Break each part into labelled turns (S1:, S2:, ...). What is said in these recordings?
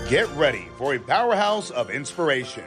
S1: Get ready for a powerhouse of inspiration.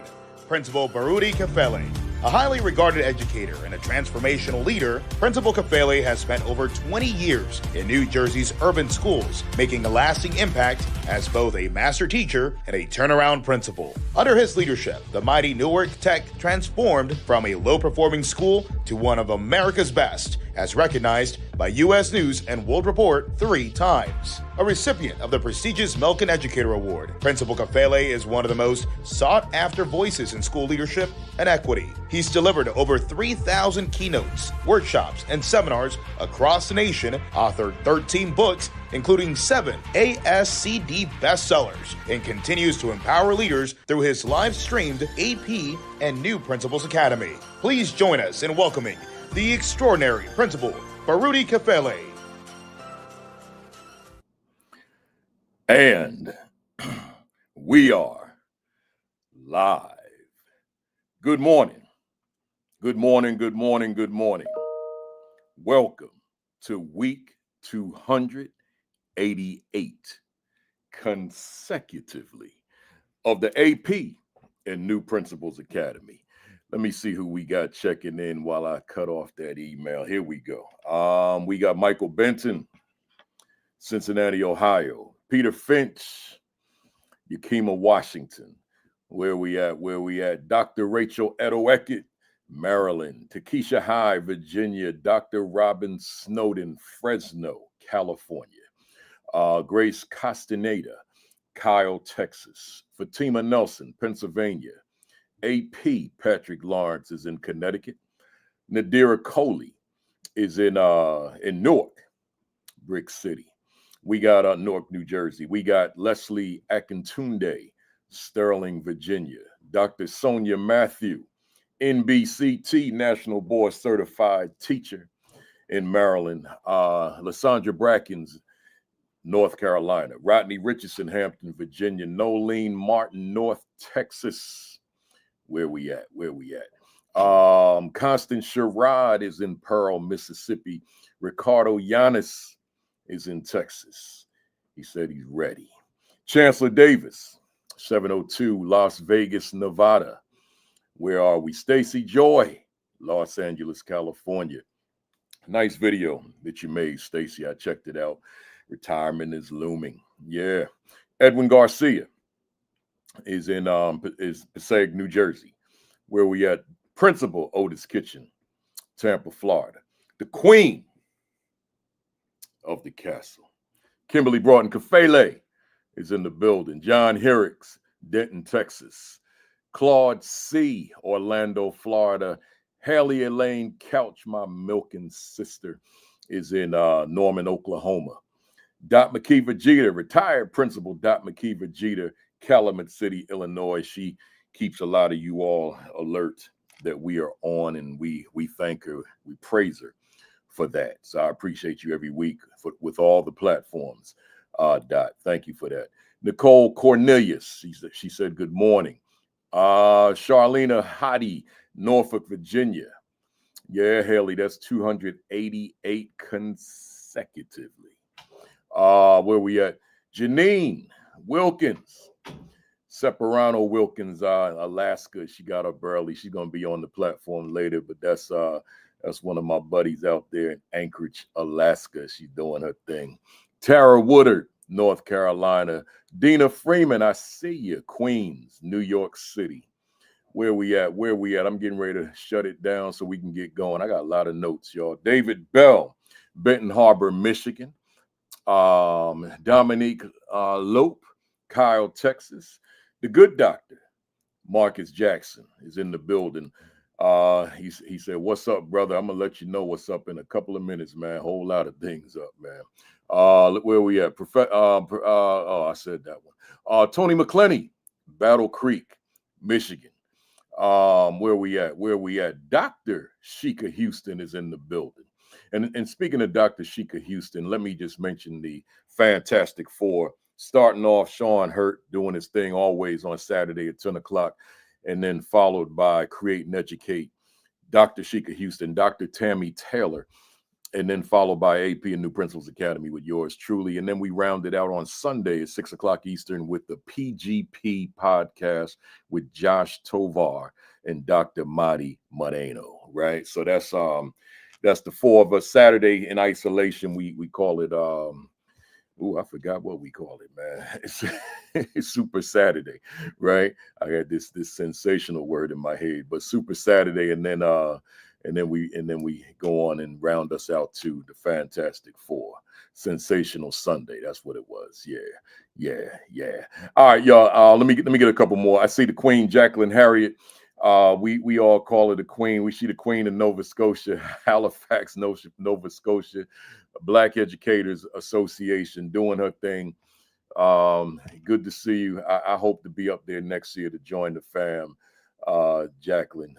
S1: Principal Baruti Kafele. A highly regarded educator and a transformational leader, Principal Kafele has spent over 20 years in New Jersey's urban schools, making a lasting impact as both a master teacher and a turnaround principal. Under his leadership, the mighty Newark Tech transformed from a low-performing school to one of America's best, as recognized by U.S. News and World Report 3 times. A recipient of the prestigious Milken Educator Award, Principal Kafele is one of the most sought-after voices in school leadership and equity. He's delivered over 3,000 keynotes, workshops, and seminars across the nation, authored 13 books, including 7 ASCD bestsellers, and continues to empower leaders through his live-streamed AP and New Principals Academy. Please join us in welcoming the extraordinary Principal Baruti Kafele.
S2: And we are live. Good morning. Good morning, good morning, good morning. Welcome to week 288 consecutively of the AP and New Principals Academy. Let me see who we got checking in while I cut off that email. Here we go. We got Michael Benton, Cincinnati, Ohio. Peter Finch, Yakima, Washington. Where we at? Dr. Rachel Edoeket, Maryland. Takesha High, Virginia. Dr. Robin Snowden, Fresno, California. Grace Castaneda, Kyle, Texas. Fatima Nelson, Pennsylvania. AP Patrick Lawrence is in Connecticut. Nadira Coley is in Newark, Brick City. We got Newark, New Jersey. We got Leslie Akintunde, Sterling, Virginia. Dr. Sonia Matthew, NBCT National Board Certified Teacher in Maryland. Lysandra Brackens, North Carolina. Rodney Richardson, Hampton, Virginia. Nolene Martin, North Texas. Where we at? Constance Sherrod is in Pearl, Mississippi. Ricardo Yanis is in Texas. He said he's ready. Chancellor Davis, 702, Las Vegas, Nevada. Where are we? Stacy Joy, Los Angeles, California. Nice video that you made, Stacy. I checked it out. Retirement is looming. Yeah. Edwin Garcia is in Passaic, New Jersey. Where we at? Principal Otis Kitchen, Tampa, Florida. The queen of the castle, Kimberly Broughton Kafele, is in the building. John Herricks, Denton, Texas. Claude C., Orlando, Florida. Haley Elaine Couch, my milking sister, is in Norman, Oklahoma. Dot McKeever Jeter, retired Principal Dot McKeever Jeter, Calumet City, Illinois. She keeps a lot of you all alert that we are on, and we thank her, we praise her for that. So I appreciate you every week with all the platforms. Dot, thank you for that. Nicole Cornelius, she said good morning. Charlena Hottie, Norfolk, Virginia. Yeah, Haley, that's 288 consecutively. Where we at? Janine Wilkins, Separano Wilkins, Alaska. She got up early. She's gonna be on the platform later, but that's one of my buddies out there in Anchorage, Alaska. She's doing her thing. Tara Woodard, North Carolina. Dina Freeman, I see you. Queens, New York City. Where we at? I'm getting ready to shut it down so we can get going. I got a lot of notes, y'all. David Bell, Benton Harbor, Michigan. Dominique Lope, Kyle, Texas. The good doctor, Marcus Jackson, is in the building. He said, "What's up, brother? I'm gonna let you know what's up in a couple of minutes, man. Whole lot of things up, man." Look where we at. I said that one. Tony McClenny, Battle Creek, Michigan. Where we at? Dr. Sheikah Houston is in the building. And speaking of Dr. Sheikah Houston, let me just mention the Fantastic Four. Starting off, Sean Hurt doing his thing always on Saturday at 10 o'clock, and then followed by Create and Educate, Dr. Sheikah Houston, Dr. Tammy Taylor, and then followed by AP and New Principals Academy with yours truly. And then we rounded out on Sunday at 6 o'clock Eastern with the PGP podcast with Josh Tovar and Dr. Madi Moreno, right? So that's the four of us. Saturday in isolation, we call it I forgot what we call it, man. It's Super Saturday, right? I had this sensational word in my head, but Super Saturday, and then we go on and round us out to the Fantastic Four. Sensational Sunday. That's what it was. Yeah. All right, y'all. Let me get a couple more. I see the Queen, Jacqueline Harriet. We all call her the Queen. We see the Queen of Nova Scotia, Halifax, Nova Scotia, Black Educators Association, doing her thing. Good to see you. I hope to be up there next year to join the fam, Jacqueline.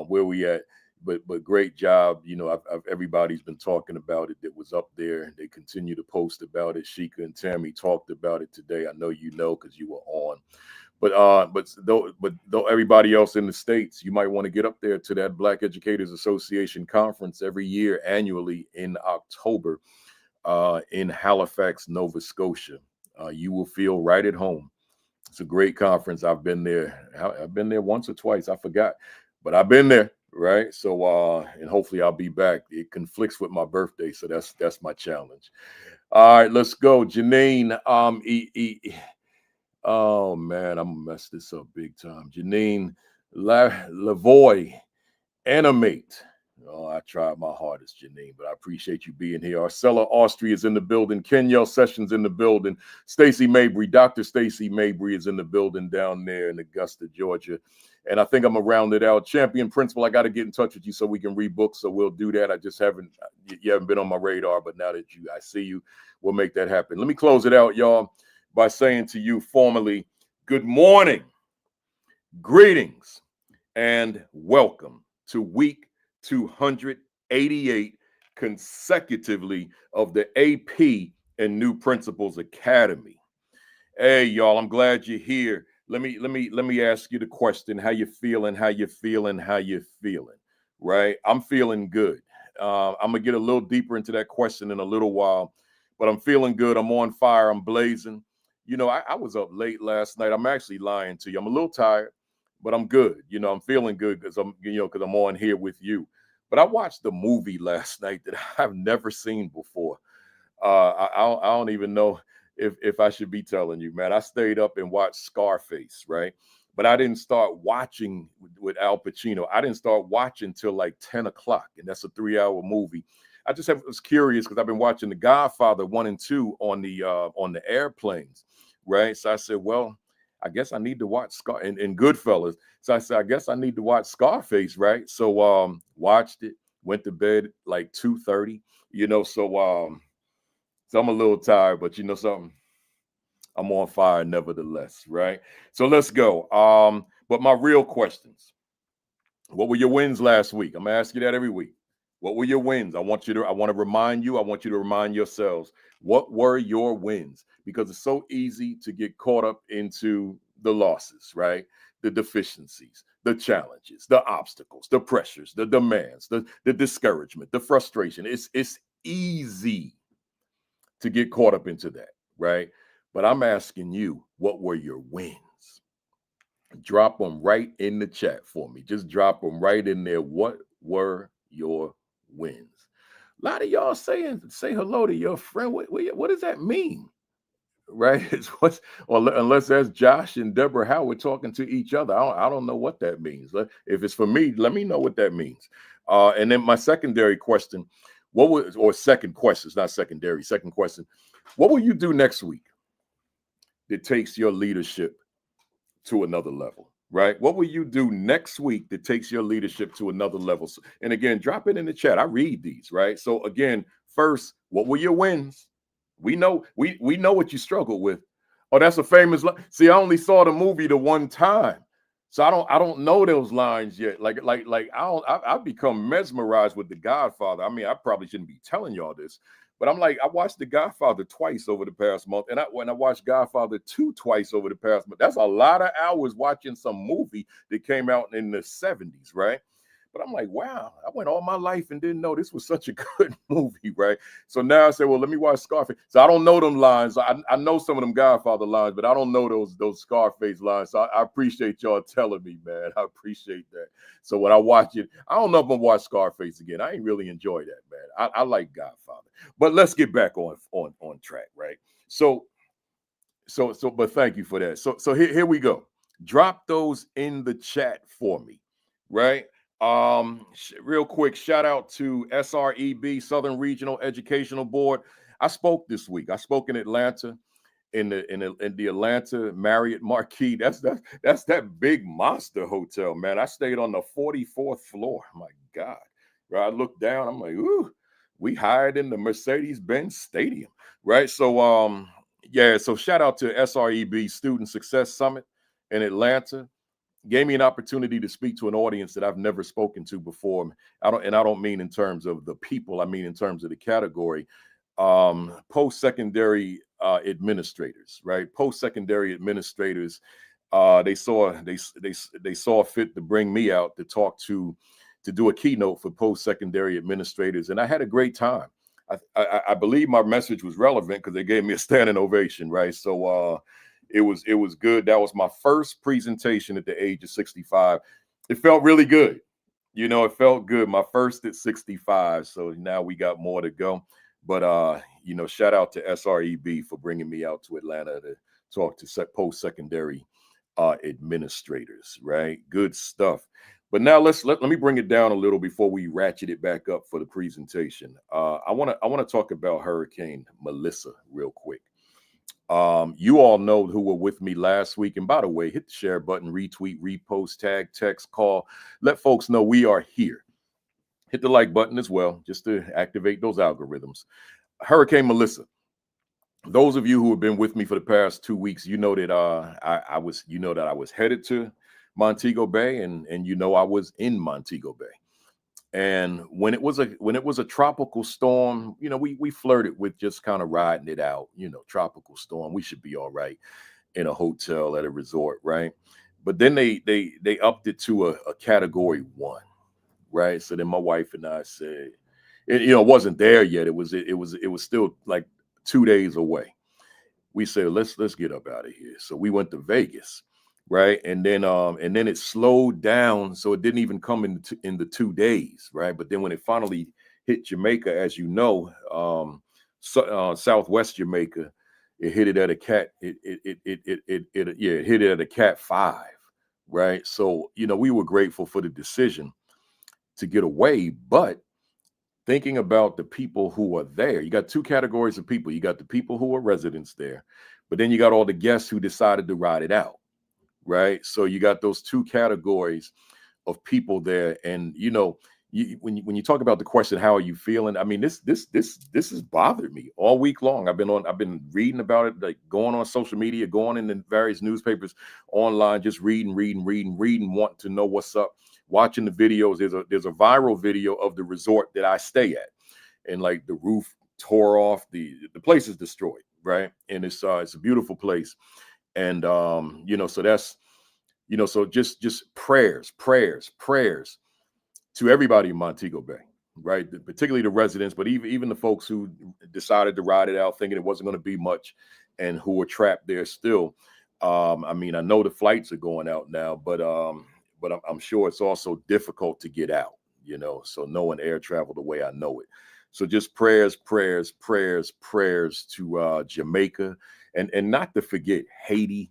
S2: Where we at? But great job. You know, everybody's been talking about it that was up there. They continue to post about it. Sheikah and Tammy talked about it today. I know you know because you were on. But though everybody else in the States, you might want to get up there to that Black Educators Association conference every year, annually in October, in Halifax, Nova Scotia. You will feel right at home. It's a great conference. I've been there. I've been there once or twice. I forgot, but I've been there. Right. So and hopefully I'll be back. It conflicts with my birthday, so that's my challenge. All right, let's go. Janine. Oh man, I'm gonna mess this up big time. Janine Lavoy, animate. Oh, I tried my hardest, Janine, but I appreciate you being here. Arcella Austria is in the building. Kenyell Sessions in the building. Stacy Mabry, Dr. Stacy Mabry is in the building down there in Augusta, Georgia. And I think I'm gonna round it out. Champion Principal, I got to get in touch with you so we can read books. So we'll do that. I just you haven't been on my radar, but now that I see you, we'll make that happen. Let me close it out, y'all, by saying to you formally, good morning, greetings, and welcome to week 288 consecutively of the AP and New Principals Academy. Hey, y'all, I'm glad you're here. Let me ask you the question: how you feeling? Right? I'm feeling good. I'm gonna get a little deeper into that question in a little while, but I'm feeling good. I'm on fire. I'm blazing. You know, I was up late last night. I'm actually lying to you. I'm a little tired, but I'm good. You know, I'm feeling good because I'm on here with you. But I watched the movie last night that I've never seen before. I don't even know if I should be telling you, man. I stayed up and watched Scarface, right? But I didn't start watching with Al Pacino. I didn't start watching till like 10 o'clock, and that's a 3-hour movie. I just was curious because I've been watching The Godfather 1 and 2 on the airplanes, right? So I said, well, I guess I need to watch and Goodfellas. So I said, I guess I need to watch Scarface, right? So watched it, went to bed like 2:30, so I'm a little tired, but you know something? I'm on fire nevertheless, right? So let's go. But my real questions. What were your wins last week? I'm gonna ask you that every week. What were your wins? I want to remind you, I want you to remind yourselves, what were your wins? Because it's so easy to get caught up into the losses, right? The deficiencies, the challenges, the obstacles, the pressures, the demands, the discouragement, the frustration. It's easy to get caught up into that, right? But I'm asking you, what were your wins? Drop them right in the chat for me. Just drop them right in there. What were your wins? A lot of y'all say hello to your friend. What does that mean? Right? Unless that's Josh and Deborah Howard talking to each other. I don't know what that means. If it's for me, let me know what that means. And then my secondary question, second question, it's not secondary, second question. What will you do next week that takes your leadership to another level, right? What will you do next week that takes your leadership to another level? And again, drop it in the chat. I read these, right? So again, first, what were your wins? We know what you struggle with. Oh, that's a famous line. See, I only saw the movie the one time. So I don't know those lines yet. I've become mesmerized with The Godfather. I mean, I probably shouldn't be telling y'all this, but I'm like, I watched The Godfather twice over the past month, and when I watched Godfather 2 twice over the past month, that's a lot of hours watching some movie that came out in the 70s, right? But I'm like, wow, I went all my life and didn't know this was such a good movie, right? So now I say, well, let me watch Scarface. So I don't know them lines. I know some of them Godfather lines, but I don't know those Scarface lines. So I appreciate y'all telling me, man. I appreciate that. So when I watch it, I don't know if I'm gonna watch Scarface again. I ain't really enjoy that, man. I like Godfather. But let's get back on track, right? So, but thank you for that. So here we go. Drop those in the chat for me, right? Real quick, shout out to SREB, Southern Regional Educational Board. I spoke this week. I spoke in Atlanta, in the Atlanta Marriott Marquis. That's that big monster hotel, man. I stayed on the 44th floor. My God, right? I looked down. I'm like, ooh, we hired in the Mercedes-Benz Stadium, right? So, yeah. So shout out to SREB Student Success Summit in Atlanta. Gave me an opportunity to speak to an audience that I've never spoken to before. I don't mean in terms of the people. I mean in terms of the category. Post-secondary administrators, right? Post-secondary administrators. They saw fit to bring me out to talk to do a keynote for post-secondary administrators, and I had a great time. I believe my message was relevant because they gave me a standing ovation, right? So it was good. That was my first presentation at the age of 65. It felt really good. It felt good. My first at 65. So now we got more to go. But shout out to SREB for bringing me out to Atlanta to talk to post-secondary administrators, right? Good stuff. But now let me bring it down a little before we ratchet it back up for the presentation. I want to talk about Hurricane Melissa real quick. You all know who were with me last week. And by the way, hit the share button, retweet, repost, tag, text, call. Let folks know we are here. Hit the like button as well, just to activate those algorithms. Hurricane Melissa. Those of you who have been with me for the past 2 weeks, you know that I was headed to Montego Bay, and I was in Montego Bay. And when it was a tropical storm, we flirted with just kind of riding it out. Tropical storm, we should be all right in a hotel at a resort, right? But then they upped it to a category 1, right? So then my wife and I said, it wasn't there yet. It was still like 2 days away. We said, let's get up out of here. So we went to Vegas, right? And then it slowed down, so it didn't even come in the 2 days, right? But then when it finally hit Jamaica, as you know, Southwest Jamaica, it hit it at a cat. It hit it at a cat 5, right? So we were grateful for the decision to get away, but thinking about the people who are there, you got 2 categories of people. You got the people who are residents there, but then you got all the guests who decided to ride it out, right? So you got those 2 categories of people there. And when you talk about the question, how are you feeling? I mean, this has bothered me all week long. I've been reading about it, like going on social media, going in the various newspapers, online, just reading, wanting to know what's up. Watching the videos. There's a viral video of the resort that I stay at, and like the roof tore off, the place is destroyed, right? And it's a beautiful place, and so that's so just prayers to everybody in Montego Bay, right? Particularly the residents, but even the folks who decided to ride it out, thinking it wasn't going to be much, and who are trapped there still. I mean, I know the flights are going out now, but I'm sure it's also difficult to get out, so knowing air travel the way I know it. So just prayers to Jamaica, and not to forget Haiti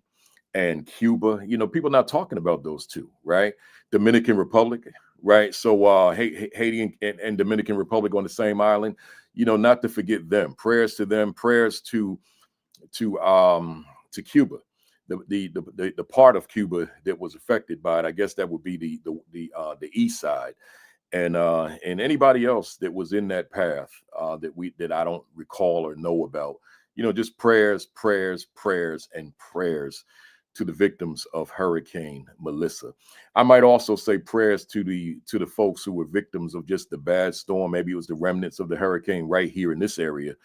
S2: and Cuba. People not talking about those 2, right? Dominican Republic, right? So Haiti and Dominican Republic on the same island, not to forget them. Prayers to them, prayers to Cuba. The part of Cuba that was affected by it, I guess that would be the east side, and anybody else that was in that path that I don't recall or know about. Just prayers to the victims of Hurricane Melissa. I might also say prayers to the folks who were victims of just the bad storm. Maybe it was the remnants of the hurricane right here in this area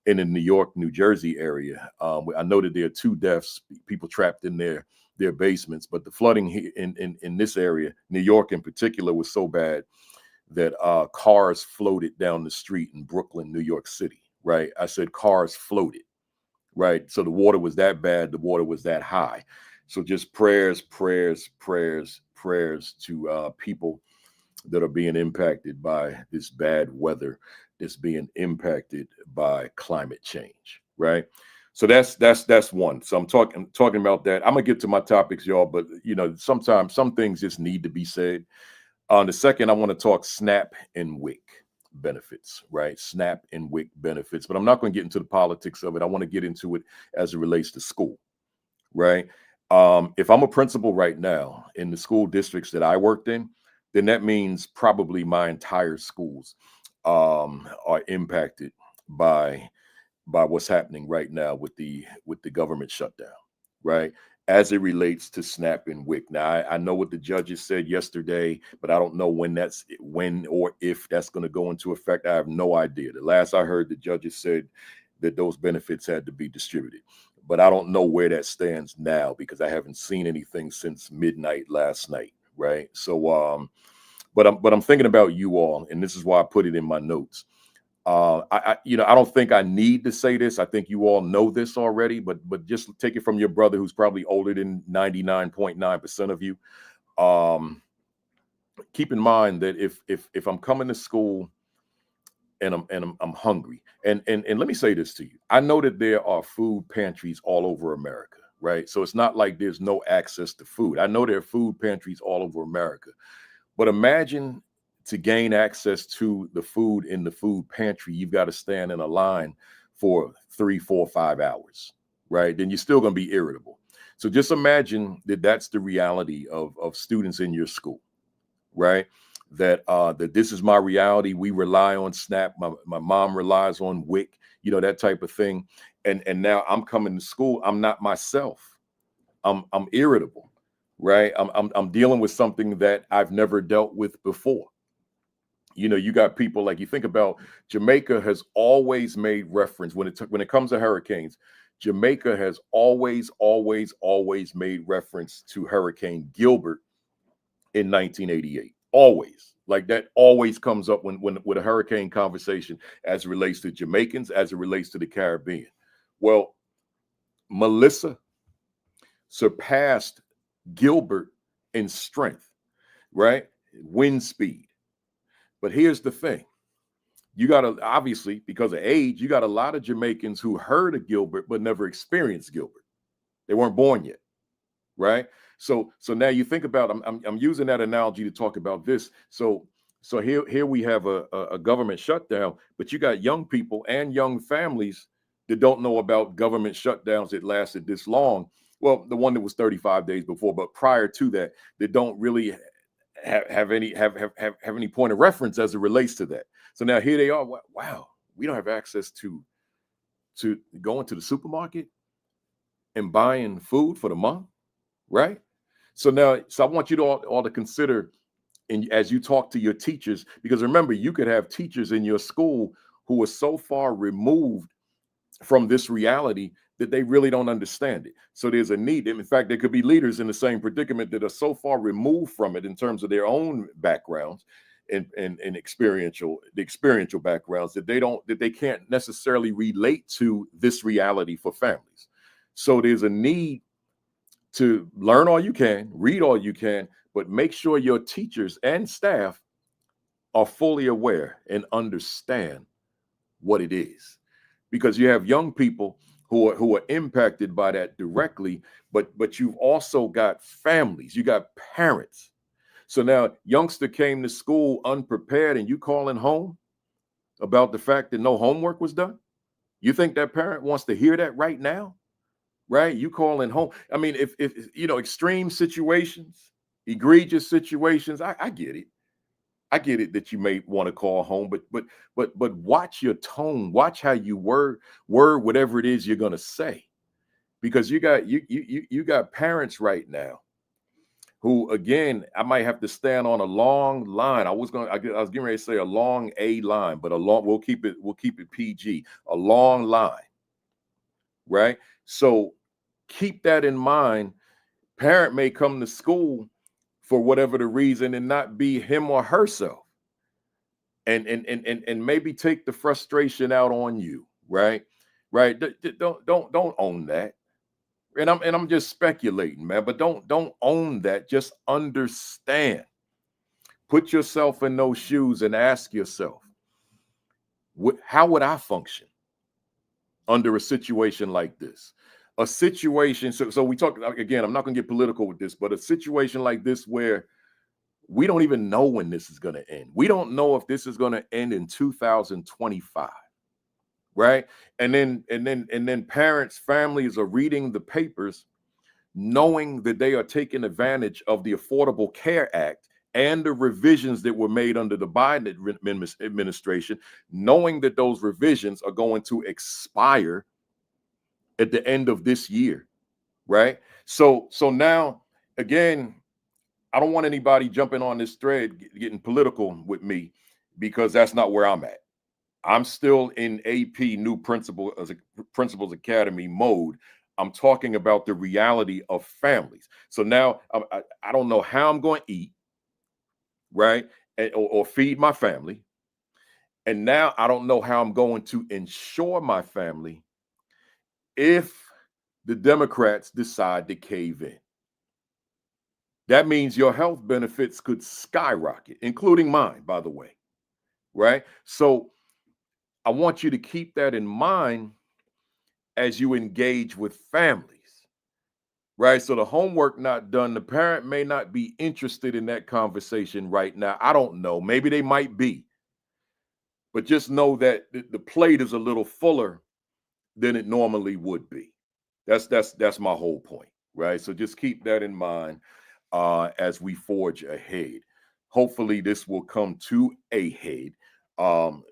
S2: in the New York, New Jersey area. I know that there are 2 deaths, people trapped in their basements, but the flooding here in this area, New York in particular, was so bad that cars floated down the street in Brooklyn, New York City, right? I said cars floated, right? So the water was that bad, the water was that high. So just prayers to people that are being impacted by this bad weather, that's being impacted by climate change, right? So that's one. So I'm talking about that. I'm gonna get to my topics, y'all, but sometimes some things just need to be said. On the second, I want to talk SNAP and WIC benefits, right? SNAP and WIC benefits, but I'm not going to get into the politics of it. I want to get into it as it relates to school, right? If I'm a principal right now in the school districts that I worked in, then that means probably my entire schools are impacted by what's happening right now with the government shutdown, right? As it relates to SNAP and WIC. Now, I know what the judges said yesterday, but I don't know when or if that's going to go into effect. I have no idea. The last I heard, the judges said that those benefits had to be distributed, but I don't know where that stands now because I haven't seen anything since midnight last night, right? So, but I'm thinking about you all, and this is why I put it in my notes. I don't think I need to say this. I think you all know this already, but just take it from your brother who's probably older than 99.9% of you. Keep in mind that if I'm coming to school and I'm hungry, and let me say this to you. I know that there are food pantries all over America, right? So it's not like there's no access to food. I know there are food pantries all over America, but imagine to gain access to the food in the food pantry, you've got to stand in a line for 3, 4, 5 hours, right? Then you're still going to be irritable. So just imagine that that's the reality of students in your school, right? That this is my reality. We rely on SNAP. My mom relies on WIC, that type of thing. And now I'm coming to school. I'm not myself. I'm irritable, right? I'm dealing with something that I've never dealt with before. You got people like, you think about Jamaica has always made reference when it comes to hurricanes. Jamaica has always made reference to Hurricane Gilbert in 1988. Always, like that always comes up when with a hurricane conversation as it relates to Jamaicans, as it relates to the Caribbean. Well, Melissa surpassed Gilbert in strength, right? Wind speed. But here's the thing. You got to, obviously, because of age, you got a lot of Jamaicans who heard of Gilbert but never experienced Gilbert. They weren't born yet, right? So now you think about, I'm using that analogy to talk about this. So here we have a government shutdown, but you got young people and young families that don't know about government shutdowns that lasted this long. Well, the one that was 35 days before, but prior to that don't really have any point of reference as it relates to that. So now here they are. Wow, we don't have access to going to the supermarket and buying food for the month, right? So I want you to all to consider, and as you talk to your teachers, because remember, you could have teachers in your school who are so far removed from this reality that they really don't understand it. So there's a need. In fact, there could be leaders in the same predicament that are so far removed from it in terms of their own backgrounds and experiential backgrounds that they can't necessarily relate to this reality for families. So there's a need to learn all you can, read all you can, but make sure your teachers and staff are fully aware and understand what it is. Because you have young people who are impacted by that directly, but you've also got families, you got parents. So now youngster came to school unprepared and you calling home about the fact that no homework was done. You think that parent wants to hear that right now? Right? You calling home. I mean, if extreme situations, egregious situations, I get it. I get it that you may want to call home, but watch your tone, watch how you word whatever it is you're going to say, because you got parents right now who, again, I might have to stand on a long line. I was getting ready to say a long A line, but we'll keep it PG, a long line, right? So keep that in mind. Parent may come to school for whatever the reason and not be him or herself. And maybe take the frustration out on you, right? Right. Don't own that. And I'm just speculating, man, but don't own that. Just understand. Put yourself in those shoes and ask yourself, how would I function under a situation like this? A situation, so we talk again, I'm not gonna get political with this, but a situation like this where we don't even know when this is going to end. We don't know if this is going to end in 2025, right? And then parents, families are reading the papers, knowing that they are taking advantage of the Affordable Care Act and the revisions that were made under the Biden administration, knowing that those revisions are going to expire at the end of this year, right? So now, again, I don't want anybody jumping on this thread, getting political with me, because that's not where I'm at. I'm still in AP Principals Academy mode. I'm talking about the reality of families. So now I don't know how I'm going to eat, right? Or feed my family. And now I don't know how I'm going to ensure my family if the Democrats decide to cave in. That means your health benefits could skyrocket, including mine, by the way, right? So I want you to keep that in mind as you engage with families, right? So the homework not done, the parent may not be interested in that conversation right now. I don't know. Maybe they might be. But just know that the plate is a little fuller than it normally would be. That's my whole point, right? So just keep that in mind as we forge ahead. Hopefully, this will come to a head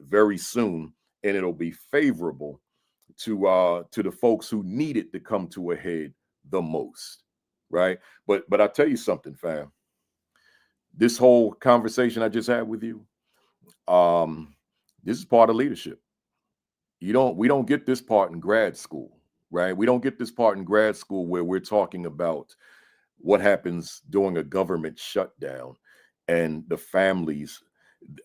S2: very soon, and it'll be favorable to the folks who need it to come to a head the most, right? But I tell you something, fam. This whole conversation I just had with you, this is part of leadership. We don't get this part in grad school, right? We don't get this part in grad school where we're talking about what happens during a government shutdown and the families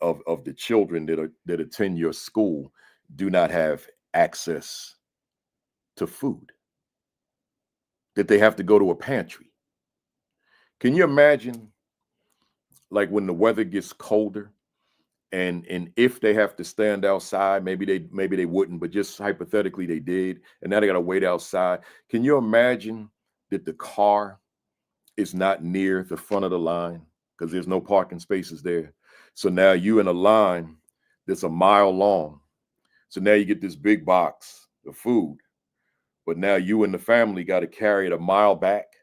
S2: of the children that attend your school do not have access to food, that they have to go to a pantry. Can you imagine, like, when the weather gets colder and if they have to stand outside, maybe they wouldn't, but just hypothetically they did, and now they got to wait outside. Can you imagine that the car is not near the front of the line because there's no parking spaces there? So now you in a line that's a mile long. So now you get this big box of food, but now you and the family got to carry it a mile back,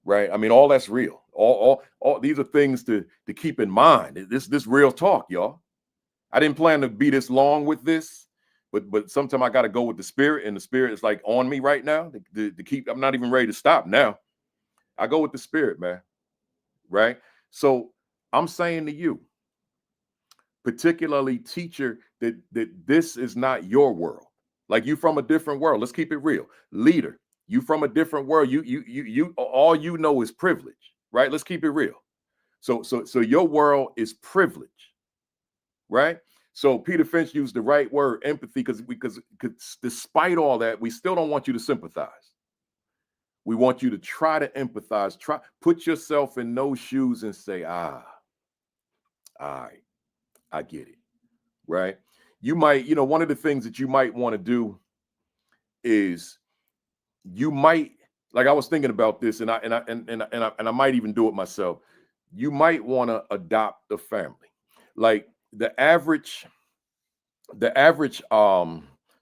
S2: right? I mean, all that's real. All these are things to keep in mind. This real talk, y'all. I didn't plan to be this long with this, but sometimes I got to go with the spirit, and the spirit is like on me right now to keep. I'm not even ready to stop now. I go with the spirit, man. Right? So I'm saying to you, particularly teacher, that this is not your world. Like, you from a different world. Let's keep it real. Leader, you from a different world. You all you know is privilege, right? Let's keep it real. So your world is privilege, right? So Peter Finch used the right word, empathy, because despite all that, we still don't want you to sympathize. We want you to try to empathize, put yourself in those shoes and say, all right, I get it, right? You might, one of the things that you might want to do is you might, like, I was thinking about this, and I might even do it myself. You might want to adopt a family. Like, the average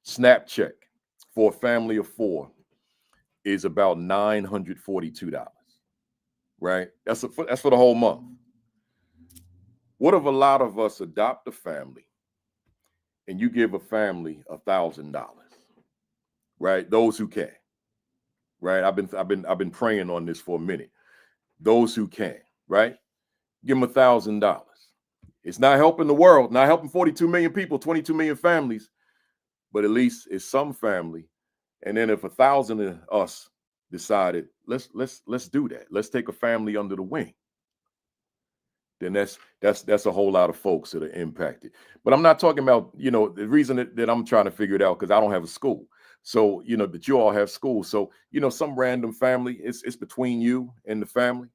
S2: SNAP check for a family of 4 is about $942, right? That's for the whole month. What if a lot of us adopt a family and you give a family $1,000, right? Those who can, right? I've been praying on this for a minute. those who can, right? Give them $1,000. It's not helping the world, not helping 42 million people, 22 million families, but at least it's some family. And then if 1,000 of us decided, let's do that. Let's take a family under the wing. Then that's a whole lot of folks that are impacted. But I'm not talking about, the reason that I'm trying to figure it out, because I don't have a school. So, that you all have school. So, some random family, it's between you and the family,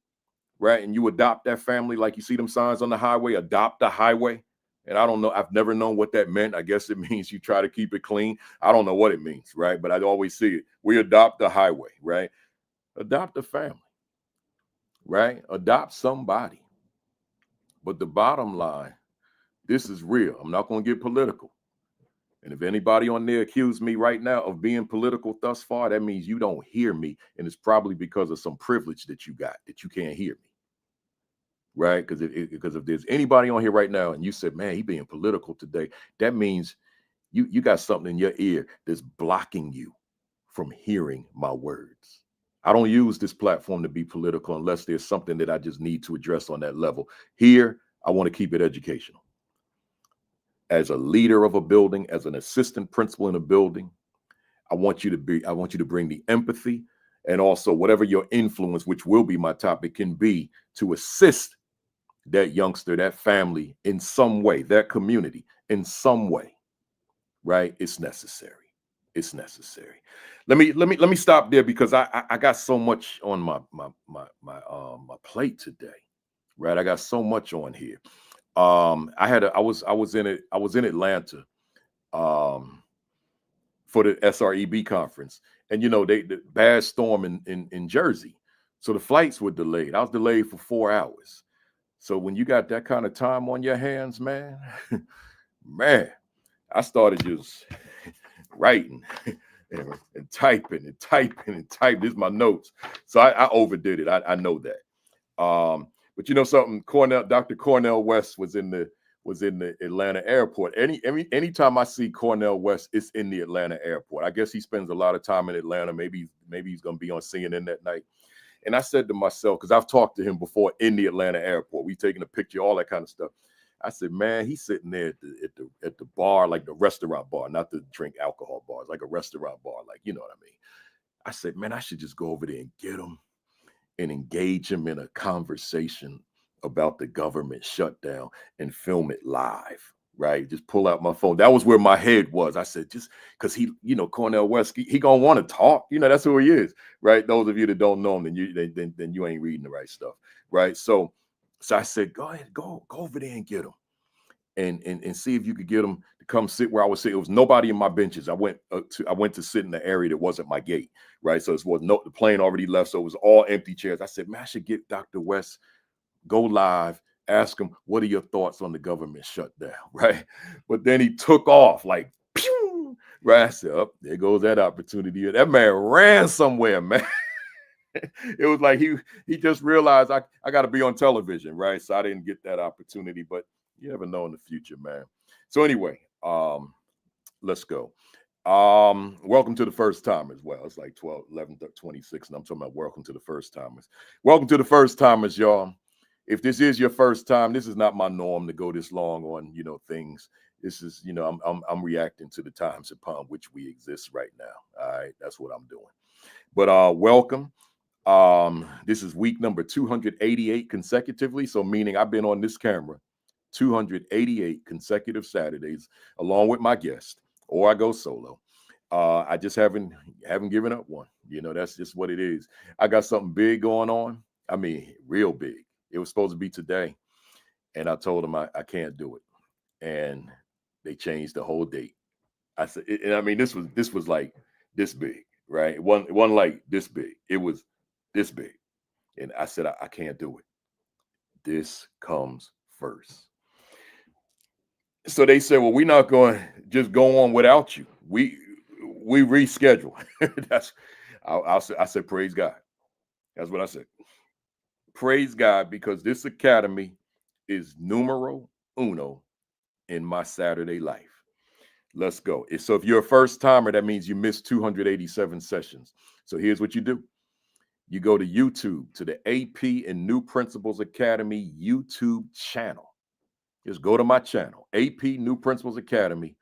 S2: right? And you adopt that family, like you see them signs on the highway, adopt the highway. And I don't know, I've never known what that meant. I guess it means you try to keep it clean. I don't know what it means, right? But I always see it. We adopt the highway, right? Adopt a family, right? Adopt somebody. But the bottom line, this is real. I'm not going to get political. And if anybody on there accuse me right now of being political thus far, that means you don't hear me. And it's probably because of some privilege that you got, that you can't hear me. Right? Because if there's anybody on here right now and you said, man, he being political today, that means you got something in your ear that's blocking you from hearing my words. I don't use this platform to be political unless there's something that I just need to address on that level. Here, I want to keep it educational. As a leader of a building, as an assistant principal in a building, I want you to bring the empathy and also whatever your influence, which will be my topic, can be to assist that youngster, that family in some way, that community in some way, right? It's necessary. It's necessary. Let me stop there because I got so much on my plate today, right? I got so much on here. I was in Atlanta for the SREB conference, and the bad storm in Jersey, so the flights were delayed. I was delayed for 4 hours. So when you got that kind of time on your hands, man, I started just writing and typing. This is my notes. So I overdid it. I know that. But you know something, Dr. Cornel West was in the Atlanta airport. Anytime I see Cornel West, it's in the Atlanta airport. I guess he spends a lot of time in Atlanta. Maybe he's gonna be on CNN that night. And I said to myself, because I've talked to him before in the Atlanta airport, we taking a picture, all that kind of stuff. I said, man, he's sitting there at the bar, like the restaurant bar, not the drink alcohol bars, like a restaurant bar, like, you know what I mean? I said, man, I should just go over there and get him and engage him in a conversation about the government shutdown and film it live, right? Just pull out my phone. That was where my head was. I said, just because Cornel West, he gonna want to talk. That's who he is, right? Those of you that don't know him, then you ain't reading the right stuff, right? So I said, go ahead, go over there and get him, and see if you could get him to come sit where I was sitting. It was nobody in my benches. I went to sit in the area that wasn't my gate, right? So the plane already left, so it was all empty chairs. I said, man, I should get Dr. West, go live, ask him, what are your thoughts on the government shutdown, right? But then he took off like, pew, right? I said, oh, there goes that opportunity. That man ran somewhere, man. It was like he just realized I got to be on television, right? So I didn't get that opportunity, but you never know in the future, man. So anyway, let's go. Welcome to the first timers. Well, it's like 11, 26, and I'm talking about welcome to the first timers. Welcome to the first timers, y'all. If this is your first time, this is not my norm to go this long on, things. This is, I'm reacting to the times upon which we exist right now. All right, that's what I'm doing. But welcome. This is week number 288 consecutively. So meaning I've been on this camera 288 consecutive Saturdays, along with my guest, or I go solo. I just haven't given up one. That's just what it is. I got something big going on. I mean, real big. It was supposed to be today, and I told them I can't do it, and they changed the whole date. I said, and I mean, this was like this big, right? It wasn't like this big. It was this big, and I said I can't do it. This comes first. So they said, well, we're not going to just go on without you. We reschedule. I said, praise God. That's what I said. Praise God, because this academy is numero uno in my Saturday life. Let's go. So if you're a first timer, that means you missed 287 sessions. So here's what you do. You go to YouTube, to the AP and New Principals Academy YouTube channel. Just go to my channel, AP New Principals Academy,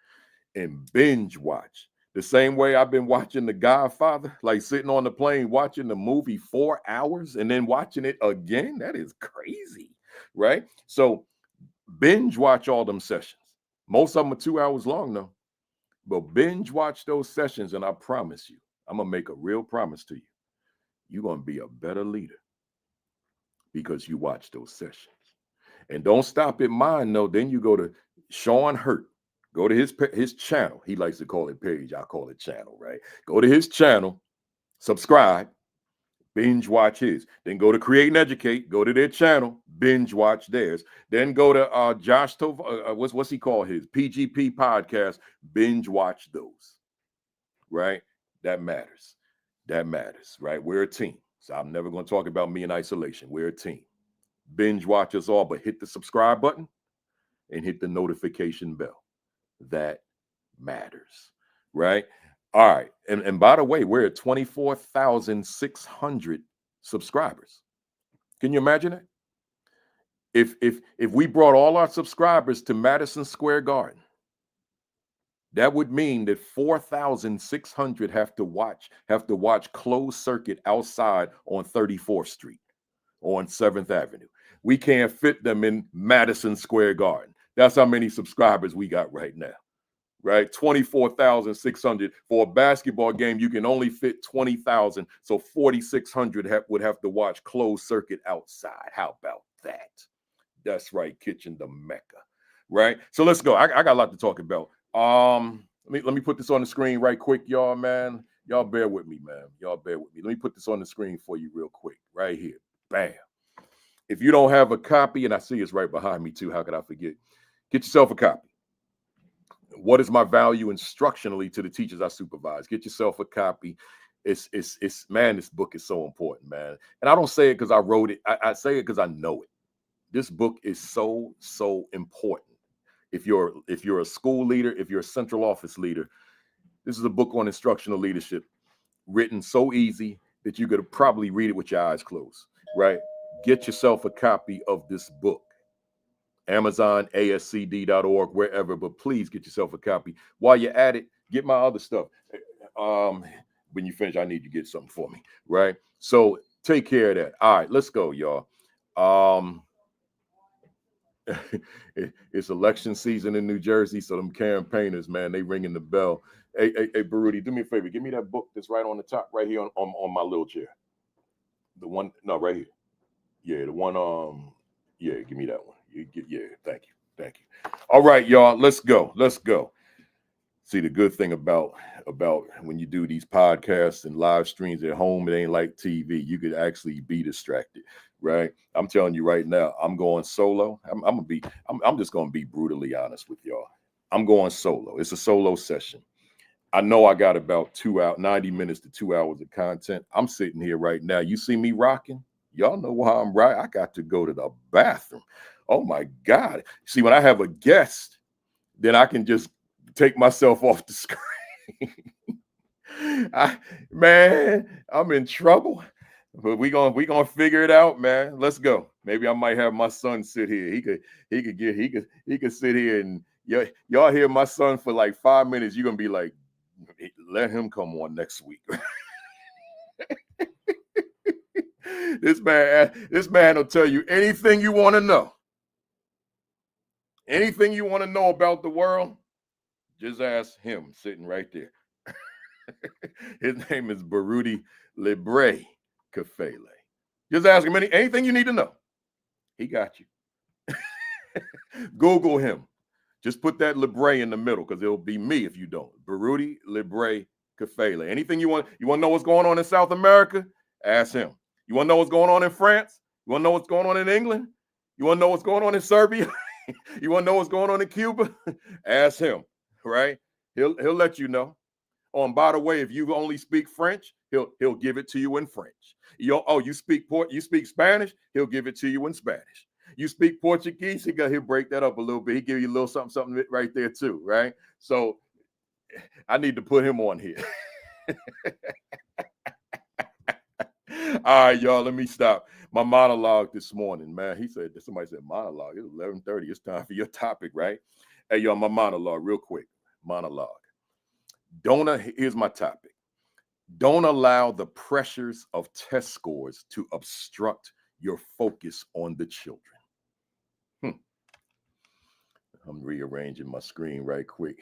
S2: and binge watch. The same way I've been watching The Godfather, like sitting on the plane watching the movie 4 hours and then watching it again. That is crazy, right? So binge watch all them sessions. Most of them are 2 hours long though, but binge watch those sessions, and I promise you, I'm gonna make a real promise to you. You're gonna be a better leader because you watch those sessions. And don't stop at mine though. Then you go to Sean Hurt. Go to his channel. He likes to call it page. I call it channel, right? Go to his channel, subscribe, binge watch his. Then go to Create and Educate. Go to their channel, binge watch theirs. Then go to Josh Tov. What's he called his? PGP podcast. Binge watch those, right? That matters. That matters, right? We're a team. So I'm never going to talk about me in isolation. We're a team. Binge watch us all, but hit the subscribe button and hit the notification bell. That matters, right? All right. And by the way, we're at 24,600 subscribers. Can you imagine it? If we brought all our subscribers to Madison Square Garden, that would mean that 4,600 have to watch closed circuit outside on 34th Street, on 7th Avenue. We can't fit them in Madison Square Garden. That's how many subscribers we got right now, right? 24,600. For a basketball game, you can only fit 20,000. So 4,600 would have to watch closed circuit outside. How about that? That's right, Kitchen the Mecca, right? So let's go. I got a lot to talk about. Let me put this on the screen right quick, y'all, man. Y'all bear with me, man. Y'all bear with me. Let me put this on the screen for you real quick, right here. Bam. If you don't have a copy, and I see it's right behind me too, how could I forget? Get yourself a copy. What is my value instructionally to the teachers I supervise? Get yourself a copy. It's man, this book is so important, man. And I don't say it because I wrote it. I say it because I know it. This book is so important. If you're a school leader, if you're a central office leader, this is a book on instructional leadership, written so easy that you could probably read it with your eyes closed, right? Get yourself a copy of this book. Amazon, ASCD.org, wherever, but please get yourself a copy. While you're at it, get my other stuff. When you finish, I need you to get something for me, right? So take care of that. All right, let's go, y'all. It's election season in New Jersey, so them campaigners, man, they ringing the bell. Hey, Baruti, do me a favor. Give me that book that's right on the top, right here on my little chair. The one, no, right here. Yeah, the one, yeah, give me that one. Yeah, thank you. All right, y'all, let's go. See, the good thing about when you do these podcasts and live streams at home, it ain't like TV. You could actually be distracted, right? I'm telling you right now, I'm going solo. I'm just gonna be brutally honest with y'all. I'm going solo. It's a solo session. I know I got about 90 minutes to 2 hours of content. I'm sitting here right now. You see me rocking? Y'all know why I'm right. I got to go to the bathroom. Oh my God. See, when I have a guest, then I can just take myself off the screen. Man, I'm in trouble. But we gonna figure it out, man. Let's go. Maybe I might have my son sit here. He could sit here and y'all hear my son for like 5 minutes. You're gonna be like, let him come on next week. This man will tell you anything you want to know. Anything you want to know about the world, just ask him sitting right there. His name is Baruti Libre Kafele. Just ask him anything you need to know. He got you. Google him. Just put that Libre in the middle because it'll be me if you don't. Baruti Libre Kafele. Anything you want to know what's going on in South America? Ask him. You want to know what's going on in France? You want to know what's going on in England? You want to know what's going on in Serbia? You want to know what's going on in Cuba? Ask him, right? He'll let you know. Oh, and by the way, if you only speak French, he'll give it to you in French. You speak Spanish? He'll give it to you in Spanish. You speak Portuguese? He'll break that up a little bit. He'll give you a little something right there too, right? So I need to put him on here. All right, y'all, let me stop my monologue this morning, man. Somebody said monologue. It's 11:30. It's time for your topic, right? Hey, y'all, my monologue, real quick. Monologue. Here's my topic. Don't allow the pressures of test scores to obstruct your focus on the children. I'm rearranging my screen right quick.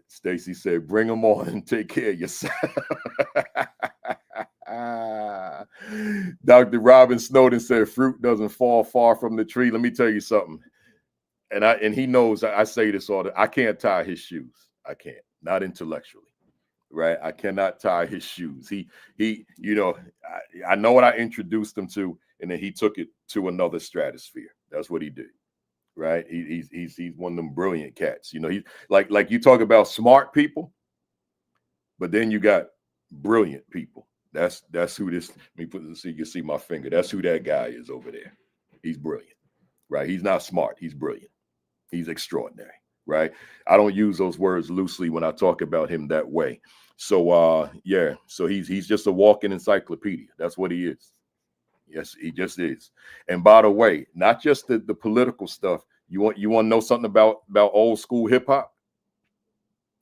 S2: Stacy said, bring them on and take care of yourself. Dr. Robin Snowden said, fruit doesn't fall far from the tree. Let me tell you something. And he knows I say this all the time. I can't tie his shoes. I can't, not intellectually. Right? I cannot tie his shoes. He, I know what I introduced him to, and then he took it to another stratosphere. That's what he did. Right? He's one of them brilliant cats. He's like you talk about smart people, but then you got brilliant people. That's who this. Let me put this so you can see my finger. That's who that guy is over there. He's brilliant. Right? He's not smart. He's brilliant. He's extraordinary. Right? I don't use those words loosely when I talk about him that way. So so he's just a walking encyclopedia. That's what he is. Yes, he just is. And by the way, not just the political stuff. You want to know something about old school hip hop?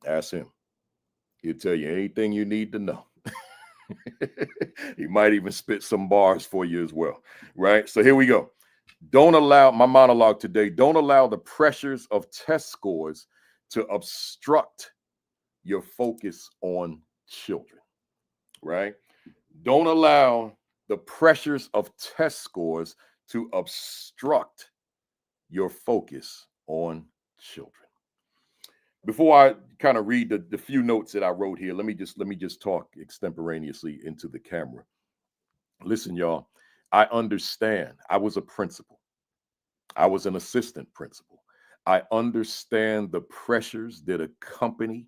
S2: Ask him. He'll tell you anything you need to know. He might even spit some bars for you as well. Right? So here we go. Don't allow my monologue today. Don't allow the pressures of test scores to obstruct your focus on children. Right? Don't allow the pressures of test scores to obstruct your focus on children. Before I kind of read the few notes that I wrote here, let me just talk extemporaneously into the camera. Listen, y'all, I understand. I was a principal. I was an assistant principal. I understand the pressures that accompany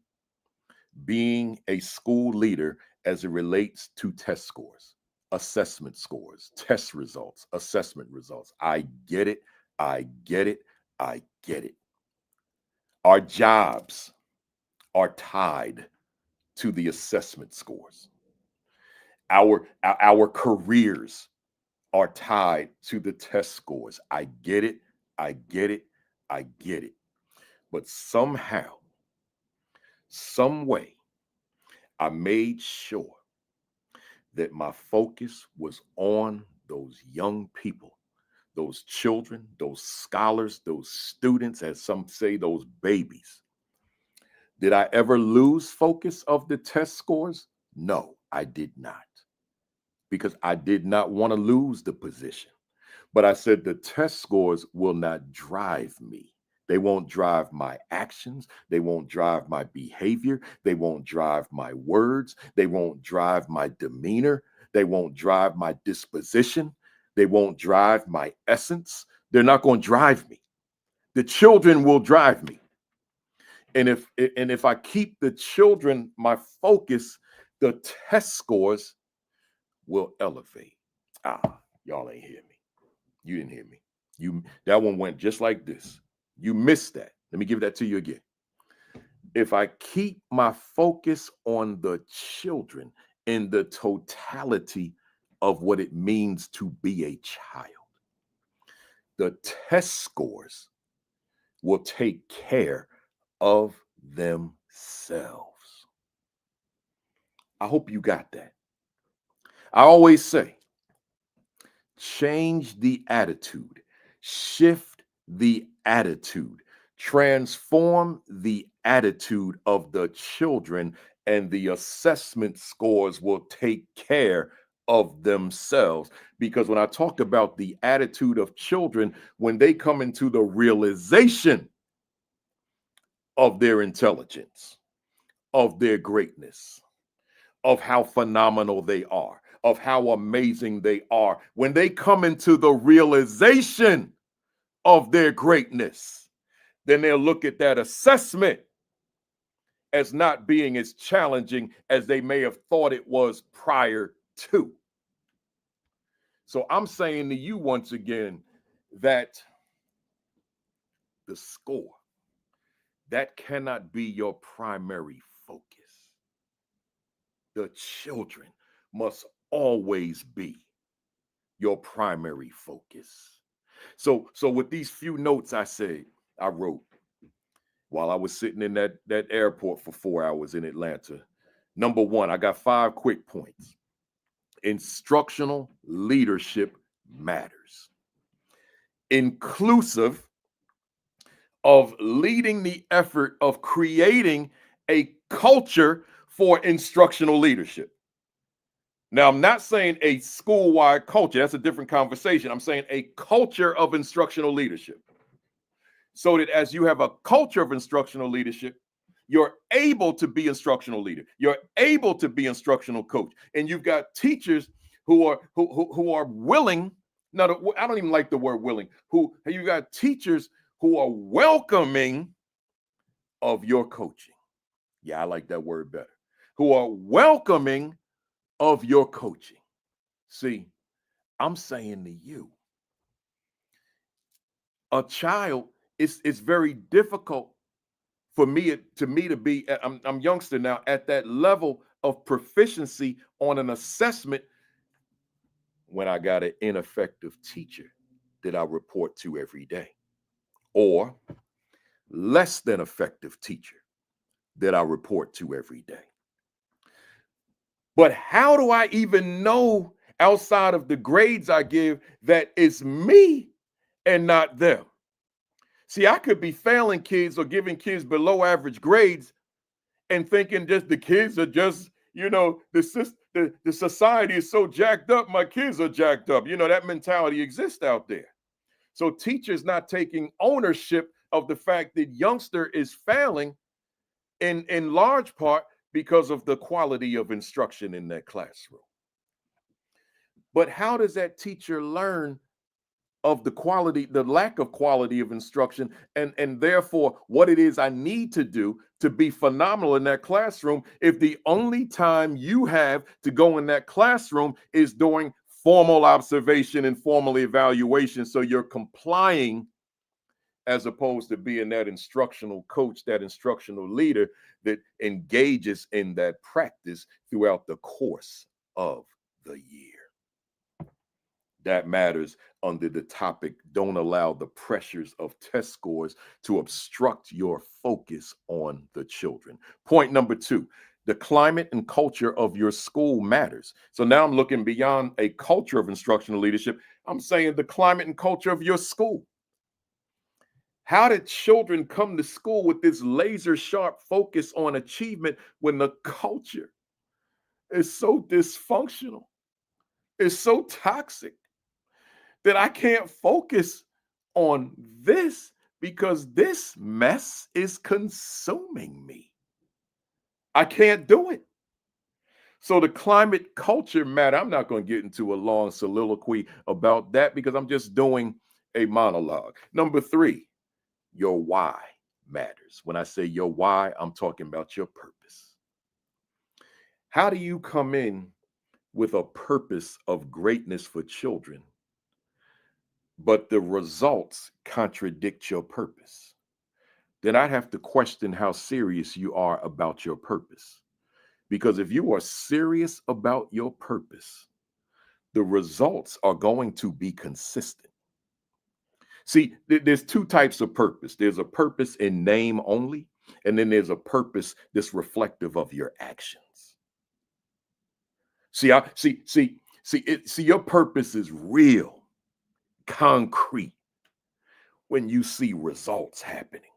S2: being a school leader as it relates to test scores, assessment scores, test results, assessment results. I get it. I get it. I get it. Our jobs are tied to the assessment scores. Our careers are tied to the test scores. I get it. I get it. I get it. But somehow, some way, I made sure that my focus was on those young people, those children, those scholars, those students, as some say, those babies. Did I ever lose focus of the test scores? No, I did not, because I did not want to lose the position. But I said the test scores will not drive me. They won't drive my actions. They won't drive my behavior. They won't drive my words. They won't drive my demeanor. They won't drive my disposition. They won't drive my essence. They're not going to drive me. The children will drive me. And if I keep the children my focus, the test scores will elevate. Y'all ain't hear me. You didn't hear me. That one went just like this. You missed that. Let me give that to you again. If I keep my focus on the children in the totality of what it means to be a child, the test scores will take care of themselves. I hope you got that. I always say, change the attitude, shift the attitude, transform the attitude of the children, and the assessment scores will take care of themselves. Because when I talk about the attitude of children, when they come into the realization of their intelligence, of their greatness, of how phenomenal they are, of how amazing they are, when they come into the realization of their greatness, then they'll look at that assessment as not being as challenging as they may have thought it was prior to. So I'm saying to you once again that the score, that cannot be your primary focus. The children must always be your primary focus. So with these few notes I wrote while I was sitting in that airport for 4 hours in Atlanta. Number one, I got 5 quick points. Instructional leadership matters. Inclusive of leading the effort of creating a culture for instructional leadership. Now, I'm not saying a school-wide culture. That's a different conversation. I'm saying a culture of instructional leadership. So that as you have a culture of instructional leadership, you're able to be instructional leader. You're able to be instructional coach. And you've got teachers who are willing. No, I don't even like the word willing. You got teachers who are welcoming of your coaching. Yeah, I like that word better. Who are welcoming of your coaching. See, I'm saying to you, a child, it's very difficult for me to be, I'm youngster now, at that level of proficiency on an assessment when I got an ineffective teacher that I report to every day, or less than effective teacher that I report to every day. But how do I even know outside of the grades I give that it's me and not them? See, I could be failing kids or giving kids below average grades and thinking just the kids are just, the society is so jacked up, my kids are jacked up. That mentality exists out there. So teachers not taking ownership of the fact that youngster is failing in large part because of the quality of instruction in that classroom. But how does that teacher learn of the lack of quality of instruction, and therefore what it is I need to do to be phenomenal in that classroom if the only time you have to go in that classroom is during formal observation and formal evaluation, so you're complying as opposed to being that instructional coach, that instructional leader that engages in that practice throughout the course of the year. That matters under the topic, don't allow the pressures of test scores to obstruct your focus on the children. Point number 2, the climate and culture of your school matters. So now I'm looking beyond a culture of instructional leadership. I'm saying the climate and culture of your school. How did children come to school with this laser sharp focus on achievement when the culture is so dysfunctional, is so toxic, that I can't focus on this because this mess is consuming me? I can't do it. So the climate culture matter. I'm not going to get into a long soliloquy about that because I'm just doing a monologue. Number 3, your why matters. When I say your why, I'm talking about your purpose. How do you come in with a purpose of greatness for children, but the results contradict your purpose? Then I'd have to question how serious you are about your purpose. Because if you are serious about your purpose, the results are going to be consistent. See, there's 2 types of purpose. There's a purpose in name only, and then there's a purpose that's reflective of your actions. See, your purpose is real, concrete, when you see results happening.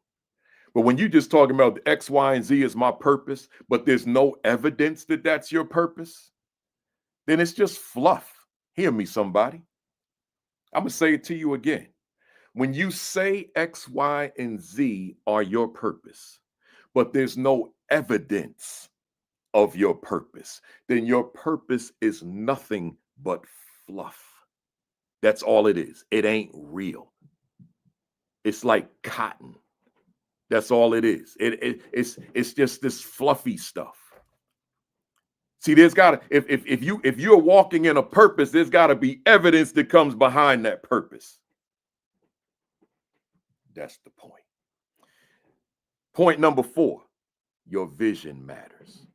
S2: But when you just talking about the X, Y, and Z is my purpose, but there's no evidence that that's your purpose, then it's just fluff. Hear me, somebody. I'm going to say it to you again. When you say X, Y, and Z are your purpose, but there's no evidence of your purpose, then your purpose is nothing but fluff. That's all it is. It ain't real. It's like cotton. That's all it is. It's just this fluffy stuff. See, there's gotta, if you're walking in a purpose, there's gotta be evidence that comes behind that purpose. That's the point. Point number 4, your vision matters.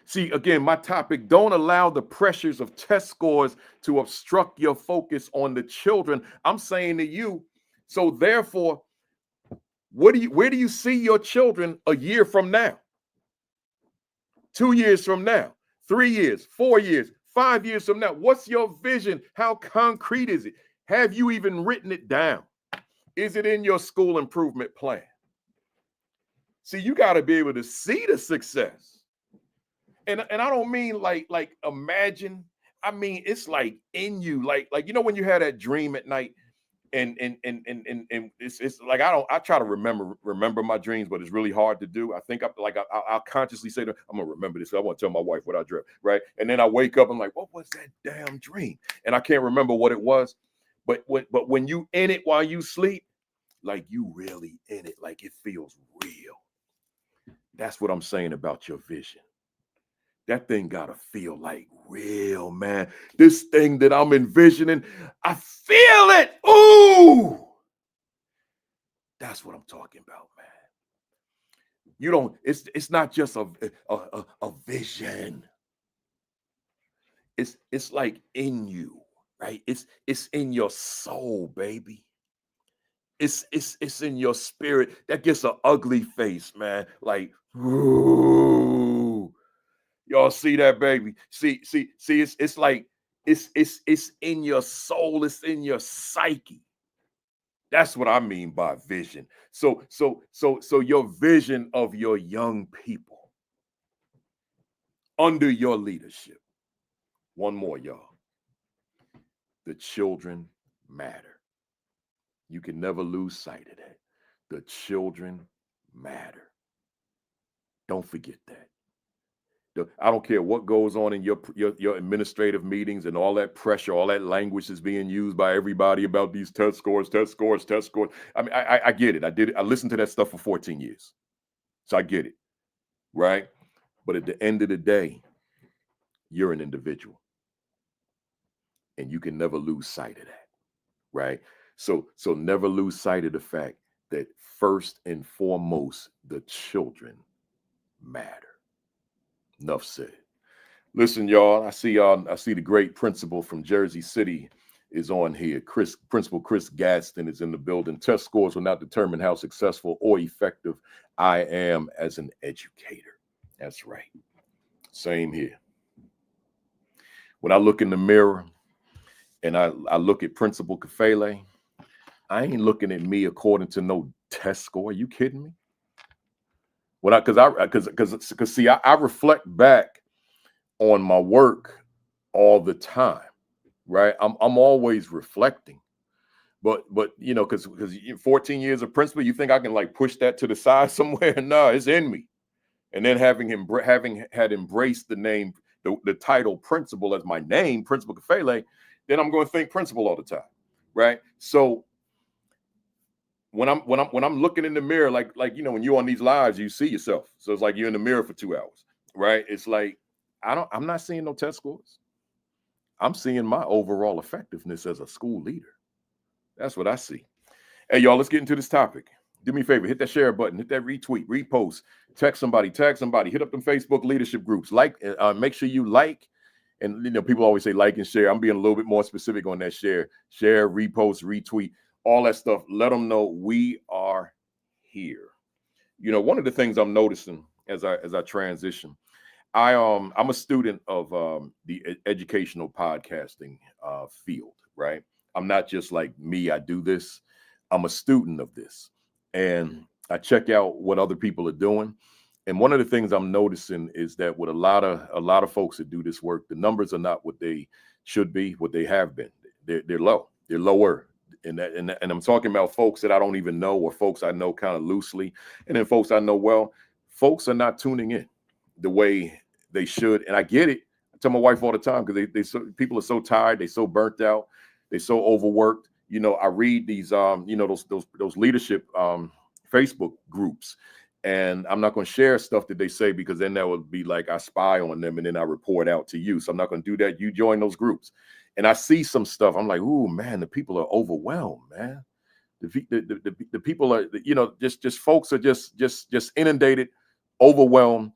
S2: See, again, my topic, don't allow the pressures of test scores to obstruct your focus on the children. I'm saying to you, so therefore, where do you see your children a year from now? 2 years from now, 3 years, 4 years, 5 years from now? What's your vision? How concrete is it? Have you even written it down? Is it in your school improvement plan? See, you got to be able to see the success. And I don't mean like imagine. I mean, it's like in you, like when you had that dream at night, and it's like I try to remember my dreams, but it's really hard to do. I think I'll consciously say that I'm gonna remember this. I want to tell my wife what I dreamt, right? And then I wake up, I'm like, what was that damn dream? And I can't remember what it was. But when you in it while you sleep, like you really in it, like it feels real. That's what I'm saying about your vision. That thing gotta feel like real, man. This thing that I'm envisioning, I feel it. Ooh, that's what I'm talking about, man. You don't. It's not just a vision. It's like in you, right? It's in your soul, baby. It's in your spirit. That gets an ugly face, man. Like, ooh. Y'all see that, baby? See, it's like it's in your soul, it's in your psyche. That's what I mean by vision. So your vision of your young people under your leadership. One more, y'all. The children matter. You can never lose sight of that. The children matter. Don't forget that. I don't care what goes on in your administrative meetings and all that pressure, all that language is being used by everybody about these test scores. I mean, I get it. I listened to that stuff for 14 years. So I get it, right? But at the end of the day, you're an individual. And you can never lose sight of that, right? So never lose sight of the fact that first and foremost, the children matter. Enough said. Listen, y'all, I see the great principal from Jersey City is on here. Principal Chris Gadsden is in the building. Test scores will not determine how successful or effective I am as an educator. That's right. Same here. When I look in the mirror and I look at Principal Kafele, I ain't looking at me according to no test score. Are you kidding me? Because see, I reflect back on my work all the time, right? I'm always reflecting, but you know, because 14 years of principal, you think I can like push that to the side somewhere? No, it's in me. And then having had embraced the name, the title principal as my name, Principal Kafele, then I'm going to think principal all the time, right? So when I'm looking in the mirror, like you know, when you're on these lives, you see yourself. So it's like you're in the mirror for 2 hours, right? It's like I'm not seeing no test scores. I'm seeing my overall effectiveness as a school leader. That's what I see. Hey, y'all, let's get into this topic. Do me a favor, hit that share button, hit that retweet, repost, text somebody, tag somebody, hit up them Facebook leadership groups. Like, make sure you like. And you know, people always say like and share. I'm being a little bit more specific on that share, repost, retweet, all that stuff. Let them know we are here. You know, one of the things I'm noticing as I transition, I'm a student of the educational podcasting field, right? I'm not just like me. I do this. I'm a student of this, and I check out what other people are doing. And one of the things I'm noticing is that with a lot of folks that do this work, the numbers are not what they should be, what they have been. They're low. They're lower. And I'm talking about folks that I don't even know, or folks I know kind of loosely, and then folks I know well. Folks are not tuning in the way they should, and I get it. I tell my wife all the time because people are so tired, they're so burnt out, they're so overworked. You know, I read these you know, those leadership Facebook groups, and I'm not going to share stuff that they say because then that would be like I spy on them and then I report out to you. So I'm not going to do that. You join those groups, and I see some stuff. I'm like, ooh, man, the people are overwhelmed, man. The people are, you know, just folks are just inundated, overwhelmed.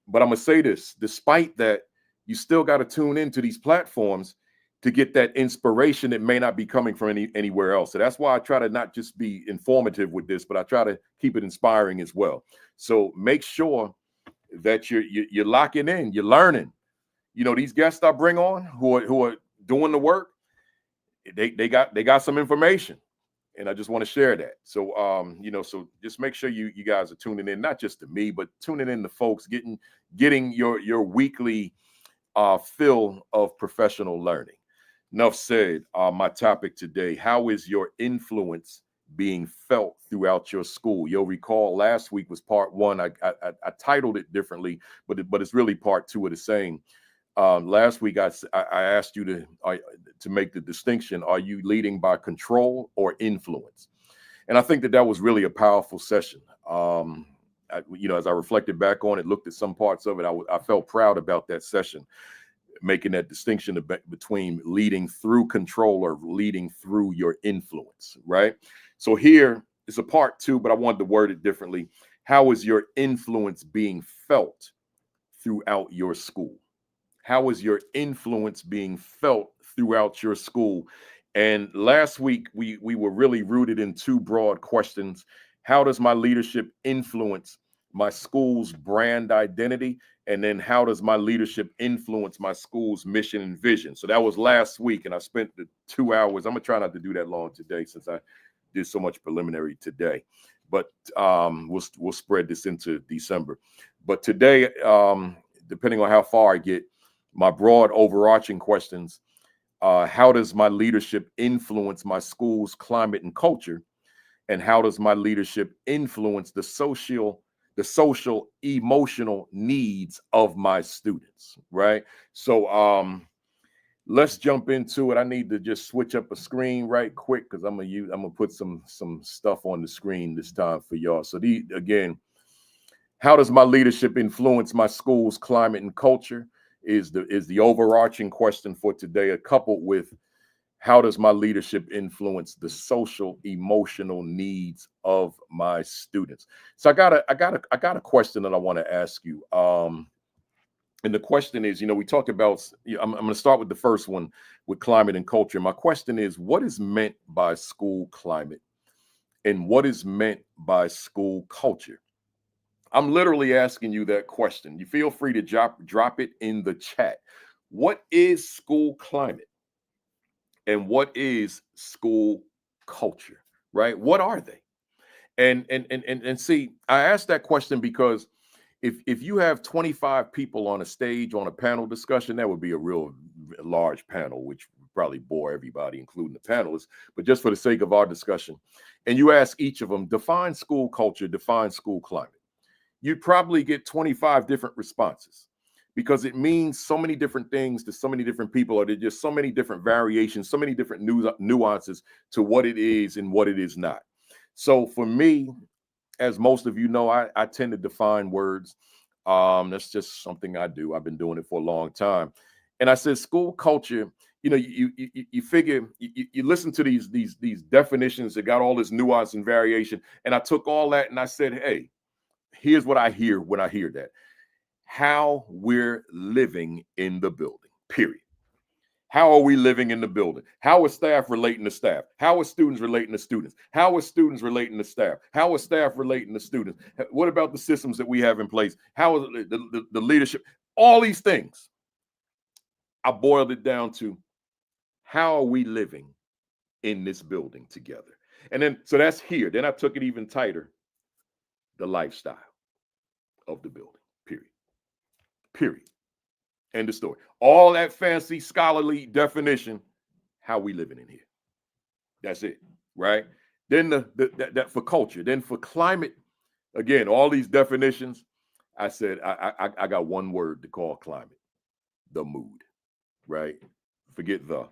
S2: But I'm gonna say this: despite that, you still got to tune into these platforms to get that inspiration that may not be coming from anywhere else. So that's why I try to not just be informative with this, but I try to keep it inspiring as well. So make sure that you're locking in, you're learning. You know, these guests I bring on who are doing the work, they got some information, and I just want to share that. So you know, so just make sure you guys are tuning in, not just to me, but tuning in to folks, getting your weekly fill of professional learning. Enough said. My topic today: how is your influence being felt throughout your school? You'll recall last week was part one. I titled it differently, but it's really part two of the same. Last week I asked you to make the distinction: are you leading by control or influence? And I think that was really a powerful session. You know, as I reflected back on it, looked at some parts of it, I felt proud about that session, making that distinction between leading through control or leading through your influence, right? So here is a part two, but I wanted to word it differently. How is your influence being felt throughout your school? How is your influence being felt throughout your school? And last week, we were really rooted in two broad questions. How does my leadership influence my school's brand identity? And then how does my leadership influence my school's mission and vision? So that was last week, and I spent the 2 hours. I'm going to try not to do that long today since I did so much preliminary today. But we'll spread this into December. But today, depending on how far I get, my broad overarching questions: how does my leadership influence my school's climate and culture? And how does my leadership influence the social emotional needs of my students, right? So let's jump into it. I need to just switch up a screen right quick because I'm gonna put some stuff on the screen this time for y'all. So again, how does my leadership influence my school's climate and culture is the overarching question for today, coupled with how does my leadership influence the social emotional needs of my students? So I got a question that I want to ask you. And the question is, you know, we talked about, I'm going to start with the first one with climate and culture. My question is, what is meant by school climate and what is meant by school culture? I'm literally asking you that question. You feel free to drop it in the chat. What is school climate? And what is school culture, right? What are they? And see, I asked that question because if you have 25 people on a stage on a panel discussion, that would be a real large panel, which would probably bore everybody, including the panelists. But just for the sake of our discussion, and you ask each of them, define school culture, define school climate, you'd probably get 25 different responses, because it means so many different things to so many different people, or there's just so many different variations, so many different nuances to what it is and what it is not. So for me, as most of you know, I tend to define words. That's just something I do. I've been doing it for a long time. And I said school culture, you know, you figure, you listen to these definitions that got all this nuance and variation. And I took all that and I said, hey, here's what I hear when I hear that: how we're living in the building, period. How are we living in the building? How are staff relating to staff? How are students relating to students? How are students relating to staff? How are staff relating to students? What about the systems that we have in place? How is the leadership? All these things. I boiled it down to, how are we living in this building together? And then, so that's here. Then I took it even tighter: the lifestyle of the building, period. Period. End of story. All that fancy scholarly definition, how we living in here. That's it, right? Then that for culture. Then for climate, again, all these definitions. I said I got one word to call climate: the mood, right? Forget the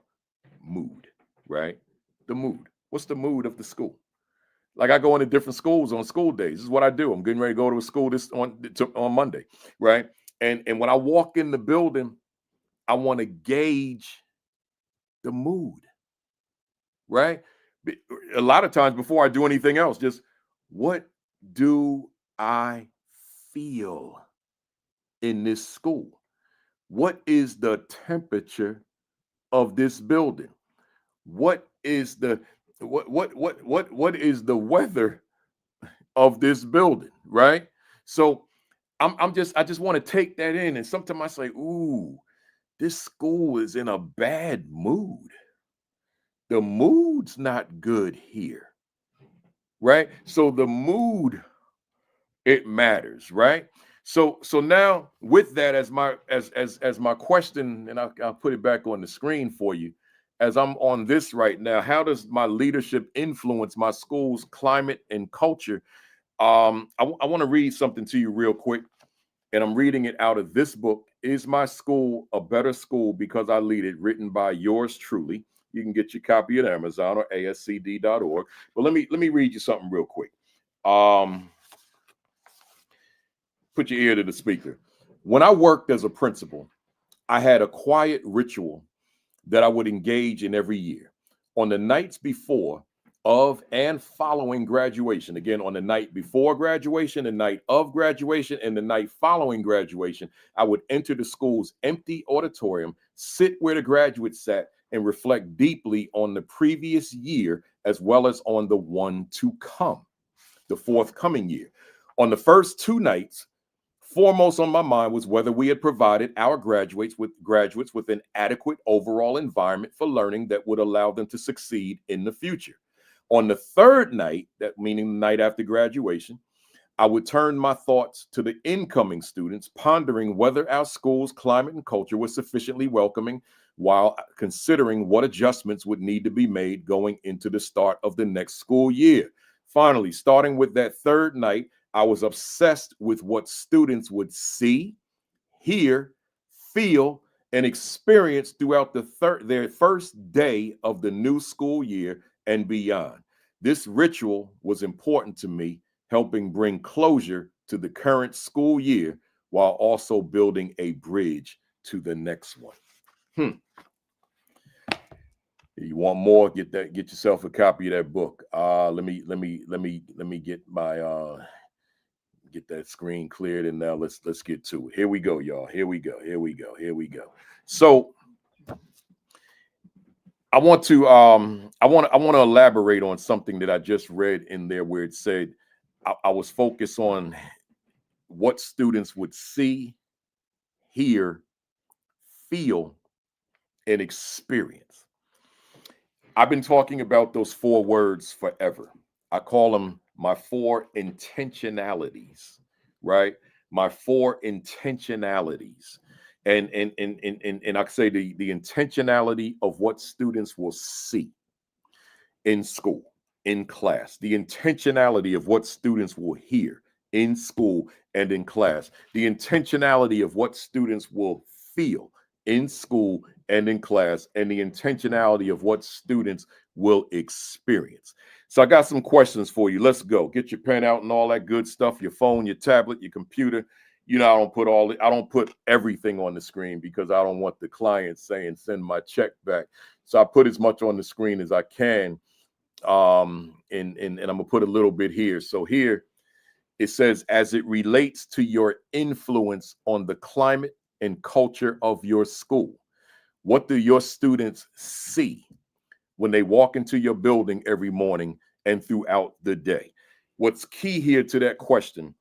S2: mood, right? The mood. What's the mood of the school? Like, I go into different schools on school days. This is what I do. I'm getting ready to go to a school on Monday, right? And when I walk in the building, I want to gauge the mood, right? A lot of times before I do anything else, just, what do I feel in this school? What is the temperature of this building? What is the what is the weather of this building, right? So I just want to take that in. And sometimes I say, ooh, this school is in a bad mood. The mood's not good here, right? So the mood, it matters, right? So now with that as my question, and I'll put it back on the screen for you. As I'm on this right now, how does my leadership influence my school's climate and culture? I want to read something to you real quick, and I'm reading it out of this book, Is My School a Better School Because I Lead It, written by yours truly. You can get your copy at Amazon or ascd.org. But let me read you something real quick. Put your ear to the speaker. When I worked as a principal, I had a quiet ritual that I would engage in every year. On the nights before, of, and following graduation, again, on the night before graduation, the night of graduation, and the night following graduation, I would enter the school's empty auditorium, sit where the graduates sat, and reflect deeply on the previous year as well as on the one to come, the forthcoming year. On the first two nights, foremost on my mind was whether we had provided our graduates with an adequate overall environment for learning that would allow them to succeed in the future. On the third night, that meaning the night after graduation, I would turn my thoughts to the incoming students, pondering whether our school's climate and culture was sufficiently welcoming while considering what adjustments would need to be made going into the start of the next school year. Finally, starting with that third night, I was obsessed with what students would see, hear, feel, and experience throughout their first day of the new school year and beyond. This ritual was important to me, helping bring closure to the current school year while also building a bridge to the next one. You want more? Get yourself a copy of that book. Let me get my get that screen cleared, and now let's get to it. Here we go, y'all. Here we go. So I want to elaborate on something that I just read in there where it said I was focused on what students would see, hear, feel, and experience. I've been talking about those four words forever. I call them my four intentionalities, right? My four intentionalities. And I say the intentionality of what students will see in school, in class, the intentionality of what students will hear in school and in class, the intentionality of what students will feel in school and in class, and the intentionality of what students will experience. So I got some questions for you. Let's go. Get your pen out and all that good stuff, your phone, your tablet, your computer. You know, I don't put everything on the screen because I don't want the client saying, send my check back. So I put as much on the screen as I can. And I'm gonna put a little bit here. So here it says, as it relates to your influence on the climate and culture of your school, what do your students see when they walk into your building every morning and throughout the day? What's key here to that question,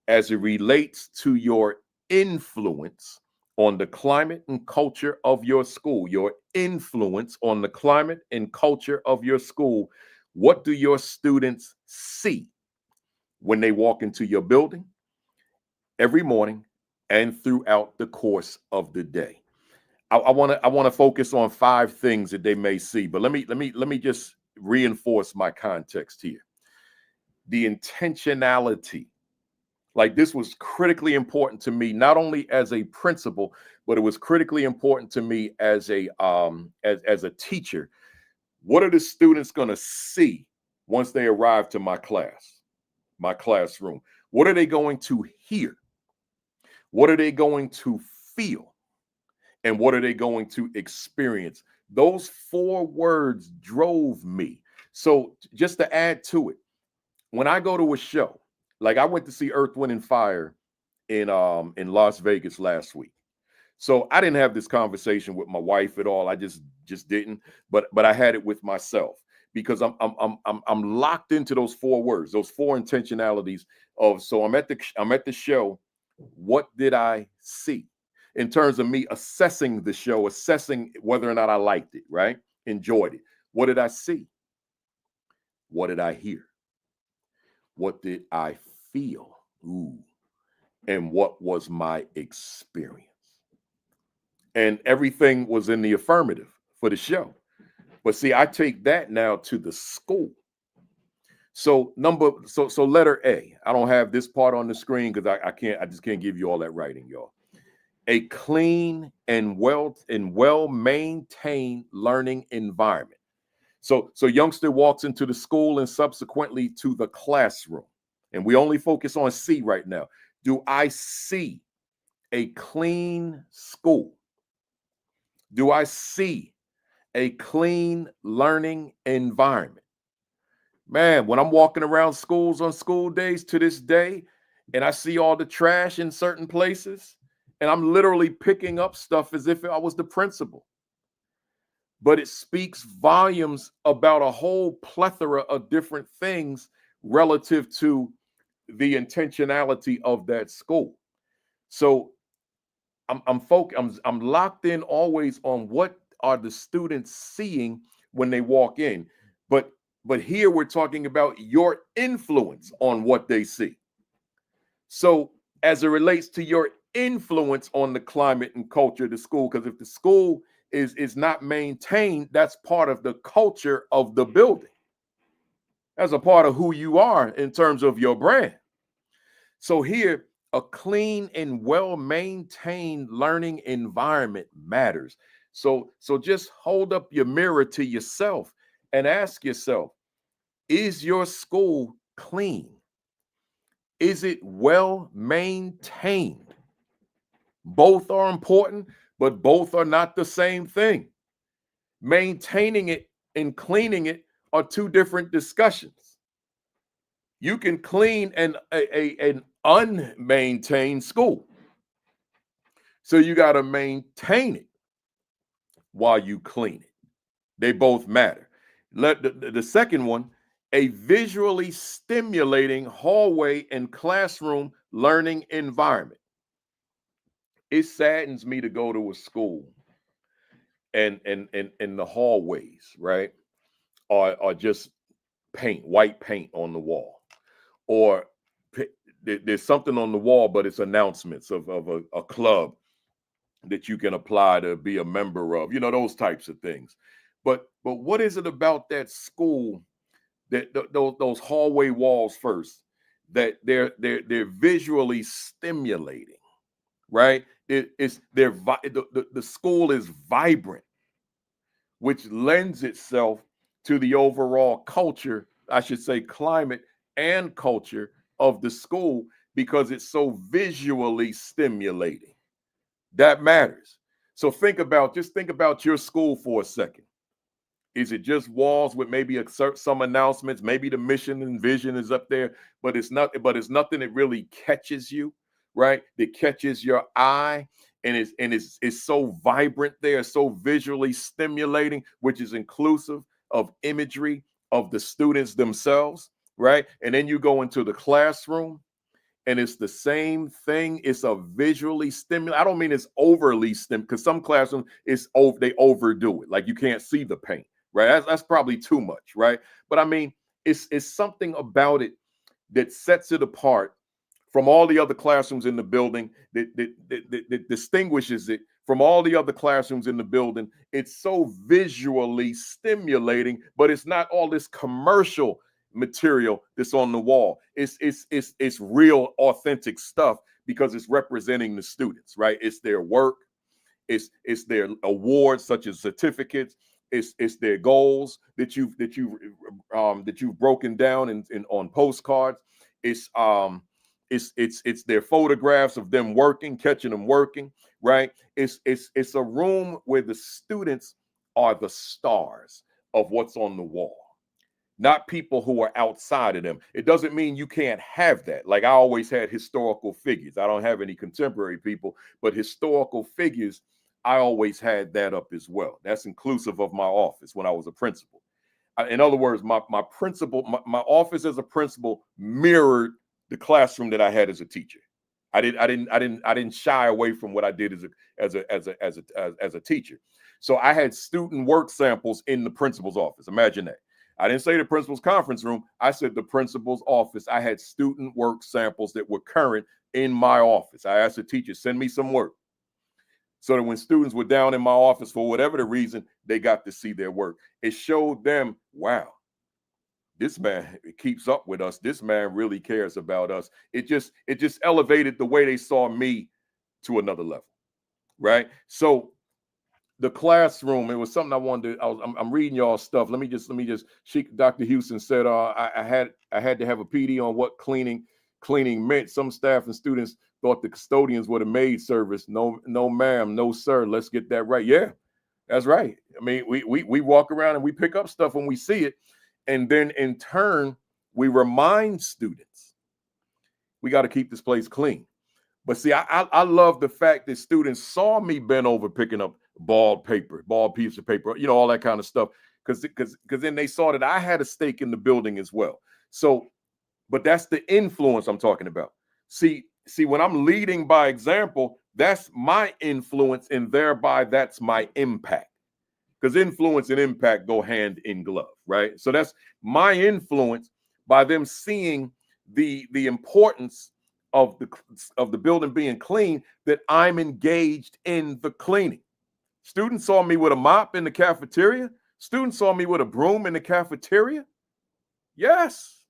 S2: as it relates to your influence on the climate and culture of your school, your influence on the climate and culture of your school, what do your students see when they walk into your building every morning and throughout the course of the day? I want to focus on 5 things that they may see, but let me just reinforce my context here. The intentionality, like this was critically important to me, not only as a principal, but it was critically important to me as a teacher. What are the students going to see once they arrive to my classroom? What are they going to hear? What are they going to feel? And what are they going to experience? Those 4 words drove me. So just to add to it, when I go to a show, like I went to see Earth, Wind, and Fire in Las Vegas last week. So I didn't have this conversation with my wife at all. I just didn't. But I had it with myself because I'm locked into those 4 words, those 4 intentionalities of. So I'm at the show. What did I see in terms of me assessing the show, assessing whether or not I liked it, right? Enjoyed it. What did I see? What did I hear? What did I feel? Ooh. And what was my experience? And everything was in the affirmative for the show. But see, I take that now to the school. So letter A. I don't have this part on the screen because I just can't give you all that writing, y'all. A clean and well-maintained learning environment. So youngster walks into the school and subsequently to the classroom. And we only focus on C right now. Do I see a clean school? Do I see a clean learning environment? Man, when I'm walking around schools on school days to this day, and I see all the trash in certain places, and I'm literally picking up stuff as if I was the principal. But it speaks volumes about a whole plethora of different things relative to the intentionality of that school. So I'm locked in always on what are the students seeing when they walk in. But here we're talking about your influence on what they see. So as it relates to your influence on the climate and culture of the school, because if the school is not maintained, that's part of the culture of the building. That's a part of who you are in terms of your brand. So here, a clean and well-maintained learning environment matters. So just hold up your mirror to yourself and ask yourself, is your school clean? Is it well-maintained? Both are important, but both are not the same thing. Maintaining it and cleaning it are 2 different discussions. You can clean an unmaintained school. So you got to maintain it while you clean it. They both matter. The second one, a visually stimulating hallway and classroom learning environment. It saddens me to go to a school and the hallways, right, are just white paint on the wall, or there's something on the wall, but it's announcements of a club that you can apply to be a member of, those types of things. But what is it about that school, that those hallway walls first, that they're visually stimulating, right? The school is vibrant, which lends itself to the overall culture, I should say climate and culture of the school, because it's so visually stimulating. That matters. So think about your school for a second. Is it just walls with maybe some announcements? Maybe the mission and vision is up there, but it's nothing that really catches you, right? That catches your eye, and it's so vibrant there, so visually stimulating, which is inclusive of imagery of the students themselves, right? And then you go into the classroom, and it's the same thing. It's a visually stimulating. I don't mean it's overly stim, because some classrooms they overdo it. Like you can't see the paint, right? That's probably too much, right? But I mean, it's something about it that sets it apart from all the other classrooms in the building, that distinguishes it from all the other classrooms in the building. It's so visually stimulating, but it's not all this commercial material that's on the wall. It's real, authentic stuff, because it's representing the students, right? It's their work, it's their awards, such as certificates. It's their goals that you've broken down in on postcards. It's their photographs of them working, catching them working, right? It's a room where the students are the stars of what's on the wall. not people who are outside of them. It doesn't mean you can't have that. Like, I always had historical figures. I don't have any contemporary people, but historical figures, I always had that up as well. That's inclusive of my office when I was a principal. In other words, my office as a principal mirrored the classroom that I had as a teacher. I didn't shy away from what I did as a teacher. So I had student work samples in the principal's office. Imagine that. I didn't say the principal's conference room. I said the principal's office. I had student work samples that were current in my office. I asked the teacher, send me some work. So that when students were down in my office for whatever the reason, they got to see their work. It showed them, wow, this man keeps up with us. This man really cares about us. It just elevated the way they saw me to another level, right? So the classroom, it was something I wanted to, I'm reading y'all stuff. Let me just, Dr. Houston said, I had to have a PD on what cleaning meant. Some staff and students thought the custodians were the maid service. No, ma'am, no, sir. Let's get that right. Yeah, that's right. I mean, we walk around and we pick up stuff when we see it. And then in turn, we remind students, we got to keep this place clean. But see, I love the fact that students saw me bent over picking up bald piece of paper, all that kind of stuff. Because then they saw that I had a stake in the building as well. So, but that's the influence I'm talking about. See, when I'm leading by example, that's my influence, and thereby that's my impact. Because influence and impact go hand in glove, right? So that's my influence by them seeing the importance of the building being clean, that I'm engaged in the cleaning. Students saw me with a mop in the cafeteria. Students saw me with a broom in the cafeteria. Yes.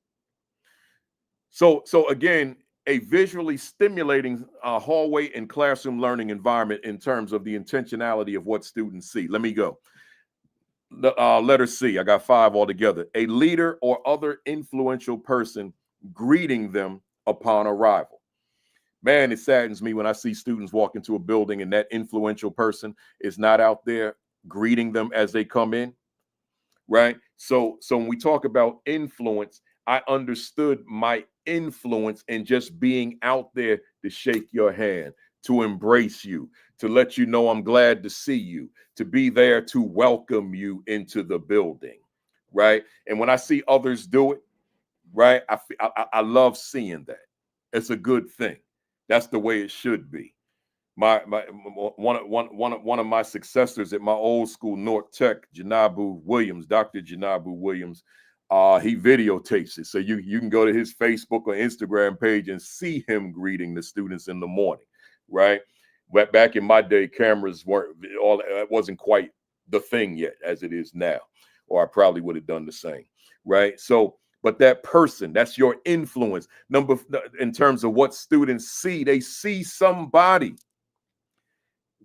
S2: So again, a visually stimulating hallway and classroom learning environment in terms of the intentionality of what students see. Let me go. Letter C, I got 5 altogether. A leader or other influential person greeting them upon arrival. Man, it saddens me when I see students walk into a building and that influential person is not out there greeting them as they come in, right? So when we talk about influence, I understood my influence in just being out there to shake your hand, to embrace you, to let you know I'm glad to see you, to be there to welcome you into the building, right? And when I see others do it, right, I love seeing that. It's a good thing. That's the way it should be. One of my successors at my old school, North Tech, Janabu Williams, Dr. Janabu Williams, he videotapes it. So you can go to his Facebook or Instagram page and see him greeting the students in the morning, right? But back in my day, cameras wasn't quite the thing yet as it is now, or I probably would have done the same, right? So, but that person, that's your influence. In terms of what students see, they see somebody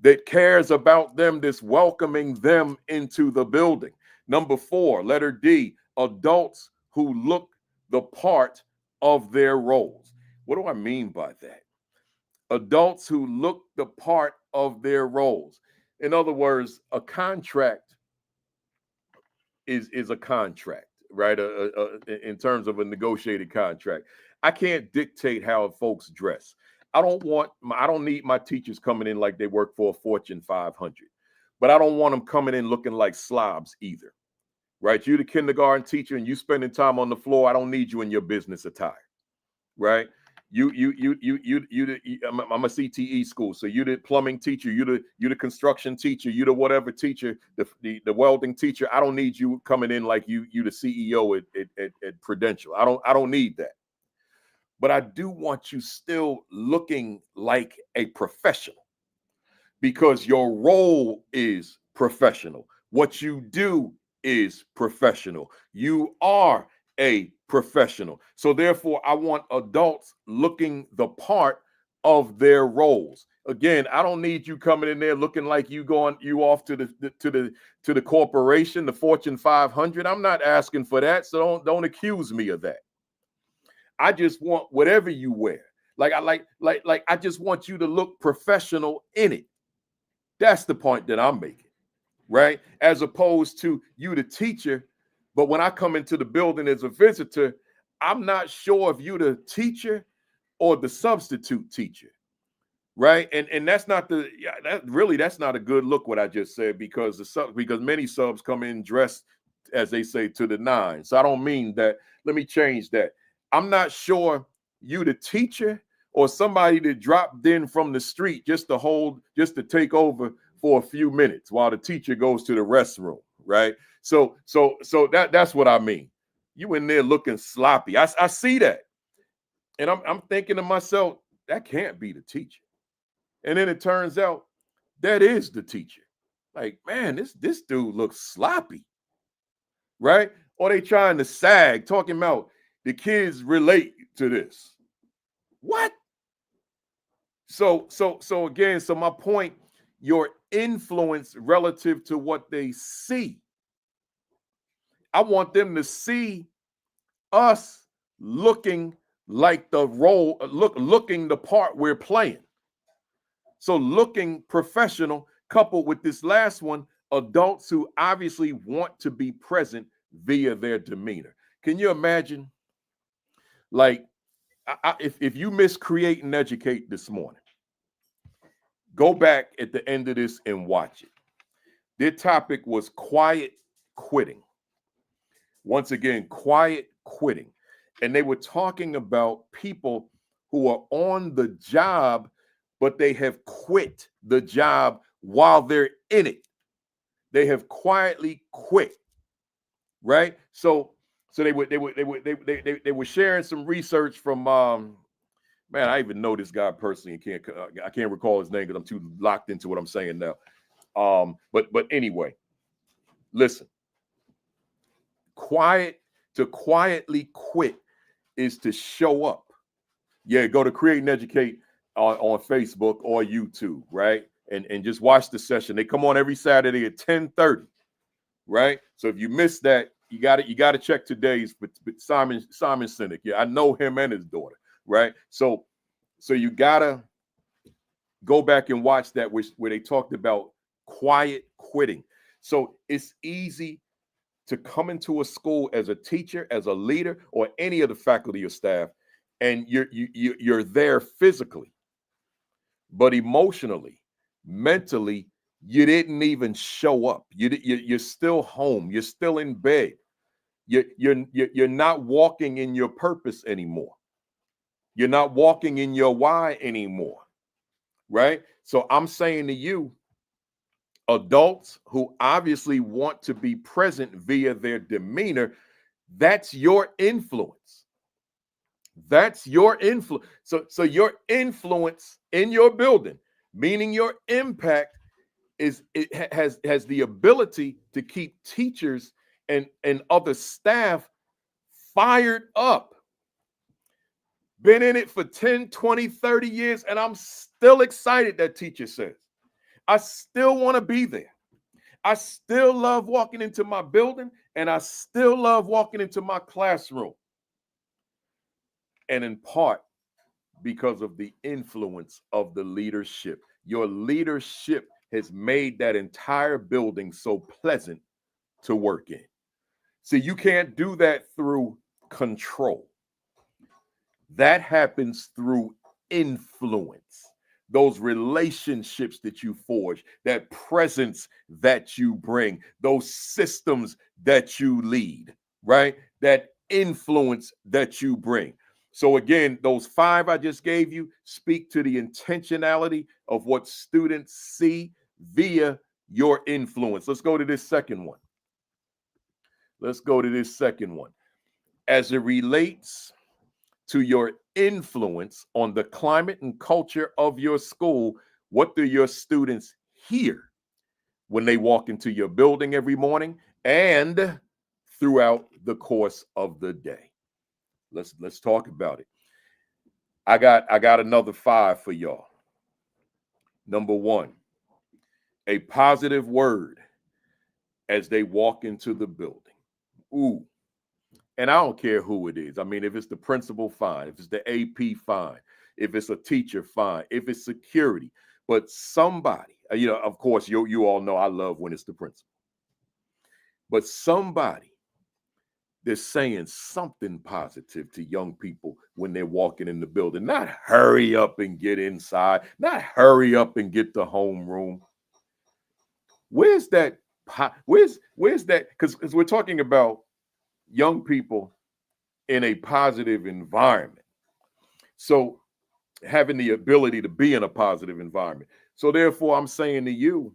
S2: that cares about them, that's welcoming them into the building. Number 4, letter D, adults who look the part of their roles. What do I mean by that? Adults who look the part of their roles. In other words, a contract is a contract, right? In terms of a negotiated contract. I can't dictate how folks dress. I don't need my teachers coming in like they work for a Fortune 500, but I don't want them coming in looking like slobs either, right? You're the kindergarten teacher and you spending time on the floor. I don't need you in your business attire, right? I'm a CTE school, so you're the plumbing teacher, you're the construction teacher, you're the whatever teacher, the welding teacher. I don't need you coming in like you the CEO at Prudential. I don't need that. But I do want you still looking like a professional, because your role is professional. What you do is professional. You are a professional. So therefore, I want adults looking the part of their roles. Again, I don't need you coming in there looking like you off to the corporation, the Fortune 500. I'm not asking for that. So don't accuse me of that. I just want whatever you wear. I just want you to look professional in it. That's the point that I'm making, right? As opposed to you, the teacher, But when I come into the building as a visitor, I'm not sure if you're the teacher or the substitute teacher, right? And that's not that's not a good look what I just said, because because many subs come in dressed, as they say, to the nines. So I don't mean that. Let me change that. I'm not sure you the teacher or somebody that dropped in from the street just to take over for a few minutes while the teacher goes to the restroom, right? So that's what I mean. You in there looking sloppy. I see that. And I'm thinking to myself, that can't be the teacher. And then it turns out that is the teacher. Like, man, this dude looks sloppy, right? Or they trying to sag, talking about the kids relate to this. What? So again, so my point, your influence relative to what they see. I want them to see us looking like the role, looking the part we're playing. So looking professional, coupled with this last one, adults who obviously want to be present via their demeanor. Can you imagine? Like, if you miss Create and Educate this morning, go back at the end of this and watch it. Their topic was quiet quitting. Once again, quiet quitting. And they were talking about people who are on the job, but they have quit the job while they're in it. They have quietly quit, right? So they were sharing some research from man, I even know this guy personally. I can't recall his name because I'm too locked into what I'm saying now. But anyway, listen. To quietly quit is to show up. Yeah, go to Create and Educate on Facebook or YouTube, right? And just watch the session. They come on every Saturday at 10:30, right? So if you missed that, you got to check today's. But Simon Sinek, yeah, I know him and his daughter, right? So you gotta go back and watch that where they talked about quiet quitting. So it's easy to come into a school as a teacher, as a leader, or any of the faculty or staff, and you're there physically, but emotionally, mentally, you didn't even show up. You're still home. You're still in bed. You're not walking in your purpose anymore. You're not walking in your why anymore, right? So I'm saying to you, adults who obviously want to be present via their demeanor, that's your influence. That's your influence. So your influence in your building, meaning your impact, has the ability to keep teachers and other staff fired up. Been in it for 10, 20, 30 years, and I'm still excited, that teacher says. I still want to be there. I still love walking into my building, and I still love walking into my classroom. And in part because of the influence of the leadership. Your leadership has made that entire building so pleasant to work in. See, you can't do that through control. That happens through influence. Those relationships that you forge, that presence that you bring, those systems that you lead, right? That influence that you bring. So again, those 5 I just gave you speak to the intentionality of what students see via your influence. Let's go to this second one. As it relates to your influence on the climate and culture of your school, what do your students hear when they walk into your building every morning and throughout the course of the day? Let's talk about it. I got another 5 for y'all. Number 1, a positive word as they walk into the building. Ooh. And I don't care who it is. I mean, if it's the principal, fine. If it's the AP, fine. If it's a teacher, fine. If it's security. But somebody, of course, you all know I love when it's the principal. But somebody they're saying something positive to young people when they're walking in the building. Not hurry up and get inside, not hurry up and get the homeroom. Where's that? Where's that? Because we're talking about young people in a positive environment. So having the ability to be in a positive environment. So therefore, I'm saying to you,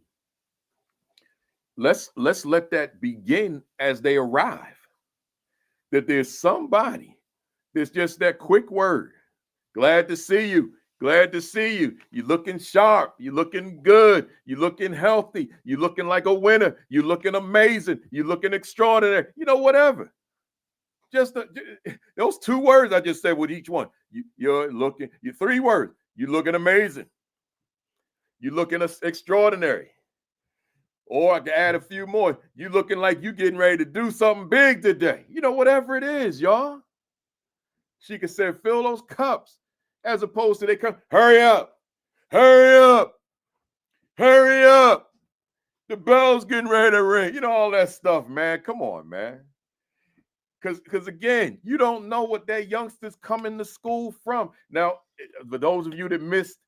S2: let's let that begin as they arrive. That there's somebody that's just that quick word. Glad to see you. Glad to see you. You're looking sharp. You're looking good. You're looking healthy. You're looking like a winner. You're looking amazing. You're looking extraordinary. Whatever. Just those 2 words I just said with each one. You're 3 words. You're looking amazing. You're looking extraordinary. Or I can add a few more. You're looking like you're getting ready to do something big today. Whatever it is, y'all. She could say, fill those cups, as opposed to they come, hurry up, hurry up, hurry up. The bell's getting ready to ring. All that stuff, man. Come on, man. Because again, you don't know what that youngster's coming to school from. Now, for those of you that missed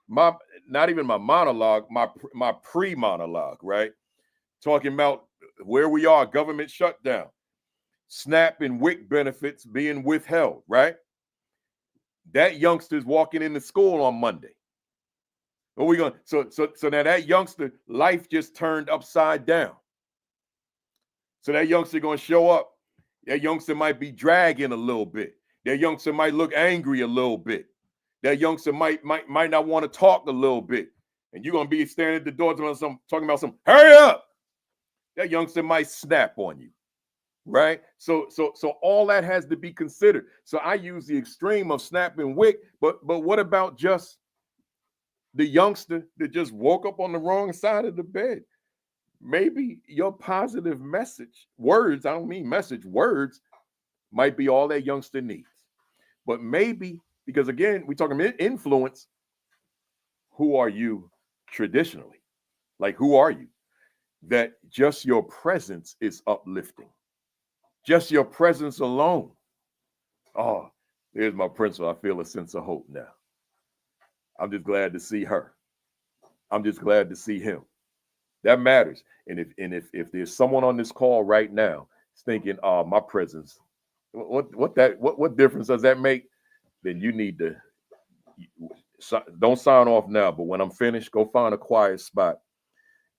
S2: not even my monologue, my pre-monologue, right? Talking about where we are, government shutdown, SNAP and WIC benefits being withheld, right? That youngster's walking into school on Monday. What we going? So now that youngster, life just turned upside down. So that youngster going to show up. That youngster might be dragging a little bit. That youngster might look angry a little bit. That youngster might not want to talk a little bit. And you're going to be standing at the door talking about some, hurry up. That youngster might snap on you, right? So all that has to be considered. So I use the extreme of SNAP and WIC, but what about just the youngster that just woke up on the wrong side of the bed? Maybe your positive message, words, I don't mean message, words, might be all that youngster needs. But maybe, because again, we're talking influence, who are you traditionally? Like, who are you? That just your presence is uplifting. Just your presence alone. Oh, there's my principal. I feel a sense of hope now. I'm just glad to see her. I'm just glad to see him. That matters. And if there's someone on this call right now thinking, oh, my presence, what difference does that make? Then you need to, don't sign off now, but when I'm finished, go find a quiet spot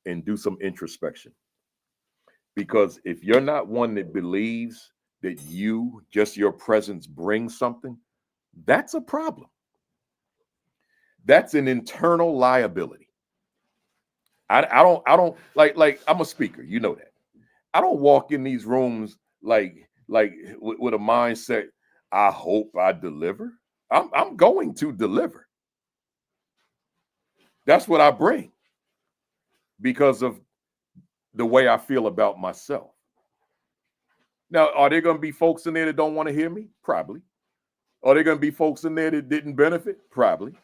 S2: and do some introspection. Because if you're not one that believes that just your presence brings something, that's a problem. That's an internal liability. I don't like I'm a speaker, you know that. I don't walk in these rooms like with a mindset, I hope I deliver. I'm going to deliver. That's what I bring because of the way I feel about myself. Now, are there going to be folks in there that don't want to hear me? Probably. Are there going to be folks in there that didn't benefit? Probably.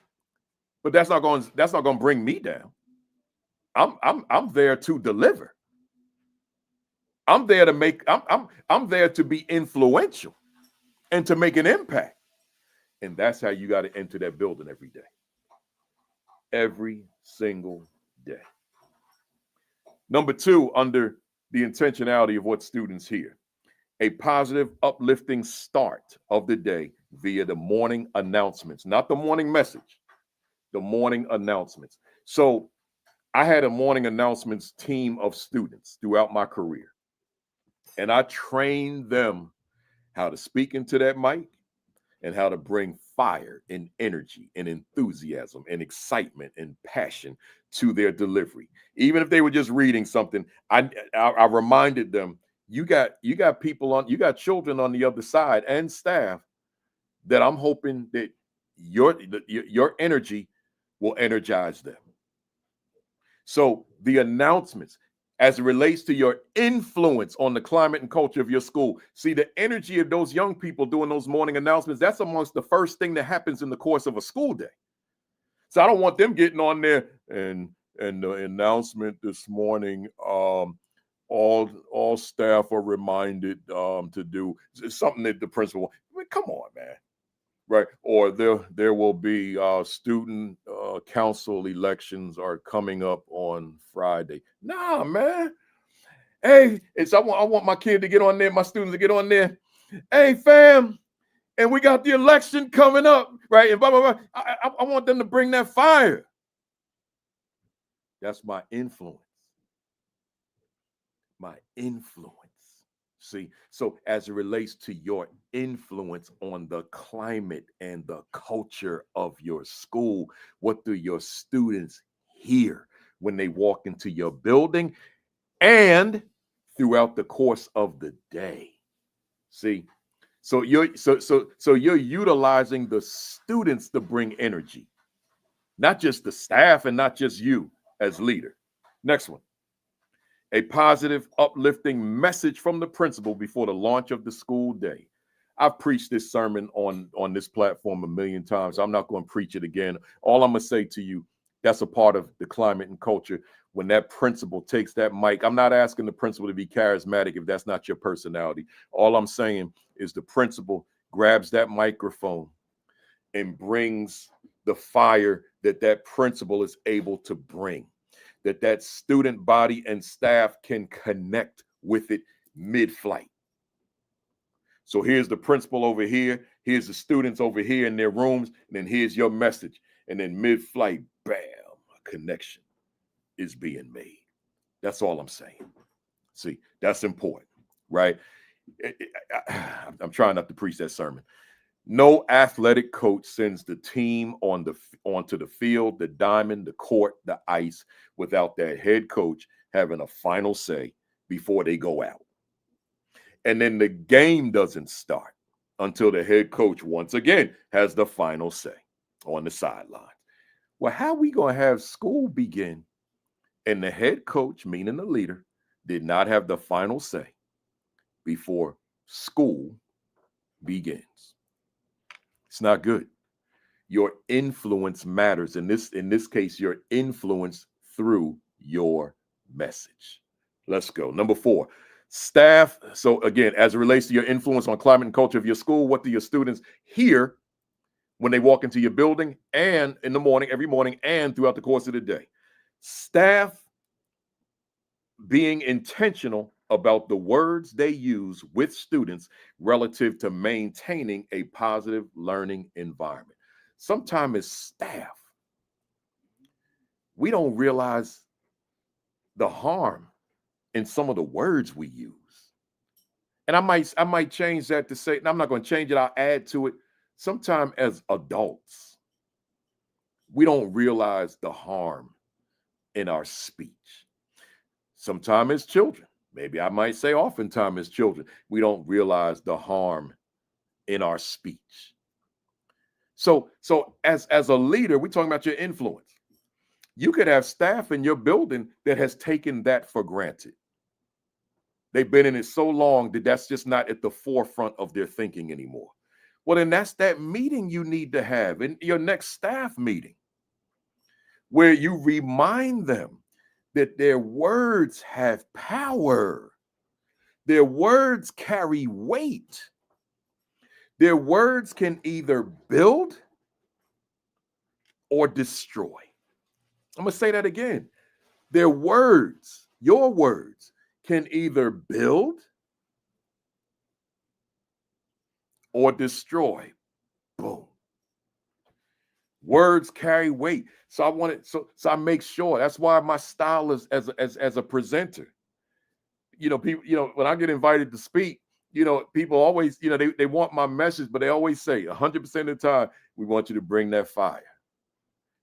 S2: But that's not going to bring me down. I'm there to deliver. I'm there to I'm there to be influential and to make an impact. And that's how you got to enter that building every day. Every single day. Number 2, under the intentionality of what students hear, a positive, uplifting start of the day via the morning announcements, not the morning message, the morning announcements. So I had a morning announcements team of students throughout my career, and I trained them how to speak into that mic and how to bring fire and energy and enthusiasm and excitement and passion to their delivery. Even if they were just reading something, I reminded them, you got children on the other side and staff that I'm hoping that your energy will energize them. So the announcements, as it relates to your influence on the climate and culture of your school, see the energy of those young people doing those morning announcements, that's amongst the first thing that happens in the course of a school day. So I don't want them getting on there and the announcement this morning, all staff are reminded to do. It's something that the principal. I mean, come on, man. Right. Or there will be student council elections are coming up on Friday. Nah, man. Hey, I want my kid to get on there, my students to get on there. Hey, fam, and we got the election coming up, right? And blah, blah, blah. I want them to bring that fire. That's my influence. My influence. See, so as it relates to your influence on the climate and the culture of your school, what do your students hear when they walk into your building and throughout the course of the day? See, so you're utilizing the students to bring energy, not just the staff and not just you as leader. Next one. A positive, uplifting message from the principal before the launch of the school day. I've preached this sermon on this platform a million times. I'm not going to preach it again. All I'm going to say to you, that's a part of the climate and culture. When that principal takes that mic, I'm not asking the principal to be charismatic if that's not your personality. All I'm saying is the principal grabs that microphone and brings the fire that principal is able to bring. That student body and staff can connect with it mid-flight. So here's the principal over here, here's the students over here in their rooms, and then here's your message. And then mid-flight, bam, a connection is being made. That's all I'm saying. See, that's important, right? I'm trying not to preach that sermon. No athletic coach sends the team onto the field, the diamond, the court, the ice, without their head coach having a final say before they go out. And then the game doesn't start until the head coach once again has the final say on the sideline. Well, how are we going to have school begin and the head coach, meaning the leader, did not have the final say before school begins? It's not good. Your influence matters. In this case, your influence through your message. Let's go. Number 4, staff. So again, as it relates to your influence on climate and culture of your school, what do your students hear when they walk into your building and in the morning, every morning, and throughout the course of the day? Staff being intentional about the words they use with students relative to maintaining a positive learning environment. Sometimes as staff, we don't realize the harm in some of the words we use. And I might change that to say, and I'm not going to change it, I'll add to it. Sometimes as adults, we don't realize the harm in our speech. Sometimes as children, maybe I might say oftentimes as children, we don't realize the harm in our speech. So as a leader, we're talking about your influence. You could have staff in your building that has taken that for granted. They've been in it so long that that's just not at the forefront of their thinking anymore. Well, then that's that meeting you need to have in your next staff meeting, where you remind them that their words have power. Their words carry weight. Their words can either build or destroy. I'm going to say that again. Their words, your words, can either build or destroy. Boom. Words carry weight. So I want it, so I make sure. That's why my style is as a presenter. People, when I get invited to speak, people always, they want my message, but they always say 100% of the time, we want you to bring that fire.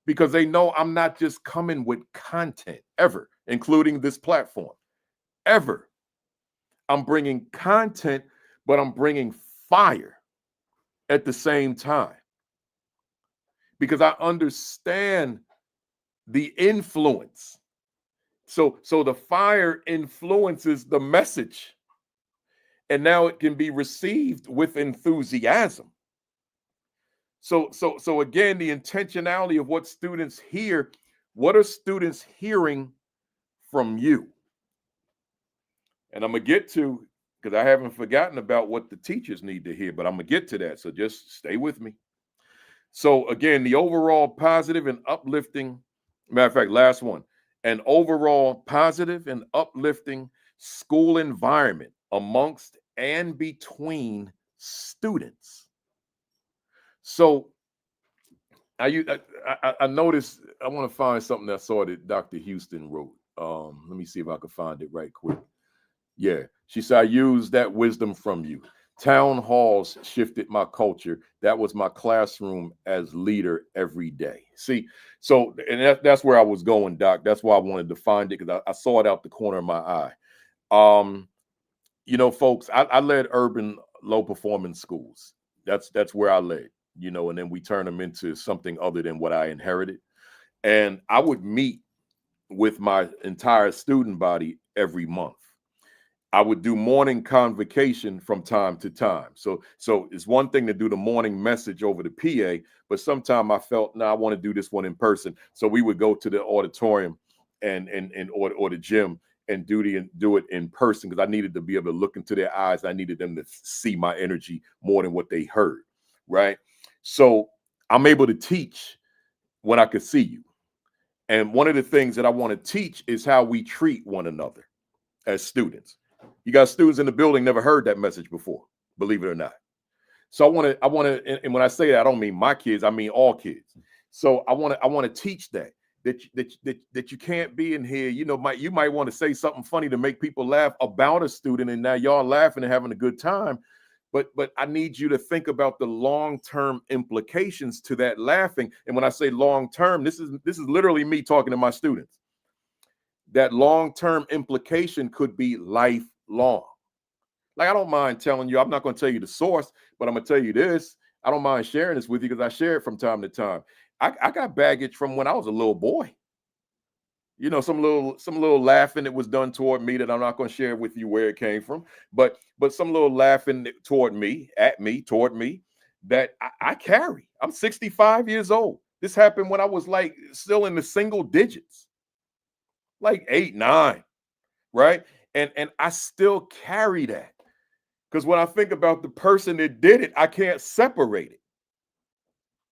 S2: Because they know I'm not just coming with content ever, including this platform. Ever. I'm bringing content, but I'm bringing fire at the same time. Because I understand the influence. So the fire influences the message. And now it can be received with enthusiasm. So again, the intentionality of what students hear. What are students hearing from you? And I'm going to get to, because I haven't forgotten about what the teachers need to hear, but I'm going to get to that. So just stay with me. So again, the overall positive and uplifting, matter of fact, last one, an overall positive and uplifting school environment amongst and between students. So I noticed, I want to find something I saw that Dr. Houston wrote. Let me see if I can find it right quick. Yeah, she said, I used that wisdom from you. Town halls shifted my culture. That was my classroom as leader every day. See, so, and that's where I was going, Doc. That's why I wanted to find it, because I saw it out the corner of my eye. You know, folks, I led urban low performance schools. That's where I led, you know, and then we turned them into something other than what I inherited. And I would meet with my entire student body every month. I would do morning convocation from time to time. So it's one thing to do the morning message over the PA, but sometimes I felt, no, I want to do this one in person. So we would go to the auditorium or the gym and do it in person, because I needed to be able to look into their eyes. I needed them to see my energy more than what they heard, right? So I'm able to teach when I could see you. And one of the things that I want to teach is how we treat one another as students. You got students in the building never heard that message before, believe it or not. So I want to, and when I say that, I don't mean my kids, I mean all kids. So I want to teach that you can't be in here. You know, you might want to say something funny to make people laugh about a student, and now y'all laughing and having a good time. But I need you to think about the long-term implications to that laughing. And when I say long-term, this is literally me talking to my students. That long-term implication could be lifelong. Like, I don't mind telling you, I'm not going to tell you the source, but I'm going to tell you this. I don't mind sharing this with you, because I share it from time to time. I got baggage from when I was a little boy. You know, some little laughing that was done toward me that I'm not going to share with you where it came from, but some little laughing toward me that I carry. I'm 65 years old. This happened when I was like still in the single digits, like 8, 9, right? And I still carry that, because when I think about the person that did it, I can't separate it,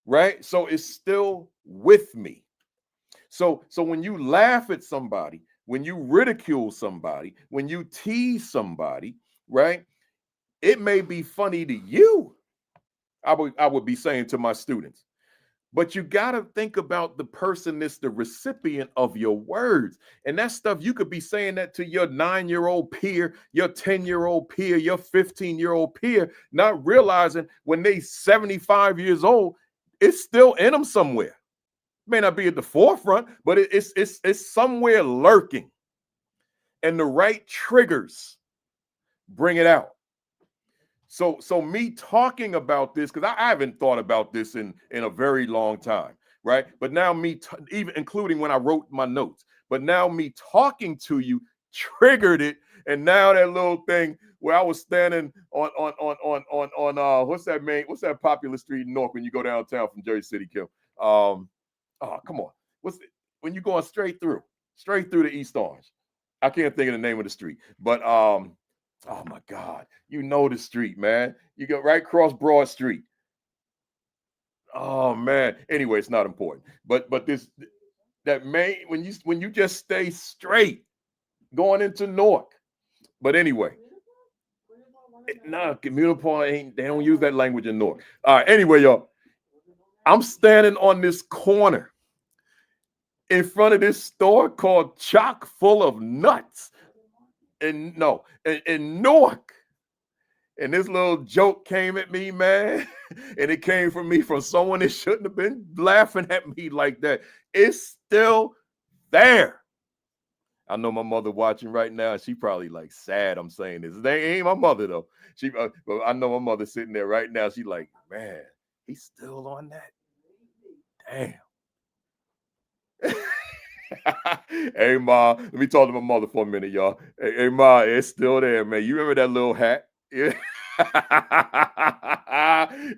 S2: right? So it's still with me. So when you laugh at somebody, when you ridicule somebody, when you tease somebody, right? It may be funny to you. I would be saying to my students, but you got to think about the person that's the recipient of your words. And that stuff, you could be saying that to your 9-year-old peer, your 10-year-old peer, your 15-year-old peer, not realizing when they 75 years old, it's still in them somewhere. May not be at the forefront, but it's somewhere lurking. And the right triggers bring it out. So me talking about this, because I haven't thought about this in a very long time, right? But now even including when I wrote my notes, but now me talking to you triggered it. And now that little thing where I was standing on what's that popular street in Newark when you go downtown from Jersey City, Kim? Oh, come on. When you're going straight through the East Orange? I can't think of the name of the street, but oh my God, you know the street, man. You go right across Broad Street. Oh man. Anyway, it's not important. But when you just stay straight going into Newark. But anyway. Communal they don't use that language in Newark. All right, anyway, y'all. I'm standing on this corner in front of this store called Chock Full of Nuts in Newark. And this little joke came at me, man. And it came from me from someone that shouldn't have been laughing at me like that. It's still there. I know my mother watching right now. She probably like sad I'm saying this. They ain't my mother though. But I know my mother sitting there right now. She like, man, he's still on that. Damn. Hey, Ma, let me talk to my mother for a minute, y'all. Hey, Ma, it's still there, man. You remember that little hat? Yeah.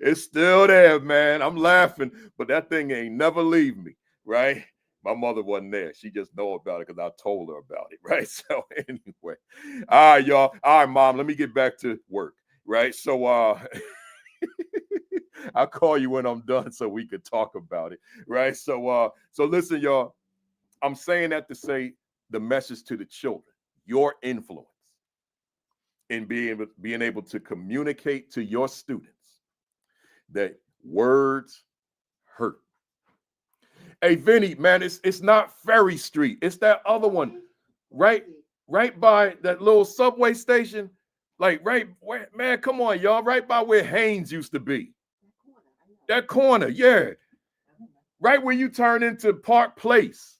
S2: It's still there, man. I'm laughing, but that thing ain't never leave me, right? My mother wasn't there. She just know about it because I told her about it, right? So anyway, all right, y'all. All right, Mom, let me get back to work, right? So I'll call you when I'm done so we could talk about it, right? So listen, y'all. I'm saying that to say the message to the children, your influence in being able to communicate to your students that words hurt. Hey, Vinny, man, it's not Ferry Street. It's that other one, right by that little subway station. Like, right where, man, come on, y'all, right by where Haynes used to be. That corner, yeah. Right where you turn into Park Place.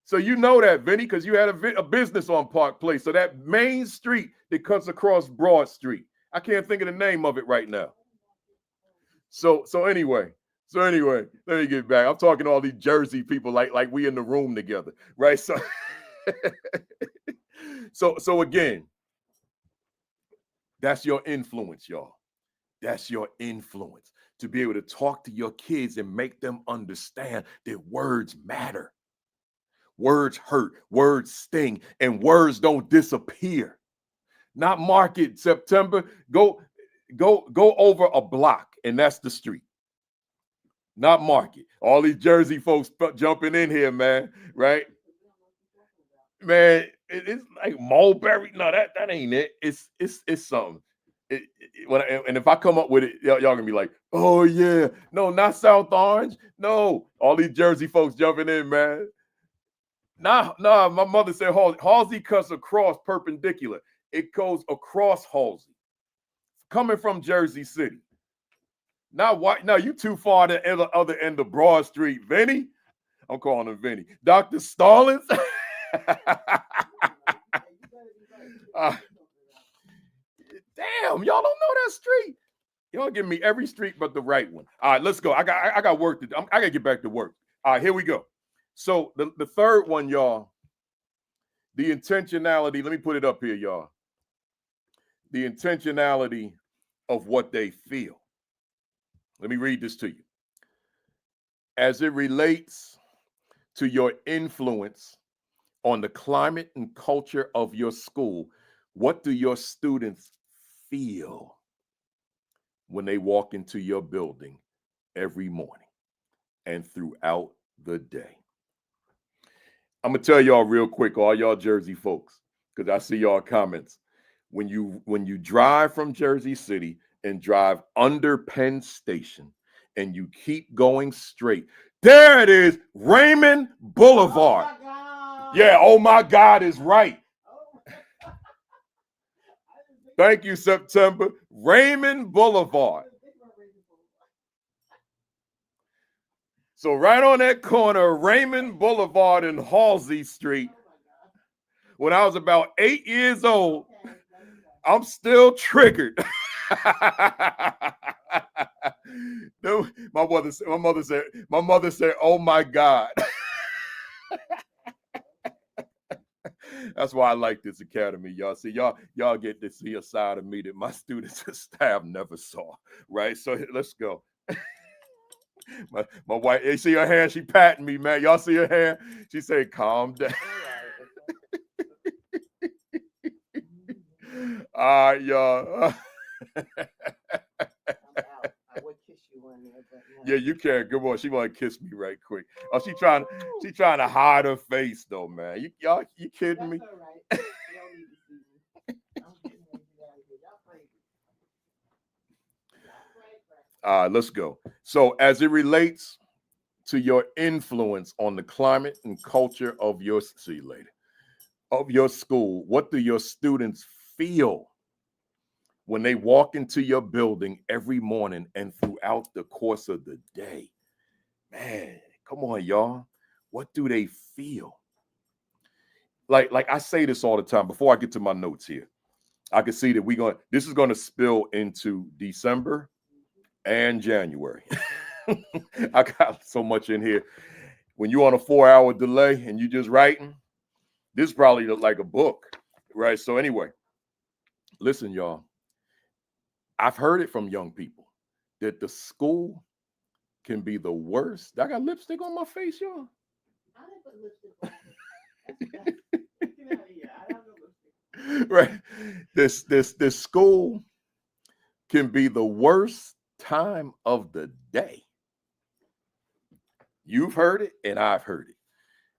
S2: So you know that, Vinny, because you had a business on Park Place. So that main street that cuts across Broad Street. I can't think of the name of it right now. So anyway, let me get back. I'm talking to all these Jersey people like we in the room together, right? So so again, that's your influence, y'all. That's your influence to be able to talk to your kids and make them understand that words matter. Words hurt, words sting, and words don't disappear. Not Market, September. Go over a block, and that's the street. Not Market. All these Jersey folks jumping in here, man, right? Man, it's like Mulberry. No, that ain't it. It's something. And if I come up with it, y'all gonna be like, oh yeah, no, not South Orange. No, all these Jersey folks jumping in, man. Nah, my mother said Halsey. Halsey cuts across perpendicular. It goes across Halsey. Coming from Jersey City. Now, you too far to the other end of Broad Street, Vinny. I'm calling him Vinny. Dr. Stallings. Damn, y'all don't know that street. Y'all give me every street but the right one. All right, let's go. I got work to do. I gotta get back to work. All right, here we go. So the third one, y'all, the intentionality. Let me put it up here, y'all. The intentionality of what they feel. Let me read this to you. As it relates to your influence on the climate and culture of your school, what do your students feel when they walk into your building every morning and throughout the day? I'm gonna tell y'all real quick, all y'all Jersey folks, because I see y'all comments. When you drive from Jersey City and drive under Penn Station and you keep going straight, there it is, Raymond Boulevard. Yeah, oh my God is right. Thank you, September. Raymond Boulevard. So right on that corner, Raymond Boulevard and Halsey Street, when I was about 8 years old, I'm still triggered. My mother said, oh my God. That's why I like this academy, y'all. See, y'all get to see a side of me that my students and staff never saw, right? So let's go. My wife, you see her hand? She patting me, man. Y'all see her hand? She said, calm down. All right, y'all. Yeah, you can. Good boy. She want to kiss me right quick. Oh, she trying to hide her face though, man. You kidding me? Let's go. So as it relates to your influence on the climate and culture of your school, what do your students feel when they walk into your building every morning and throughout the course of the day? Man, come on, y'all. What do they feel? Like I say this all the time. Before I get to my notes here, I can see that this is going to spill into December and January. I got so much in here. When you're on a 4-hour delay and you just writing, this is probably like a book, right? So anyway, listen, y'all. I've heard it from young people that the school can be the worst. I got lipstick on my face, y'all. Right. This school can be the worst time of the day. You've heard it and I've heard it.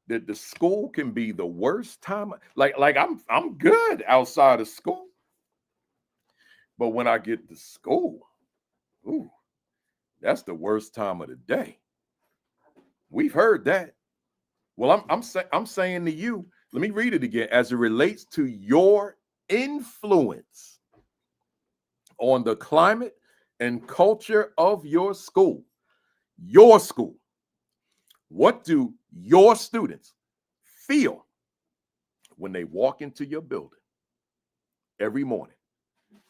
S2: That the school can be the worst time. Like I'm good outside of school. But when I get to school, ooh, that's the worst time of the day. We've heard that. Well, I'm saying to you, let me read it again. As it relates to your influence on the climate and culture of your school, what do your students feel when they walk into your building every morning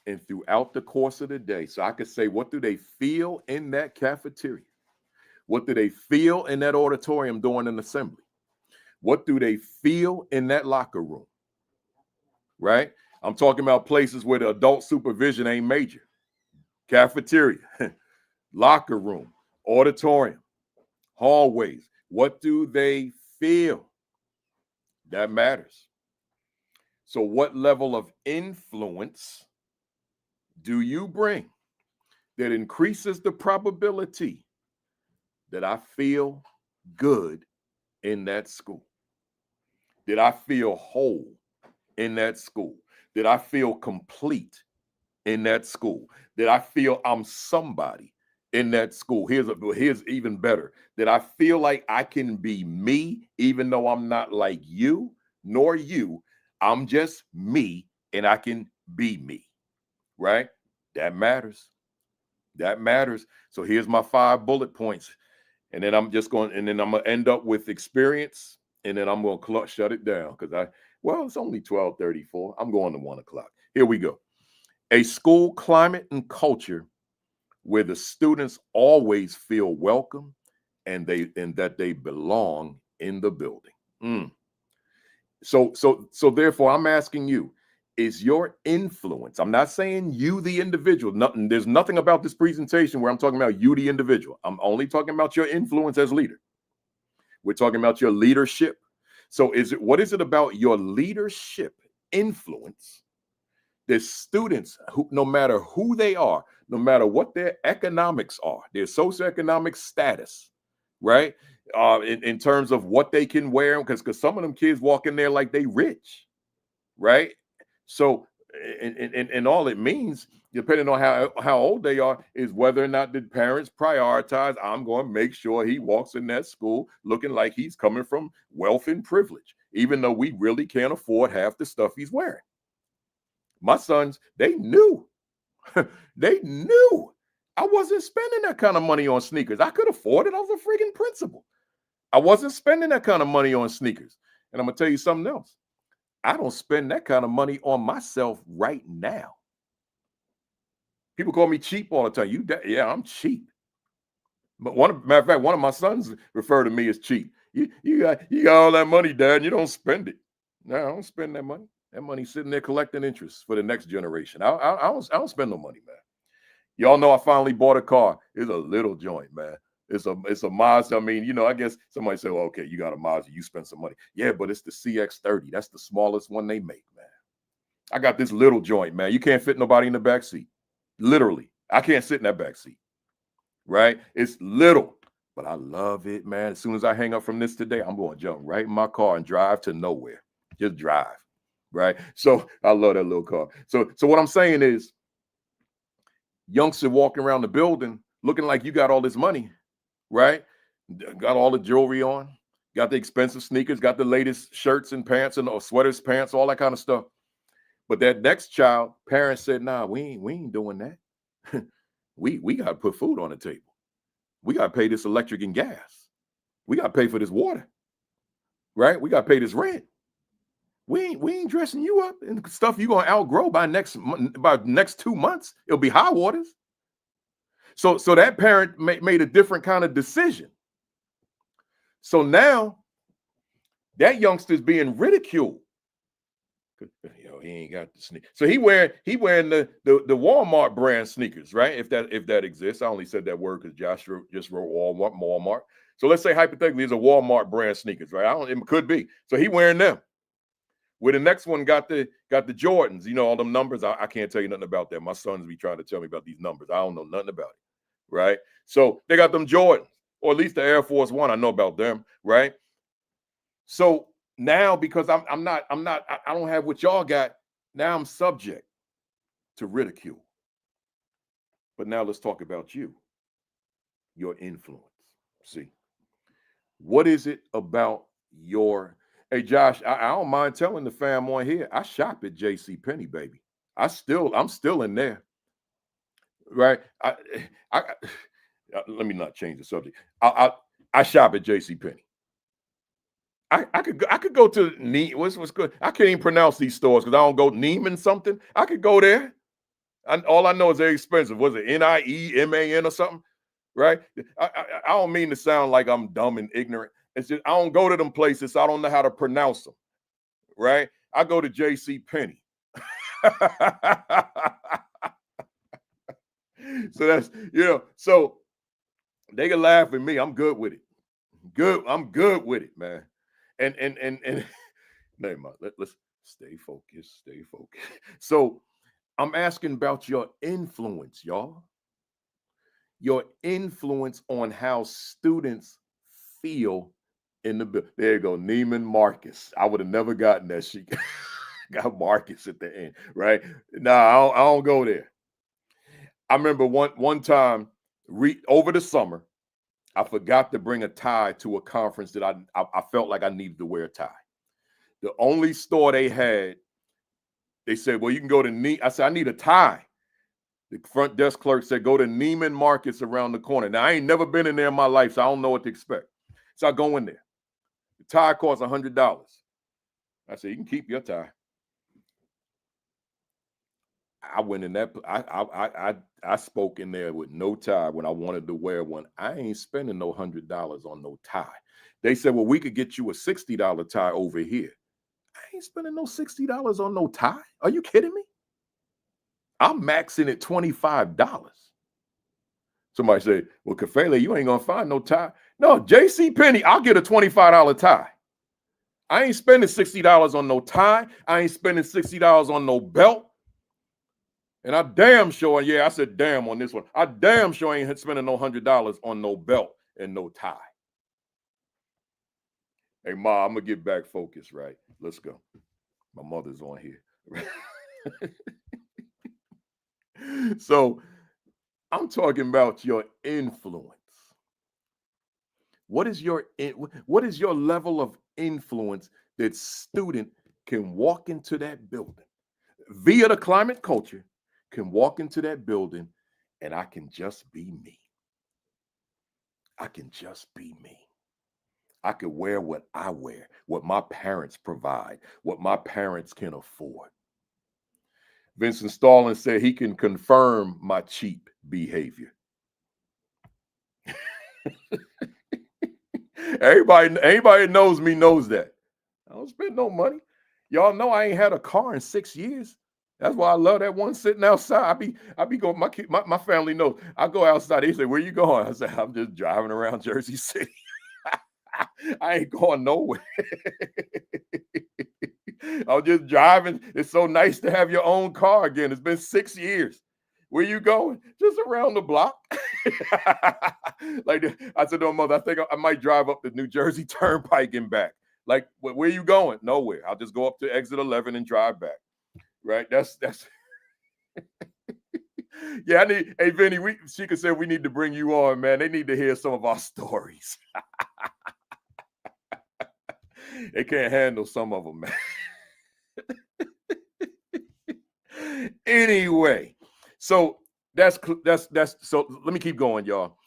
S2: and throughout the course of the day? So I could say, what do they feel in that cafeteria? What do they feel in that auditorium during an assembly? What do they feel in that locker room? Right? I'm talking about places where the adult supervision ain't major. Cafeteria, locker room, auditorium, hallways. What do they feel? That matters. So what level of influence do you bring that increases the probability that I feel good in that school? Did I feel whole in that school? Did I feel complete in that school? Did I feel I'm somebody in that school? Here's even better. Did I feel like I can be me, even though I'm not like you nor you? I'm just me and I can be me, right? That matters. That matters. So here's my 5 bullet points. And then I'm going to end up with experience. And then I'm going to shut it down because it's only 12:34. I'm going to 1 o'clock. Here we go. A school climate and culture where the students always feel welcome and that they belong in the building. So therefore, I'm asking you, is your influence, I'm not saying you, the individual, there's nothing about this presentation where I'm talking about you, the individual. I'm only talking about your influence as leader. We're talking about your leadership. So what is it about your leadership influence that students, who, no matter who they are, no matter what their economics are, their socioeconomic status, right? In terms of what they can wear, because some of them kids walk in there like they rich, right? So, and all it means, depending on how old they are, is whether or not the parents prioritize, I'm going to make sure he walks in that school looking like he's coming from wealth and privilege, even though we really can't afford half the stuff he's wearing. My sons, they knew. They knew I wasn't spending that kind of money on sneakers. I could afford it. I was a freaking principal. I wasn't spending that kind of money on sneakers. And I'm going to tell you something else. I don't spend that kind of money on myself right now. People call me cheap all the time. Yeah, I'm cheap. But matter of fact, one of my sons refer to me as cheap. You got all that money, Dad. You don't spend it. No, I don't spend that money. That money's sitting there collecting interest for the next generation. I don't spend no money, man. Y'all know I finally bought a car. It's a little joint, man. It's a Mazda. I mean, I guess somebody say, well, okay, you got a Mazda, you spend some money. Yeah, but it's the CX-30. That's the smallest one they make, man. I got this little joint, man. You can't fit nobody in the back seat. Literally. I can't sit in that back seat. Right? It's little, but I love it, man. As soon as I hang up from this today, I'm going to jump right in my car and drive to nowhere. Just drive. Right? So I love that little car. So what I'm saying is, youngster walking around the building looking like you got all this money, right? Got all the jewelry on, got the expensive sneakers, got the latest shirts and pants and sweaters, pants, all that kind of stuff. But that next child, parents said, nah, we ain't doing that. we got to put food on the table. We got to pay this electric and gas. We got to pay for this water, right? We got to pay this rent. We ain't dressing you up in stuff you're gonna outgrow by next 2 months. It'll be high waters. So that parent made a different kind of decision. So now that youngster's being ridiculed He ain't got the sneakers. So he wearing the Walmart brand sneakers, right? If that exists. I only said that word because Josh just wrote Walmart. So let's say hypothetically it's a Walmart brand sneakers, right? It could be. So he wearing them. Where the next one got the Jordans, all them numbers. I can't tell you nothing about that. My sons be trying to tell me about these numbers. I don't know nothing about it, right? So they got them Jordans, or at least the Air Force One. I know about them, right? So now, because I don't have what y'all got. Now I'm subject to ridicule. But now let's talk about you, your influence. See, what is it about your? Hey, Josh, I don't mind telling the fam on here. I shop at J.C. Penney, baby. I'm still in there, right? Let me not change the subject. I shop at J.C. Penney. I could go to what's good. I can't even pronounce these stores because I don't go Neiman something. I could go there. All I know is they're expensive. Was it Nieman or something? Right? I don't mean to sound like I'm dumb and ignorant. It's just I don't go to them places, so I don't know how to pronounce them. Right? I go to J.C. Penney. So that's so they can laugh at me. I'm good with it. I'm good with it, man. And never mind. Let's stay focused. So I'm asking about your influence, y'all. Your influence on how students feel in the building. There you go, Neiman Marcus. I would have never gotten that. She got Marcus at the end, right? Nah, I don't go there. I remember one time over the summer, I forgot to bring a tie to a conference that I felt like I needed to wear a tie. The only store they had, they said, well, you can go to I said, I need a tie. The front desk clerk said, go to Neiman Marcus around the corner. Now, I ain't never been in there in my life, so I don't know what to expect. So I go in there. The tie costs $100. I said, you can keep your tie. I went in that. I spoke in there with no tie when I wanted to wear one. I ain't spending no $100 on no tie. They said, well, we could get you a $60 tie over here. I ain't spending no $60 on no tie. Are you kidding me? I'm maxing at $25. Somebody said, well, Kafele, you ain't gonna find no tie. No, J.C. Penney, I'll get a $25 tie. I ain't spending $60 on no tie. I ain't spending $60 on no belt. And I damn sure, I said damn on this one. I damn sure ain't spending no $100 on no belt and no tie. Hey, Ma, I'm gonna get back focused, right? Let's go. My mother's on here. So I'm talking about your influence. What is your level of influence that student can walk into that building via the climate culture, can walk into that building, and I can just be me. I can just be me. I could wear what I wear, what my parents provide, what my parents can afford. Vincent Stallings said he can confirm my cheap behavior. Anybody knows me knows that. I don't spend no money. Y'all know I ain't had a car in 6 years. That's why I love that one sitting outside. I be going, my family knows. I go outside. They say, where you going? I say, I'm just driving around Jersey City. I ain't going nowhere. I'm just driving. It's so nice to have your own car again. It's been 6 years. Where you going? Just around the block. Like I said to my mother, I think I might drive up the New Jersey Turnpike and back. Like, where you going? Nowhere. I'll just go up to exit 11 and drive back. Right? That's yeah, hey Vinny, she could say we need to bring you on, man. They need to hear some of our stories. They can't handle some of them, man. Anyway, so that's so let me keep going, y'all.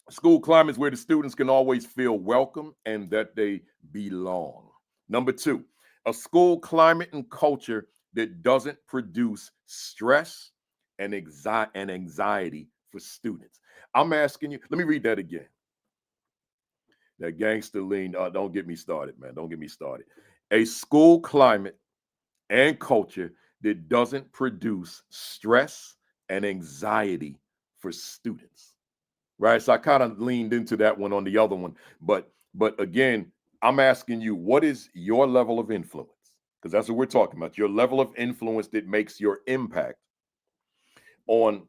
S2: School climates where the students can always feel welcome and that they belong. Number 2, a school climate and culture that doesn't produce stress and anxiety for students. I'm asking you, let me read that again. That gangster lean, don't get me started, man. Don't get me started. A school climate and culture that doesn't produce stress and anxiety for students, right? So I kind of leaned into that one on the other one, but again, I'm asking you, what is your level of influence? Because that's what we're talking about. Your level of influence that makes your impact on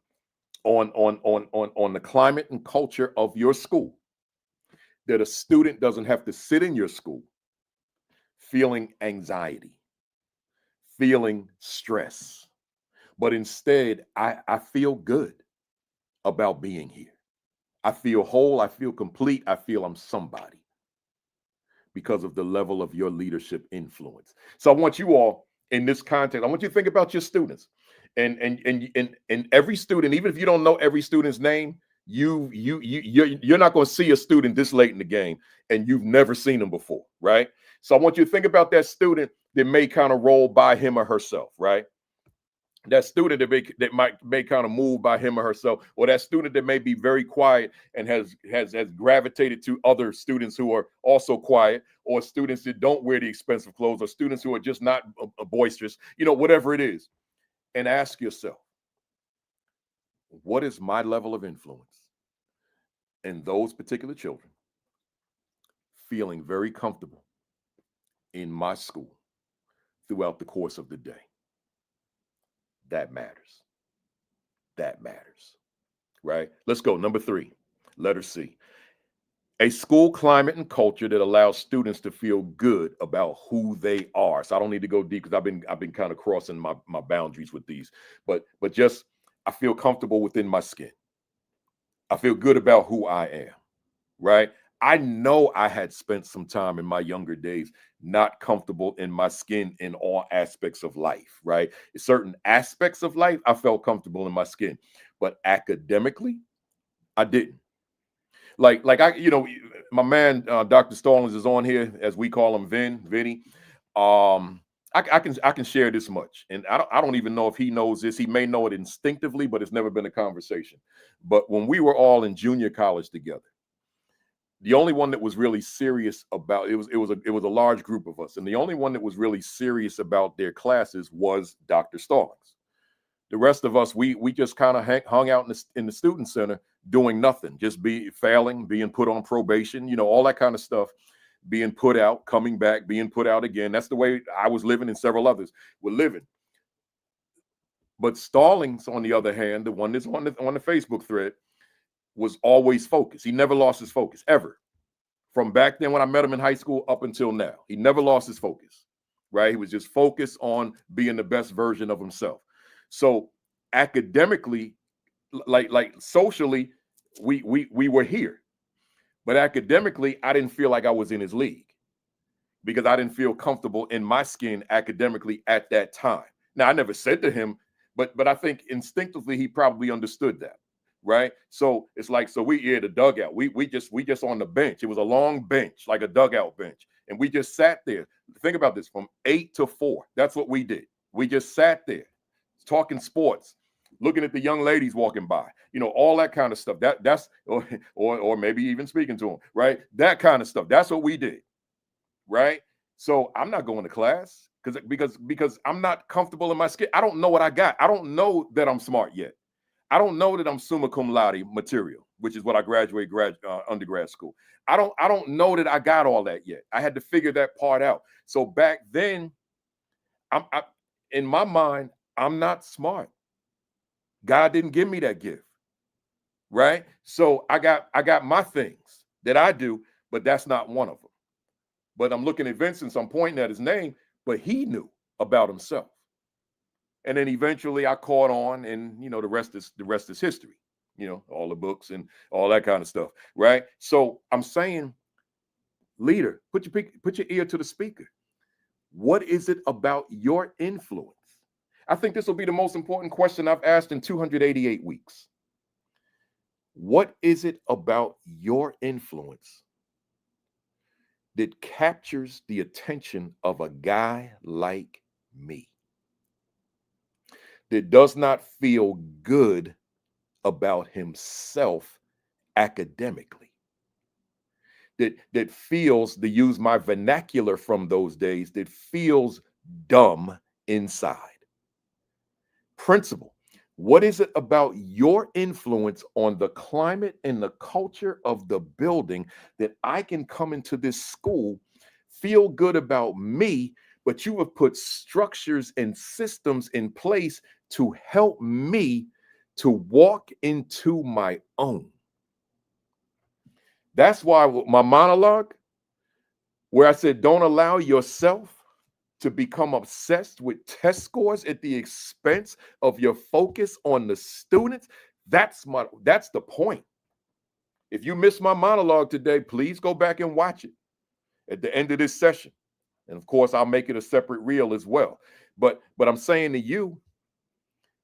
S2: the climate and culture of your school. That a student doesn't have to sit in your school feeling anxiety, feeling stress, but instead I feel good about being here. I feel whole, I feel complete, I feel I'm somebody because of the level of your leadership influence. So I want you all in this context, I want you to think about your students. And every student, even if you don't know every student's name, you're not going to see a student this late in the game and you've never seen them before, right? So I want you to think about that student that may kind of roll by him or herself, right? That student that may kind of move by him or herself, or that student that may be very quiet and has gravitated to other students who are also quiet, or students that don't wear the expensive clothes, or students who are just not boisterous, whatever it is. And ask yourself, what is my level of influence in those particular children feeling very comfortable in my school throughout the course of the day? That matters. That matters, right? Let's go. Number 3, letter C. A school climate and culture that allows students to feel good about who they are. So I don't need to go deep because I've been kind of crossing my boundaries with these, but just I feel comfortable within my skin. I feel good about who I am, right? I know I had spent some time in my younger days not comfortable in my skin in all aspects of life, right? Certain aspects of life, I felt comfortable in my skin, but academically, I didn't. Like my man, Dr. Stallings is on here, as we call him, Vinny. I can share this much, and I don't even know if he knows this. He may know it instinctively, but it's never been a conversation. But when we were all in junior college together, the only one that was really serious about it was a large group of us, and the only one that was really serious about their classes was Dr. Stallings. The rest of us, we just kind of hung out in the student center doing nothing, just failing, being put on probation, all that kind of stuff, being put out, coming back, being put out again. That's the way I was living, and several others were living. But Stallings, on the other hand, the one that's on the Facebook thread, was always focused. He never lost his focus, ever. From back then when I met him in high school up until now, he never lost his focus, right? He was just focused on being the best version of himself. So academically, like socially, we were here, but academically, I didn't feel like I was in his league because I didn't feel comfortable in my skin academically at that time. Now, I never said to him, but I think instinctively he probably understood that, right? So it's like, so we the dugout. We just on the bench. It was a long bench, like a dugout bench, and we just sat there. Think about this: from 8 to 4. That's what we did. We just sat there, talking sports, looking at the young ladies walking by, all that kind of stuff. That's or maybe even speaking to them, right? That kind of stuff. That's what we did, right? So I'm not going to class because I'm not comfortable in my skin. I don't know what I got. I don't know that I'm smart yet. I don't know that I'm summa cum laude material, which is what I graduated undergrad school. I don't know that I got all that yet. I had to figure that part out. So back then, in my mind, I'm not smart. God didn't give me that gift, right? So I got my things that I do, but that's not one of them. But I'm looking at Vincent, so I'm pointing at his name, but he knew about himself. And then eventually I caught on, and the rest is history. All the books and all that kind of stuff, right? So I'm saying, leader, put your ear to the speaker. What is it about your influence? I think this will be the most important question I've asked in 288 weeks. What is it about your influence that captures the attention of a guy like me, that does not feel good about himself academically, that feels, to use my vernacular from those days, that feels dumb inside. Principal, what is it about your influence on the climate and the culture of the building that I can come into this school, feel good about me, but you have put structures and systems in place to help me to walk into my own? That's why my monologue, where I said, don't allow yourself to become obsessed with test scores at the expense of your focus on the students. That's the point. If you missed my monologue today, please go back and watch it at the end of this session. And of course, I'll make it a separate reel as well. But I'm saying to you,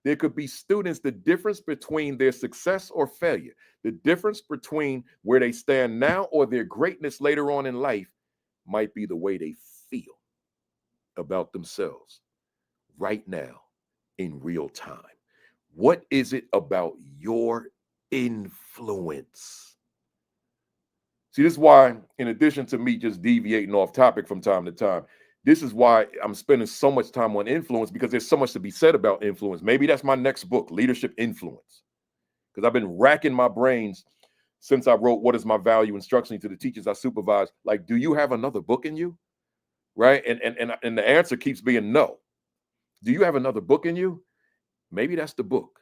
S2: there could be students, the difference between their success or failure, the difference between where they stand now or their greatness later on in life might be the way they feel about themselves right now in real time. What is it about your influence? See, this is why, in addition to me just deviating off topic from time to time, this is why I'm spending so much time on influence, because there's so much to be said about influence. Maybe that's my next book, Leadership Influence, because I've been racking my brains since I wrote What Is My Value Instructionally to the teachers I supervise. Like, do you have another book in you? Right? And the answer keeps being no. Do you have another book in you? Maybe that's the book,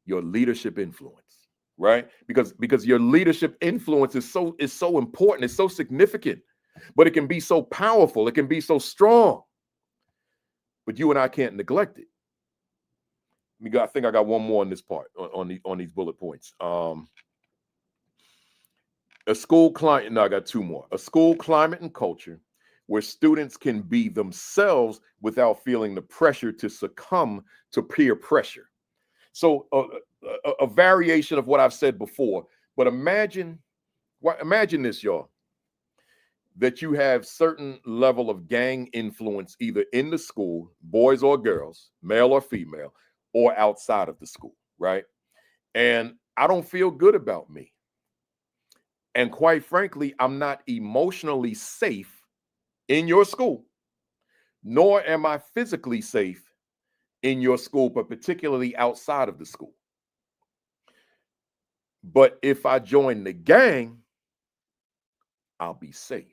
S2: your leadership influence, right? Because your leadership influence is so important, it's so significant, but it can be so powerful, it can be so strong. But you and I can't neglect it. I think I got one more on this part, on these bullet points. A school climate, no, I got two more. A school climate and culture where students can be themselves without feeling the pressure to succumb to peer pressure. So a variation of what I've said before, but imagine this, y'all, that you have certain level of gang influence either in the school, boys or girls, male or female, or outside of the school, right? And I don't feel good about me. And quite frankly, I'm not emotionally safe in your school, nor am I physically safe in your school, but particularly outside of the school. But if I join the gang, I'll be safe.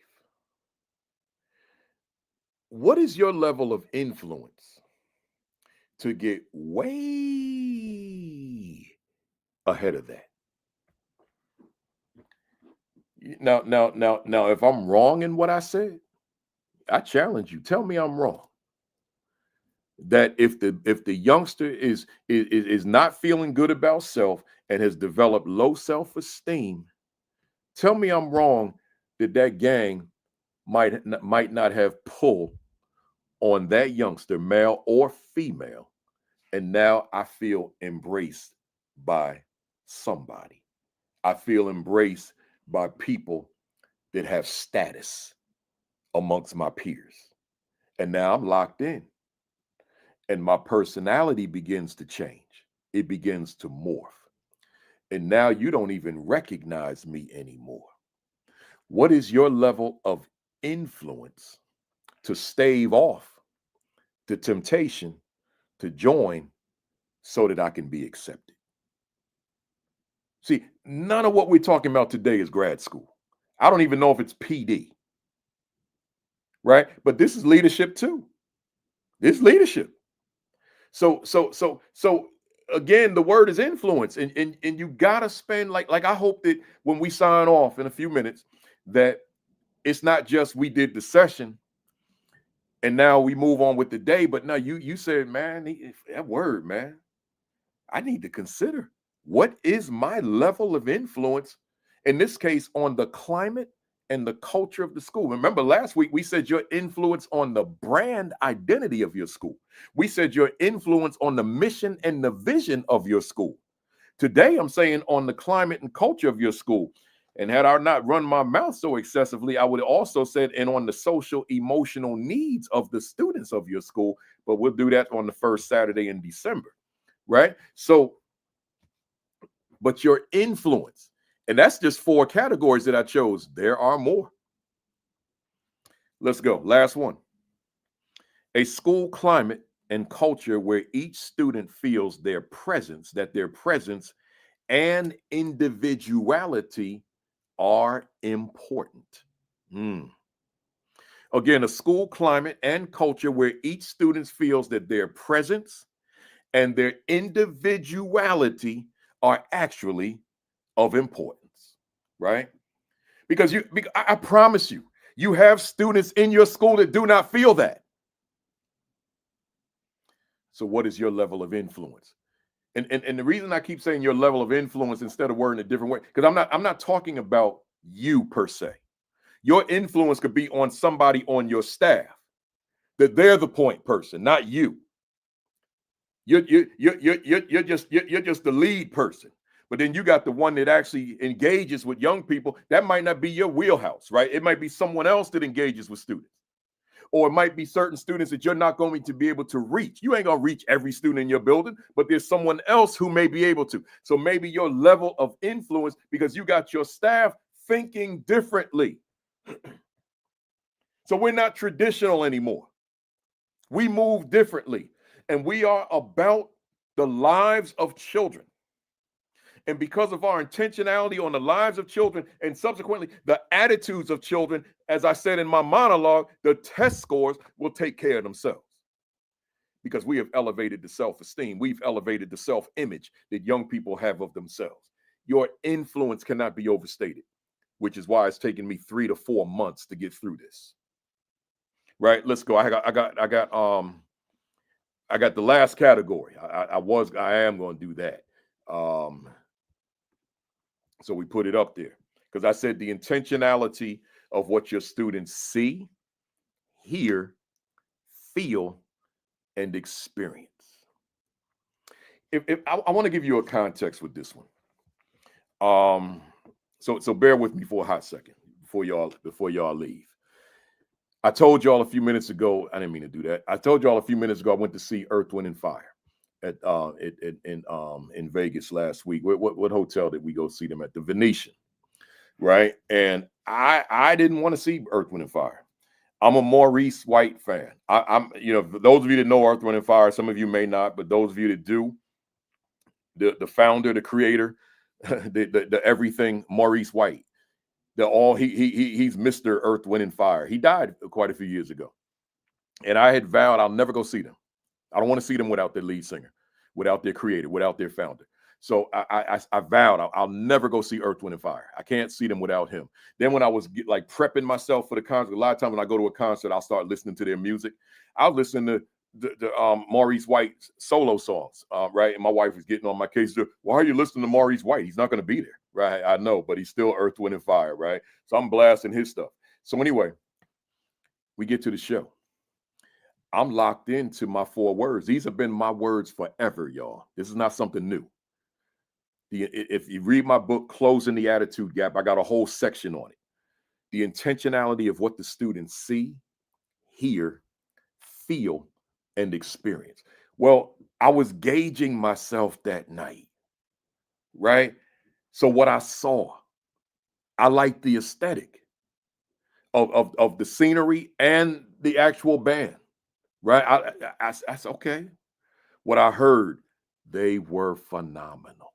S2: What is your level of influence to get way ahead of that? Now, if I'm wrong in what I said, I challenge you. Tell me I'm wrong. That if the youngster is not feeling good about self and has developed low self-esteem, tell me I'm wrong that gang might not have pull on that youngster, male or female, and now I feel embraced by somebody. I feel embraced by people that have status amongst my peers. And now I'm locked in. And my personality begins to change. It begins to morph. And now you don't even recognize me anymore. What is your level of influence to stave off the temptation to join so that I can be accepted? See, none of what we're talking about today is grad school. I don't even know if it's PD. Right? But this is leadership too. This is leadership. So again, the word is influence, and you gotta spend like I hope that when we sign off in a few minutes, that it's not just we did the session and now we move on with the day, but no, you said, man, that word, man, I need to consider what is my level of influence, in this case, on the climate and the culture of the school. Remember last week we said your influence on the brand identity of your school. We said your influence on the mission and the vision of your school. Today I'm saying on the climate and culture of your school. And had I not run my mouth so excessively, I would have also said, and on the social emotional needs of the students of your school, but we'll do that on the first Saturday in December, right? So, but your influence, And that's just 4 categories that I chose. There are more. Let's go. Last one. A school climate and culture where each student feels their presence, that their presence and individuality are important. Again, a school climate and culture where each student feels that their presence and their individuality are actually of importance, right? Because I promise you, you have students in your school that do not feel that. So what is your level of influence? And the reason I keep saying your level of influence instead of wording a different way, because I'm not talking about you per se. Your influence could be on somebody on your staff, that they're the point person, not you. You're just the lead person. But then you got the one that actually engages with young people. That might not be your wheelhouse, right? It might be someone else that engages with students. Or it might be certain students that you're not going to be able to reach. You ain't going to reach every student in your building, but there's someone else who may be able to. So maybe your level of influence, because you got your staff thinking differently. So we're not traditional anymore. We move differently, and we are about the lives of children. And because of our intentionality on the lives of children and subsequently the attitudes of children, as I said in my monologue, the test scores will take care of themselves. Because we have elevated the self-esteem. We've elevated the self-image that young people have of themselves. Your influence cannot be overstated, which is why it's taken me 3 to 4 months to get through this. Right? Let's go. I got the last category. I am going to do that. So we put it up there because I said the intentionality of what your students see, hear, feel, and experience. If I want to give you a context with this one. So bear with me for a hot second before y'all leave. I told y'all a few minutes ago, I didn't mean to do that. I told y'all a few minutes ago I went to see Earth, Wind, and Fire in Vegas last week. What hotel did we go see them at? The Venetian, right? And I didn't want to see Earth, Wind, and Fire. I'm a Maurice White fan. I'm those of you that know Earth, Wind, and Fire, some of you may not, but those of you that do, the founder, the creator, the everything, Maurice White. He's Mr. Earth, Wind, and Fire. He died quite a few years ago. And I had vowed I'll never go see them. I don't want to see them without their lead singer, without their creator, without their founder. So I vowed I'll never go see Earth, Wind, and Fire. I can't see them without him. Then when I was like prepping myself for the concert, a lot of times when I go to a concert, I'll start listening to their music. I'll listen to the Maurice White solo songs, right? And my wife is getting on my case. Why are you listening to Maurice White? He's not going to be there, right? I know, but he's still Earth, Wind, and Fire, right? So I'm blasting his stuff. So anyway, we get to the show. I'm locked into my 4 words. These have been my words forever, y'all. This is not something new. If you read my book, Closing the Attitude Gap, I got a whole section on it. The intentionality of what the students see, hear, feel, and experience. Well, I was gauging myself that night, right? So what I saw, I liked the aesthetic of the scenery and the actual band, right? I said, okay. What I heard, they were phenomenal.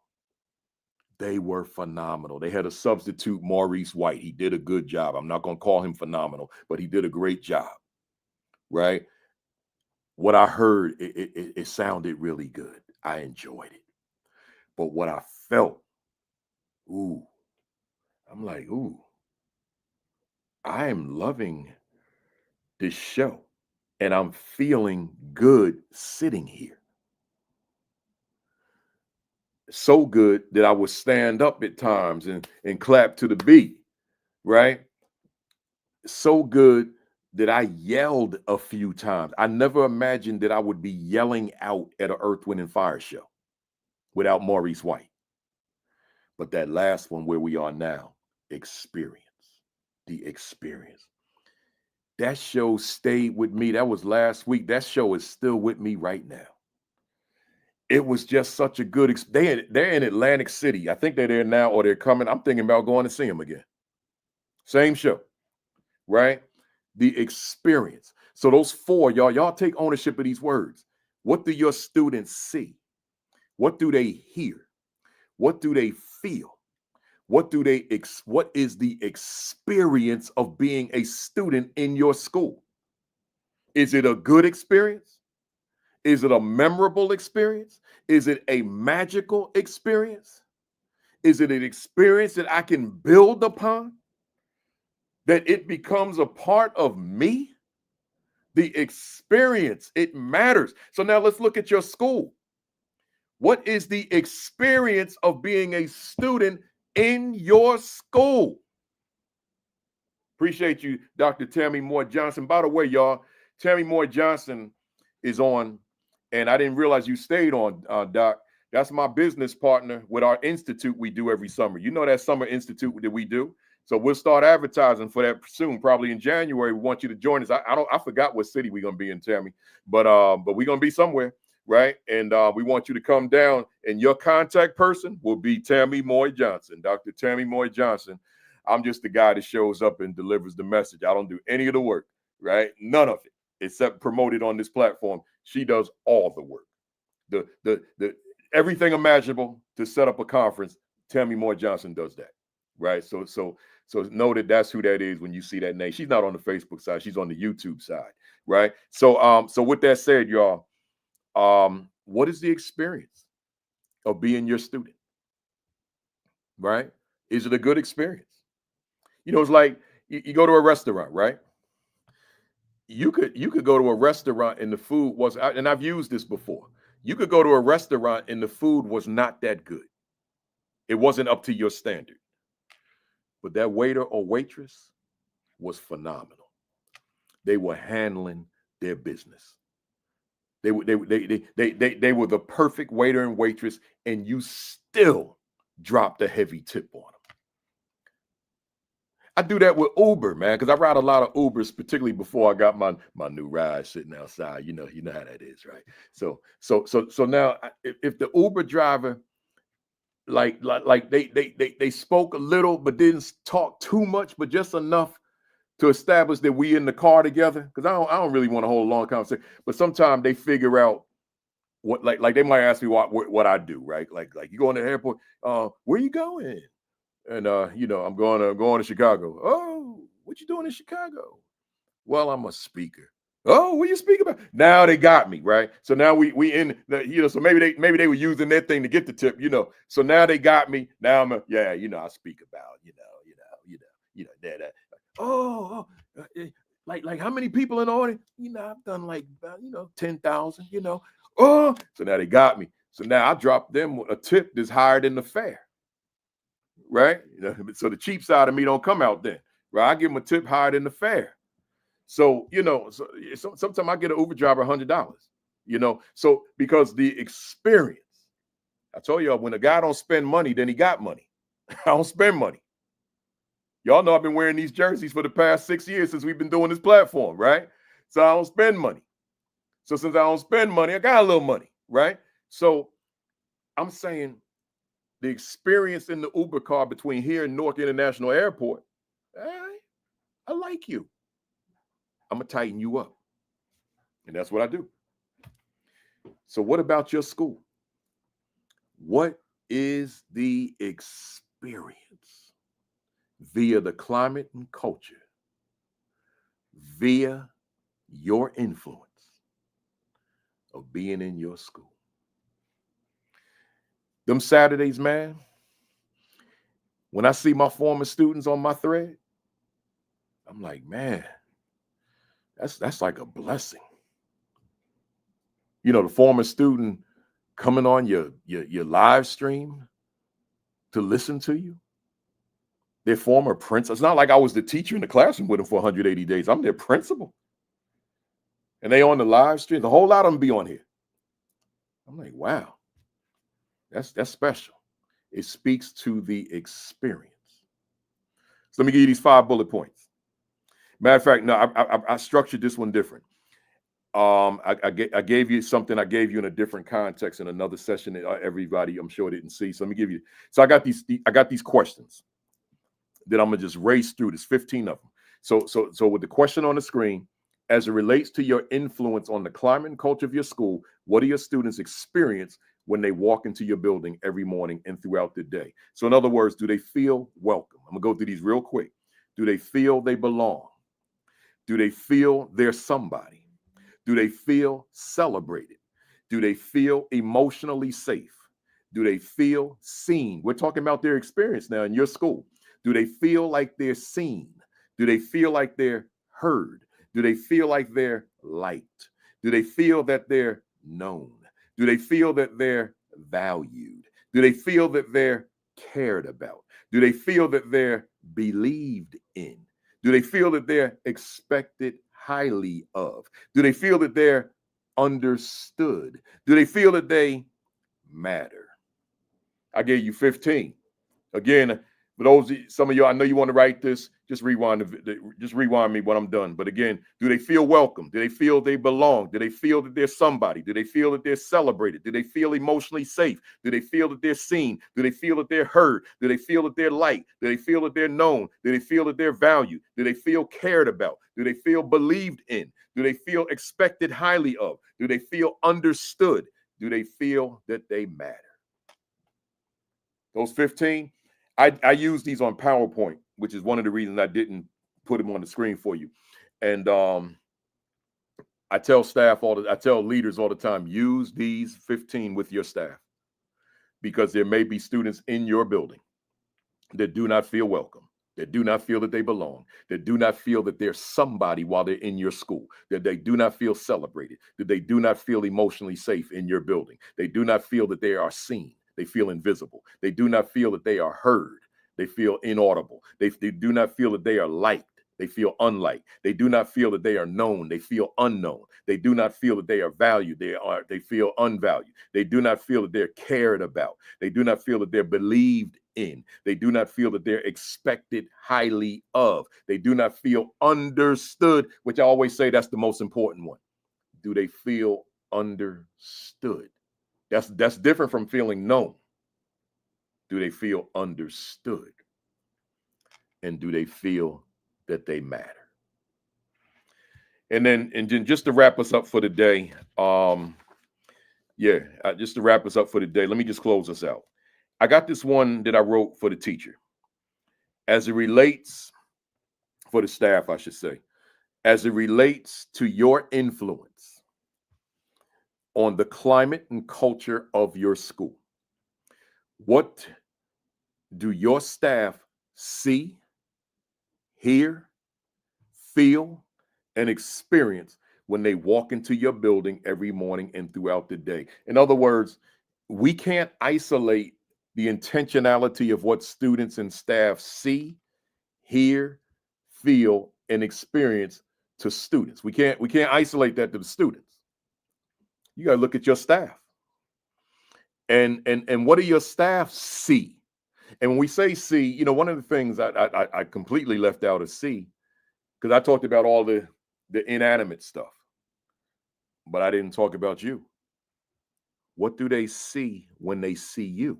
S2: They were phenomenal. They had a substitute, Maurice White. He did a good job. I'm not going to call him phenomenal, but he did a great job, right? What I heard, it sounded really good. I enjoyed it. But what I felt, I'm like, I am loving this show. And I'm feeling good sitting here. So good that I would stand up at times and clap to the beat, right? So good that I yelled a few times. I never imagined that I would be yelling out at an Earth, Wind, and Fire show without Maurice White. But that last one where we are now, the experience. That show stayed with me. That was last week. That show is still with me right now. it was just such a good. They're in Atlantic City. I think they're there now, or they're coming. I'm thinking about going to see them again. Same show, right? The experience. So those four, y'all take ownership of these words. What do your students see? What do they hear? What do they feel? What is the experience of being a student in your school? Is it a good experience? Is it a memorable experience? Is it a magical experience? Is it an experience that I can build upon? That it becomes a part of me? The experience, it matters. So now let's look at your school. What is the experience of being a student in your school? Appreciate you, Dr. Tammy Moore Johnson. By the way, y'all, Tammy Moore Johnson is on, and I didn't realize you stayed on, Doc. That's my business partner with our institute we do every summer. You know that summer institute that we do? So we'll start advertising for that soon, probably in January. We want you to join us. I forgot what city we're gonna be in, Tammy, but we're gonna be somewhere, right? And we want you to come down, and your contact person will be Tammy Moore Johnson, Dr. Tammy Moore Johnson. I'm just the guy that shows up and delivers the message. I don't do any of the work, right? None of it, except promote it on this platform. She does all the work. The everything imaginable to set up a conference, Tammy Moore Johnson does that, right? So know that that's who that is when you see that name. She's not on the Facebook side, she's on the YouTube side, right? So with that said, y'all, what is the experience of being your student, right? Is it a good experience? You know, it's like you go to a restaurant, right? You could go to a restaurant and the food was, and I've used this before. You could go to a restaurant and the food was not that good. It wasn't up to your standard. But that waiter or waitress was phenomenal. They were handling their business. They were the perfect waiter and waitress, and you still dropped a heavy tip on them. I do that with Uber, man, because I ride a lot of Ubers, particularly before I got my new ride sitting outside. You know how that is, right? So now, if the Uber driver, like they spoke a little, but didn't talk too much, but just enough to establish that we in the car together, because I don't really want to hold a long conversation. But sometimes they figure out what, like they might ask me what I do, right? Like you go in the airport, where you going? And I'm going to Chicago. Oh, what you doing in Chicago? Well, I'm a speaker. Oh, what you speak about? Now they got me, right? So now we in the, so maybe they were using that thing to get the tip, So now they got me. Now I'm I speak about, that. Oh, like how many people in the audience? I've done like 10,000, Oh, so now they got me. So now I drop them a tip that's higher than the fare. Right? So the cheap side of me don't come out then, right? I give them a tip higher than the fare. So, sometimes I get an Uber driver $100, so because the experience, I told y'all, when a guy don't spend money, then he got money. I don't spend money. Y'all know I've been wearing these jerseys for the past 6 years since we've been doing this platform, right? So I don't spend money. So since I don't spend money, I got a little money, right? So I'm saying, the experience in the Uber car between here and Newark International Airport, I like you. I'm going to tighten you up. And that's what I do. So what about your school? What is the experience via the climate and culture, via your influence of being in your school? Them Saturdays, man, when I see my former students on my thread, I'm like, man, that's like a blessing. The former student coming on your live stream to listen to you. Their former principal. It's not like I was the teacher in the classroom with them for 180 days. I'm their principal. And they on the live stream. The whole lot of them be on here. I'm like, wow. That's special. It speaks to the experience. So let me give you these 5 bullet points. Matter of fact, no, I structured this one different. I gave you something. I gave you in a different context in another session that everybody, I'm sure, didn't see. So let me give you. So I got these questions that I'm gonna just race through. There's 15 of them. So with the question on the screen, as it relates to your influence on the climate and culture of your school, what do your students experience when they walk into your building every morning and throughout the day? So in other words, do they feel welcome? I'm gonna go through these real quick. Do they feel they belong? Do they feel they're somebody? Do they feel celebrated? Do they feel emotionally safe? Do they feel seen? We're talking about their experience now in your school. Do they feel like they're seen? Do they feel like they're heard? Do they feel like they're liked? Do they feel that they're known? Do they feel that they're valued? Do they feel that they're cared about? Do they feel that they're believed in? Do they feel that they're expected highly of? Do they feel that they're understood? Do they feel that they matter? I gave you 15. Again, for those, some of you, I know you want to write this, just rewind me when I'm done. But again, do they feel welcome? Do they feel they belong? Do they feel that they're somebody? Do they feel that they're celebrated? Do they feel emotionally safe? Do they feel that they're seen? Do they feel that they're heard? Do they feel that they're liked? Do they feel that they're known? Do they feel that they're valued? Do they feel cared about? Do they feel believed in? Do they feel expected highly of? Do they feel understood? Do they feel that they matter? Those 15, I use these on PowerPoint, which is one of the reasons I didn't put them on the screen for you. And I tell leaders all the time, use these 15 with your staff, because there may be students in your building that do not feel welcome, that do not feel that they belong, that do not feel that they're somebody while they're in your school, that they do not feel celebrated, that they do not feel emotionally safe in your building. They do not feel that they are seen. They feel invisible. They do not feel that they are heard. They feel inaudible. They do not feel that they are liked. They feel unliked. They do not feel that they are known. They feel unknown. They do not feel that they are valued. They feel unvalued. They do not feel that they're cared about. They do not feel that they're believed in. They do not feel that they're expected highly of. They do not feel understood, which I always say that's the most important one. Do they feel understood? That's different from feeling known. Do they feel understood? And do they feel that they matter? And then just to wrap us up for the day, just to wrap us up for the day, let me just close us out. I got this one that I wrote for the teacher. As it relates, for the staff, I should say, as it relates to your influence on the climate and culture of your school, what do your staff see, hear, feel, and experience when they walk into your building every morning and throughout the day? In other words, we can't isolate the intentionality of what students and staff see, hear, feel, and experience to students. We can't isolate that to the students. You got to look at your staff. And what do your staff see? And when we say see, one of the things I completely left out is see, because I talked about all the inanimate stuff, but I didn't talk about you. What do they see when they see you?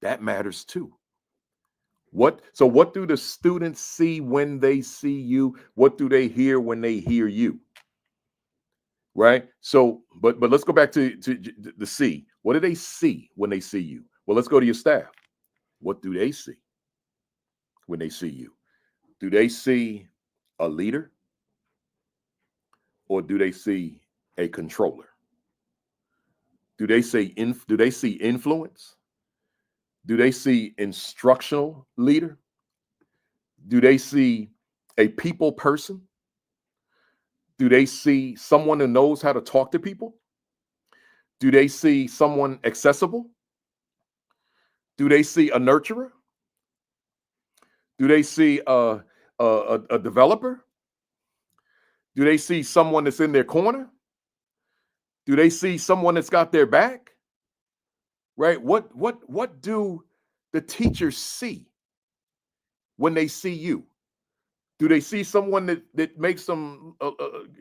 S2: That matters too. What do the students see when they see you? What do they hear when they hear you? Right? So, but let's go back to the see. What do they see when they see you? Well, let's go to your staff. What do they see when they see you? Do they see a leader, or do they see a controller? Do they see influence? Do they see instructional leader? Do they see a people person? Do they see someone who knows how to talk to people? Do they see someone accessible? Do they see a nurturer? Do they see a developer? Do they see someone that's in their corner? Do they see someone that's got their back? Right? What do the teachers see when they see you? Do they see someone that makes them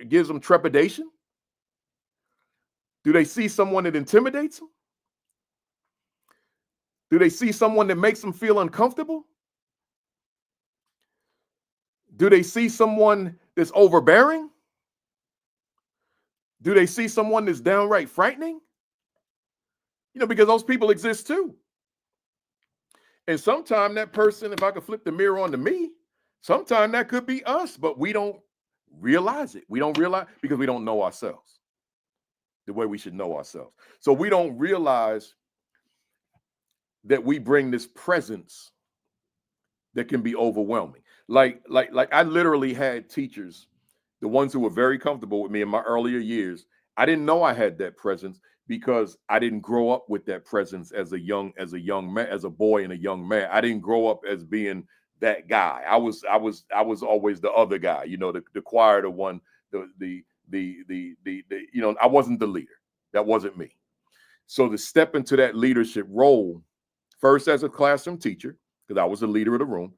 S2: gives them trepidation? Do they see someone that intimidates them? Do they see someone that makes them feel uncomfortable? Do they see someone that's overbearing? Do they see someone that's downright frightening? Because those people exist too. And sometimes that person, if I could flip the mirror onto me, sometimes that could be us, but we don't realize it. We don't realize because we don't know ourselves the way we should know ourselves. So we don't realize that we bring this presence that can be overwhelming. Like I literally had teachers, the ones who were very comfortable with me in my earlier years. I didn't know I had that presence because I didn't grow up with that presence as a young man, as a boy and a young man. I didn't grow up as being that guy. I was always the other guy, the quieter one, the I wasn't the leader. That wasn't me. So to step into that leadership role, first as a classroom teacher, because I was the leader of the room,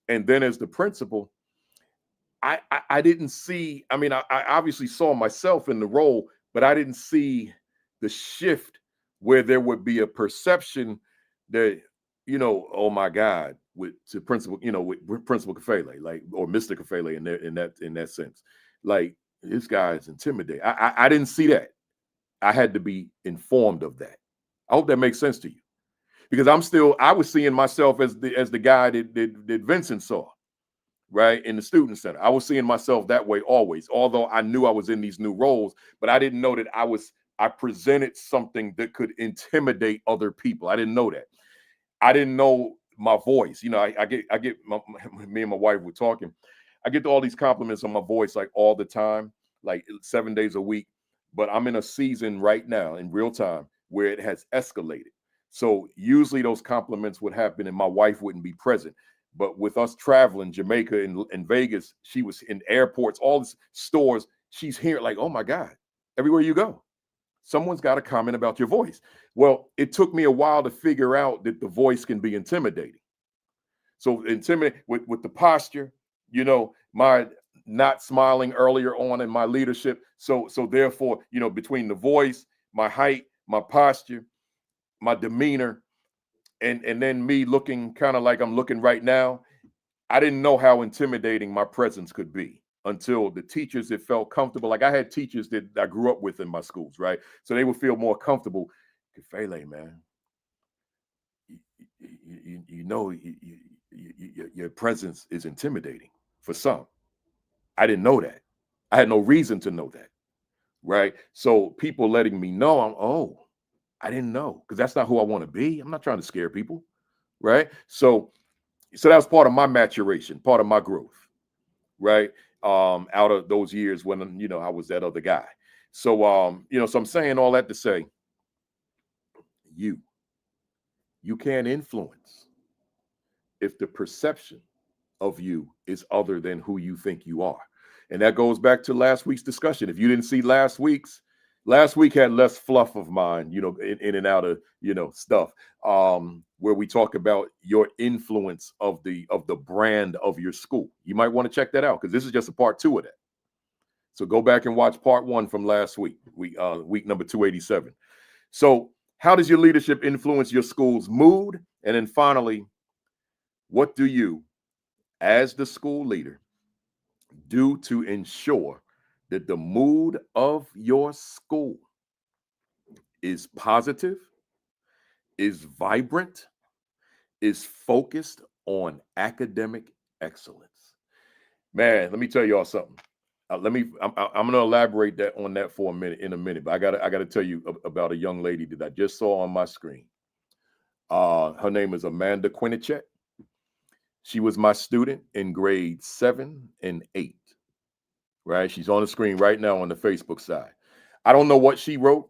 S2: and then as the principal, I didn't see, I obviously saw myself in the role, but I didn't see the shift where there would be a perception that, oh my God, with Principal Kafele, like, or Mr. Kafele in that sense. Like, this guy is intimidating. I didn't see that. I had to be informed of that. I hope that makes sense to you. Because I was seeing myself as the guy that Vincent saw, right, in the student center. I was seeing myself that way always, although I knew I was in these new roles, but I didn't know that I presented something that could intimidate other people. I didn't know that. I didn't know my voice. I get me and my wife were talking. I get all these compliments on my voice like all the time, like 7 days a week. But I'm in a season right now in real time where it has escalated. So usually those compliments would happen and my wife wouldn't be present. But with us traveling, Jamaica and Vegas, she was in airports, all these stores. She's hearing like, oh my God, everywhere you go, someone's got a comment about your voice. Well, it took me a while to figure out that the voice can be intimidating. So intimidating with the posture, my not smiling earlier on in my leadership. So therefore, between the voice, my height, my posture, my demeanor, and then me looking kind of like I'm looking right now, I didn't know how intimidating my presence could be until the teachers that felt comfortable. Like I had teachers that I grew up with in my schools, right? So they would feel more comfortable. Kafele, man, your presence is intimidating for some. I didn't know that. I had no reason to know that, right? So people letting me know, I didn't know, because that's not who I want to be. I'm not trying to scare people, right? So that was part of my maturation, part of my growth, right? Out of those years when I was that other guy. So so I'm saying all that to say, you can't influence if the perception of you is other than who you think you are. And that goes back to last week's discussion. If you didn't see last week had less fluff of mine, in and out of, stuff, where we talk about your influence of the brand of your school. You might want to check that out because this is just a part 2 of that. So go back and watch part 1 from last week, week number 287. So how does your leadership influence your school's mood? And then finally, what do you, as the school leader, do to ensure that the mood of your school is positive, is vibrant, is focused on academic excellence? Man, let me tell y'all something. I'm going to elaborate on that for a minute, but I got to tell you about a young lady that I just saw on my screen. Her name is Amanda Quinichet. She was my student in grade 7 and 8. Right? She's on the screen right now on the Facebook side. I don't know what she wrote,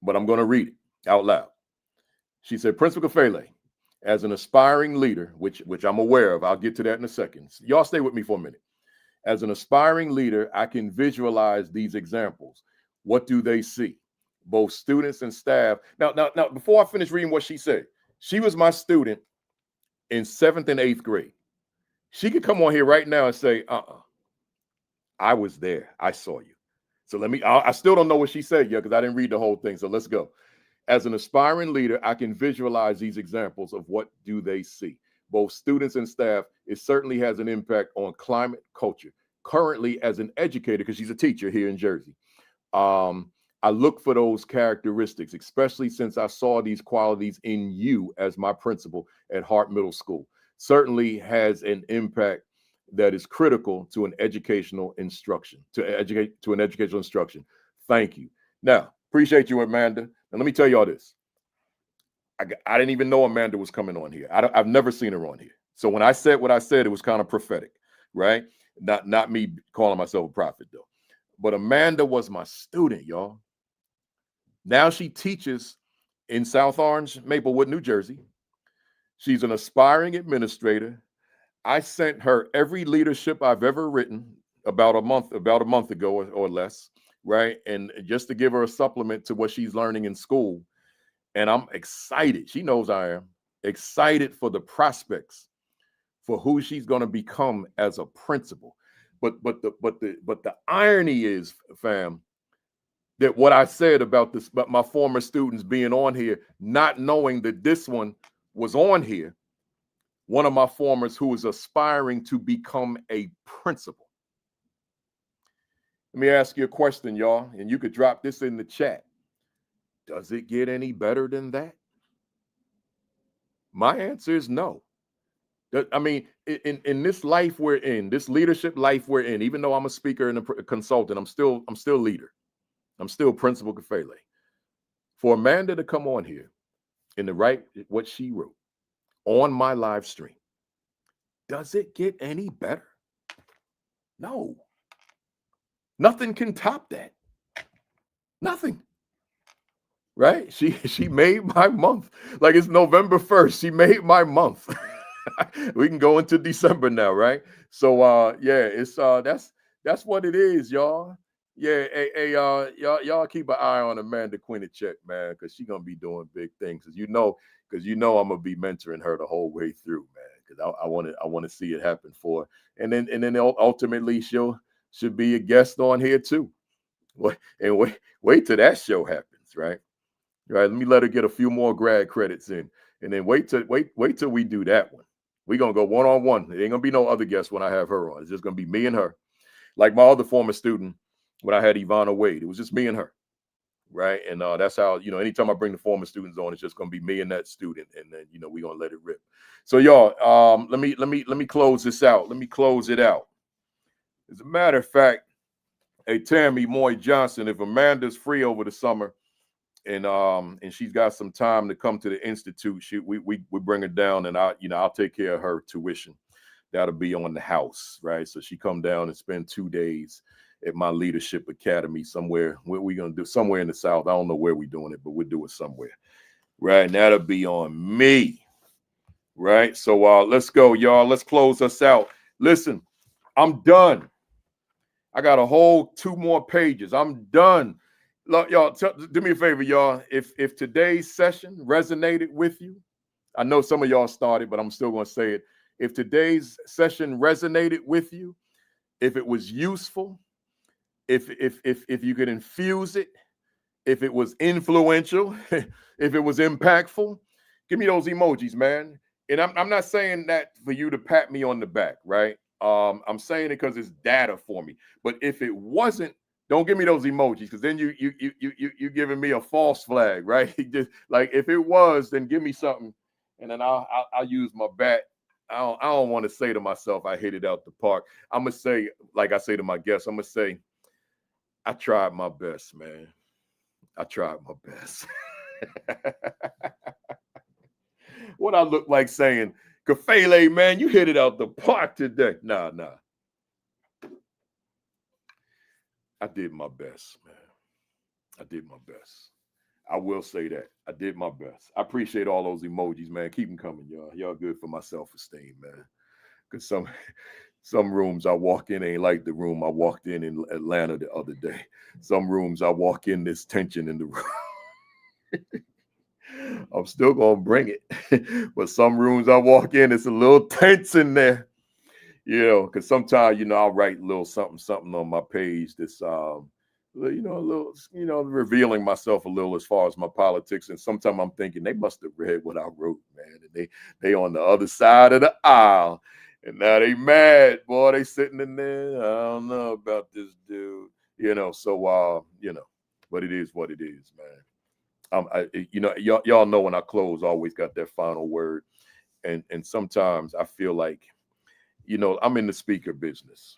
S2: but I'm going to read it out loud. She said, Principal Kafele, as an aspiring leader, which I'm aware of, I'll get to that in a second. Y'all stay with me for a minute. As an aspiring leader, I can visualize these examples. What do they see? Both students and staff. Now, before I finish reading what she said, she was my student in 7th and 8th grade. She could come on here right now and say, I was there. I saw you. So I still don't know what she said yet because I didn't read the whole thing. So let's go. As an aspiring leader, I can visualize these examples of what do they see. Both students and staff, it certainly has an impact on climate culture. Currently, as an educator, because she's a teacher here in Jersey, I look for those characteristics, especially since I saw these qualities in you as my principal at Hart Middle School. Certainly has an impact that is critical to an educational instruction, to an educational instruction. Thank you. Now, appreciate you, Amanda. And let me tell y'all this. I didn't even know Amanda was coming on here. I've never seen her on here. So when I said what I said, it was kind of prophetic, right? Not me calling myself a prophet, though. But Amanda was my student, y'all. Now she teaches in South Orange, Maplewood, New Jersey. She's an aspiring administrator. I sent her every leadership I've ever written about a month ago or less, right? And just to give her a supplement to what she's learning in school. And I'm excited. She knows I am excited for the prospects for who she's going to become as a principal. But the irony is, fam, that what I said about my former students being on here, not knowing that this one was on here, one of my formers who is aspiring to become a principal. Let me ask you a question, y'all, and you could drop this in the chat. Does it get any better than that? My answer is no. I mean, in this life we're in, this leadership life we're in, even though I'm a speaker and a consultant, I'm still leader. I'm still Principal Kafele. For Amanda to come on here and to write what she wrote on my live stream, does it get any better? No. Nothing can top that. Nothing. Right? She made my month. Like it's November 1st. She made my month. We can go into December now, right? So yeah, it's that's what it is, y'all. Yeah, hey, y'all keep an eye on Amanda Quinnichek, man, because she's gonna be doing big things. Because you know I'm gonna be mentoring her the whole way through, man. Because I want to see it happen for her. And then ultimately she'll be a guest on here too. Wait till that show happens, right? Right. Let me let her get a few more grad credits in, and then wait till we do that one. We're gonna go one-on-one. There ain't gonna be no other guests when I have her on. It's just gonna be me and her. Like my other former student, when I had Ivana Wade, it was just me and her. Right. And that's how, anytime I bring the former students on, it's just gonna be me and that student, and then we're gonna let it rip. So y'all, let me close this out. Let me close it out. As a matter of fact, hey Tammy Moy Johnson, if Amanda's free over the summer, and she's got some time to come to the institute, we bring her down, and I'll take care of her tuition. That'll be on the house, right? So she come down and spend 2 days at my leadership academy somewhere. What we gonna do? Somewhere in the South. I don't know where we're doing it, but we'll do it somewhere, right? And that'll be on me, right? So let's go, y'all. Let's close us out. Listen, I'm done. I got a whole 2 more pages. I'm done. Look, y'all, do me a favor, y'all. If today's session resonated with you, I know some of y'all started, but I'm still going to say it. If today's session resonated with you, if it was useful, if you could infuse it, if it was influential, if it was impactful, give me those emojis, man. And I'm not saying that for you to pat me on the back, right? I'm saying it because it's data for me. But if it wasn't, don't give me those emojis, because then you giving me a false flag, right? Just like if it was, then give me something, and then I'll use my bat. I don't want to say to myself I hit it out the park. I'm gonna say, like I say to my guests, I'm gonna say, I tried my best, man. I tried my best. What I look like saying, Kafele, man, you hit it out the park today. Nah. I did my best, man. I did my best. I will say that. I did my best. I appreciate all those emojis, man. Keep them coming, y'all. Y'all good for my self-esteem, man. Because some rooms I walk in ain't like the room I walked in Atlanta the other day. Some rooms I walk in, there's tension in the room. I'm still going to bring it. But some rooms I walk in, it's a little tense in there. Because sometimes, I'll write a little something on my page that's you know, a little, you know, revealing myself a little as far as my politics. And sometimes I'm thinking they must have read what I wrote, man. And they on the other side of the aisle. And now they mad, boy. They sitting in there. I don't know about this dude. You know, so you know, but it is what it is, man. You know, y'all know when I close, I always got that final word. And sometimes I feel like, you know, I'm in the speaker business.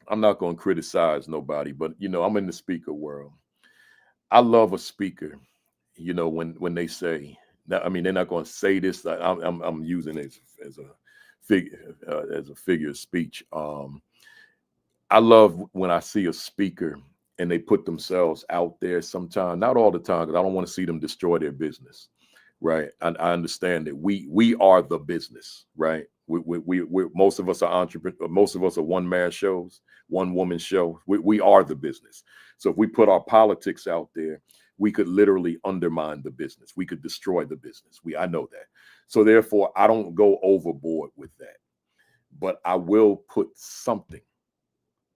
S2: I'm not going to criticize nobody, but you know, I'm in the speaker world. I love a speaker. You know, when they say, now, I mean, they're not going to say this. I'm using it as a figure of speech. I love when I see a speaker and they put themselves out there. Sometimes, not all the time, because I don't want to see them destroy their business. Right. I understand that we are the business, right? We most of us are entrepreneurs. Most of us are one man shows, one woman show. We are the business. So if we put our politics out there, we could literally undermine the business. We could destroy the business. I know that. So therefore, I don't go overboard with that, but I will put something.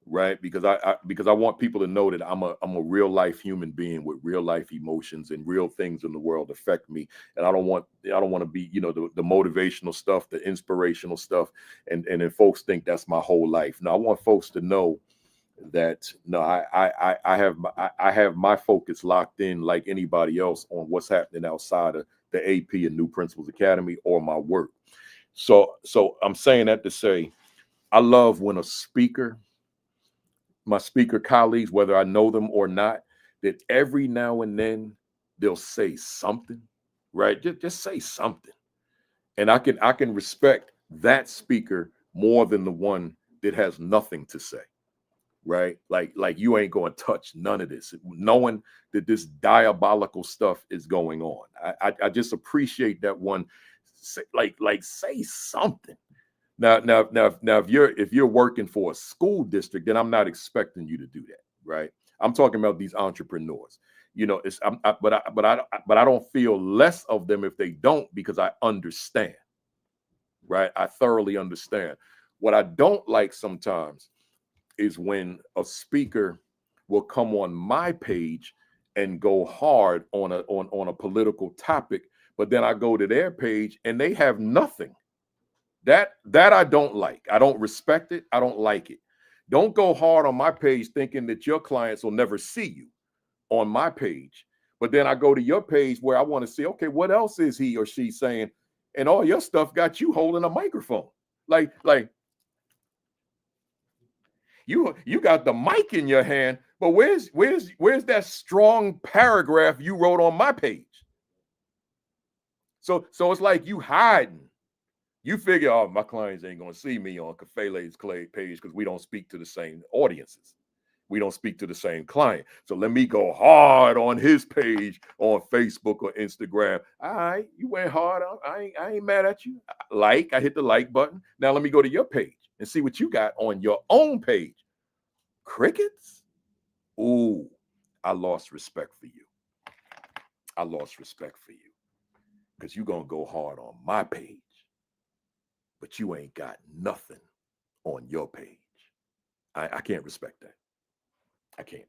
S2: Right, because I want people to know that I'm a real life human being with real life emotions, and real things in the world affect me. And I don't want to be, you know, the motivational stuff, the inspirational stuff, and then folks think that's my whole life. No, I want folks to know that no, I have my focus locked in like anybody else on what's happening outside of the AP and New Principals Academy or my work. So I'm saying that to say I love when a speaker, my speaker colleagues, whether I know them or not, that every now and then they'll say something, right? Just say something. And I can respect that speaker more than the one that has nothing to say, right? Like you ain't going to touch none of this, knowing that this diabolical stuff is going on. I just appreciate that one. Say something. Now, if you're working for a school district, then I'm not expecting you to do that, right? I'm talking about these entrepreneurs. You know, but I don't feel less of them if they don't, because I understand, right? I thoroughly understand. What I don't like sometimes is when a speaker will come on my page and go hard on a political topic, but then I go to their page and they have nothing. That I don't like. I don't respect it. I don't like it. Don't go hard on my page thinking that your clients will never see you on my page. But then I go to your page where I want to see, okay, what else is he or she saying? And all your stuff got you holding a microphone. Like you got the mic in your hand, but where's that strong paragraph you wrote on my page? So it's like you hiding. You figure, oh, my clients ain't going to see me on Kafele's page because we don't speak to the same audiences. We don't speak to the same client. So let me go hard on his page on Facebook or Instagram. All right, you went hard. I ain't mad at you. I hit the like button. Now let me go to your page and see what you got on your own page. Crickets? Ooh, I lost respect for you. I lost respect for you because you're going to go hard on my page, but you ain't got nothing on your page. I can't respect that. I can't.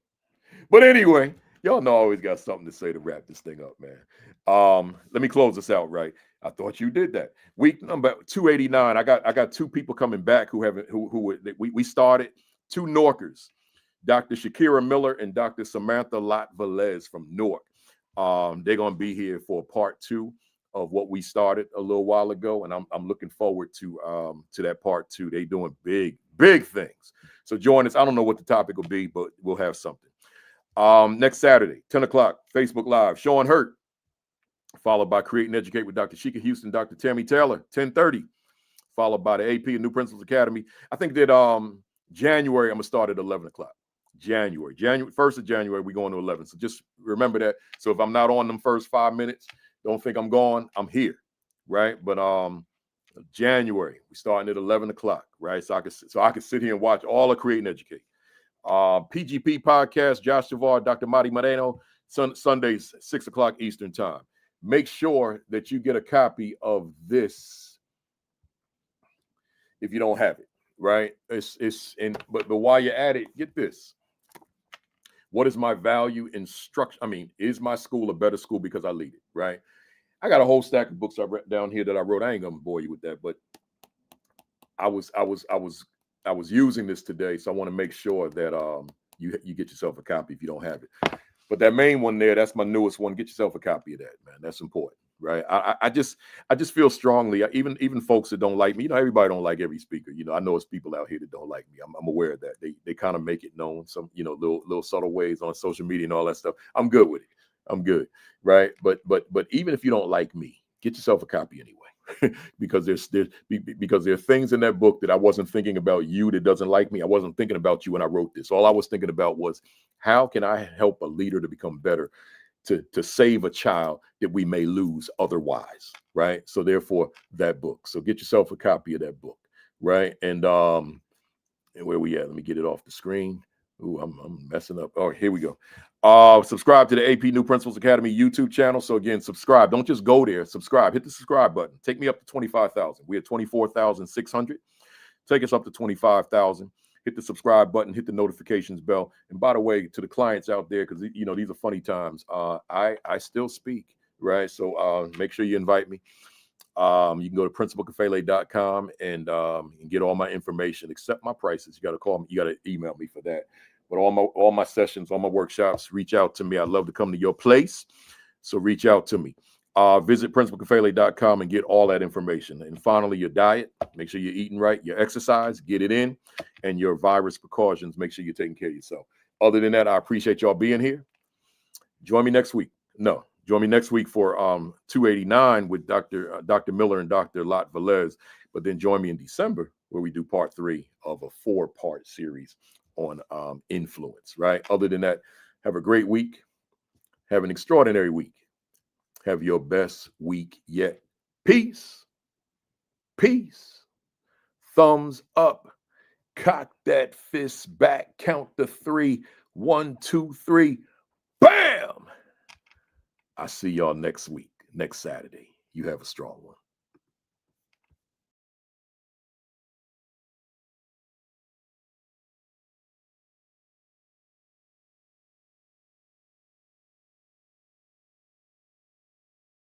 S2: But anyway, y'all know I always got something to say to wrap this thing up, man. Let me close this out, right? I thought you did that. Week number 289. I got two people coming back who we started, two Norkers, Dr. Shakira Miller and Dr. Samantha Lot Velez from Newark. They're gonna be here for part 2 of what we started a little while ago, and I'm looking forward to that part 2. They doing big things. So join us. I don't know what the topic will be, but we'll have something. Next Saturday, 10 o'clock, Facebook Live, Sean Hurt, followed by Create and Educate with Dr. Sheikah Houston, Dr. Tammy Taylor, 10:30, followed by the AP and New Principals Academy. I think that January, I'm gonna start at 11 o'clock. January 1st of January, we're going to 11. So just remember that. So if I'm not on them first 5 minutes, don't think I'm gone. I'm here, right? But January, we starting at 11 o'clock, right? So I can sit here and watch all of Create and Educate. PGP podcast, Josh Javar, Dr. Madi Moreno, Sundays, 6 o'clock Eastern time. Make sure that you get a copy of this if you don't have it, right? But while you're at it, get this. What is my value instruction? I mean, is my school a better school because I lead it, right? I got a whole stack of books I read down here that I wrote. I ain't gonna bore you with that, but I was using this today, so I want to make sure that you get yourself a copy if you don't have it. But that main one there, that's my newest one. Get yourself a copy of that, man. That's important, right? I just feel strongly, even folks that don't like me, everybody don't like every speaker. I know it's people out here that don't like me. I'm aware of that. They kind of make it known, some little subtle ways on social media and all that stuff. I'm good with it. I'm good, right? But even if you don't like me, get yourself a copy anyway. because there are things in that book that I wasn't thinking about you that doesn't like me. I wasn't thinking about you when I wrote this. All I was thinking about was, how can I help a leader to become better, to save a child that we may lose otherwise, right? So therefore, that book. So get yourself a copy of that book, right? And where we at? Let me get it off the screen. Ooh, I'm messing up. Oh, here we go. Subscribe to the AP New Principals Academy YouTube channel. So again, subscribe. Don't just go there. Subscribe. Hit the subscribe button. Take me up to 25,000. We're at 24,600. Take us up to 25,000. Hit the subscribe button. Hit the notifications bell. And by the way, to the clients out there, because these are funny times. I still speak, right? So make sure you invite me. You can go to principalkafele.com and get all my information, except my prices. You got to call me. You got to email me for that. But all my sessions, all my workshops, reach out to me. I'd love to come to your place. So reach out to me. Visit principalkafele.com and get all that information. And finally, your diet. Make sure you're eating right. Your exercise, get it in. And your virus precautions, make sure you're taking care of yourself. Other than that, I appreciate y'all being here. Join me next week. Join me next week for 289 with Dr. Miller and Dr. Lot Velez. But then join me in December where we do part 3 of a 4-part series on influence, right? Other than that, have a great week. Have an extraordinary week. Have your best week yet. Peace. Peace. Thumbs up. Cock that fist back. Count to 3. 1, 2, 3. Bam! I see y'all next week, next Saturday. You have a strong one.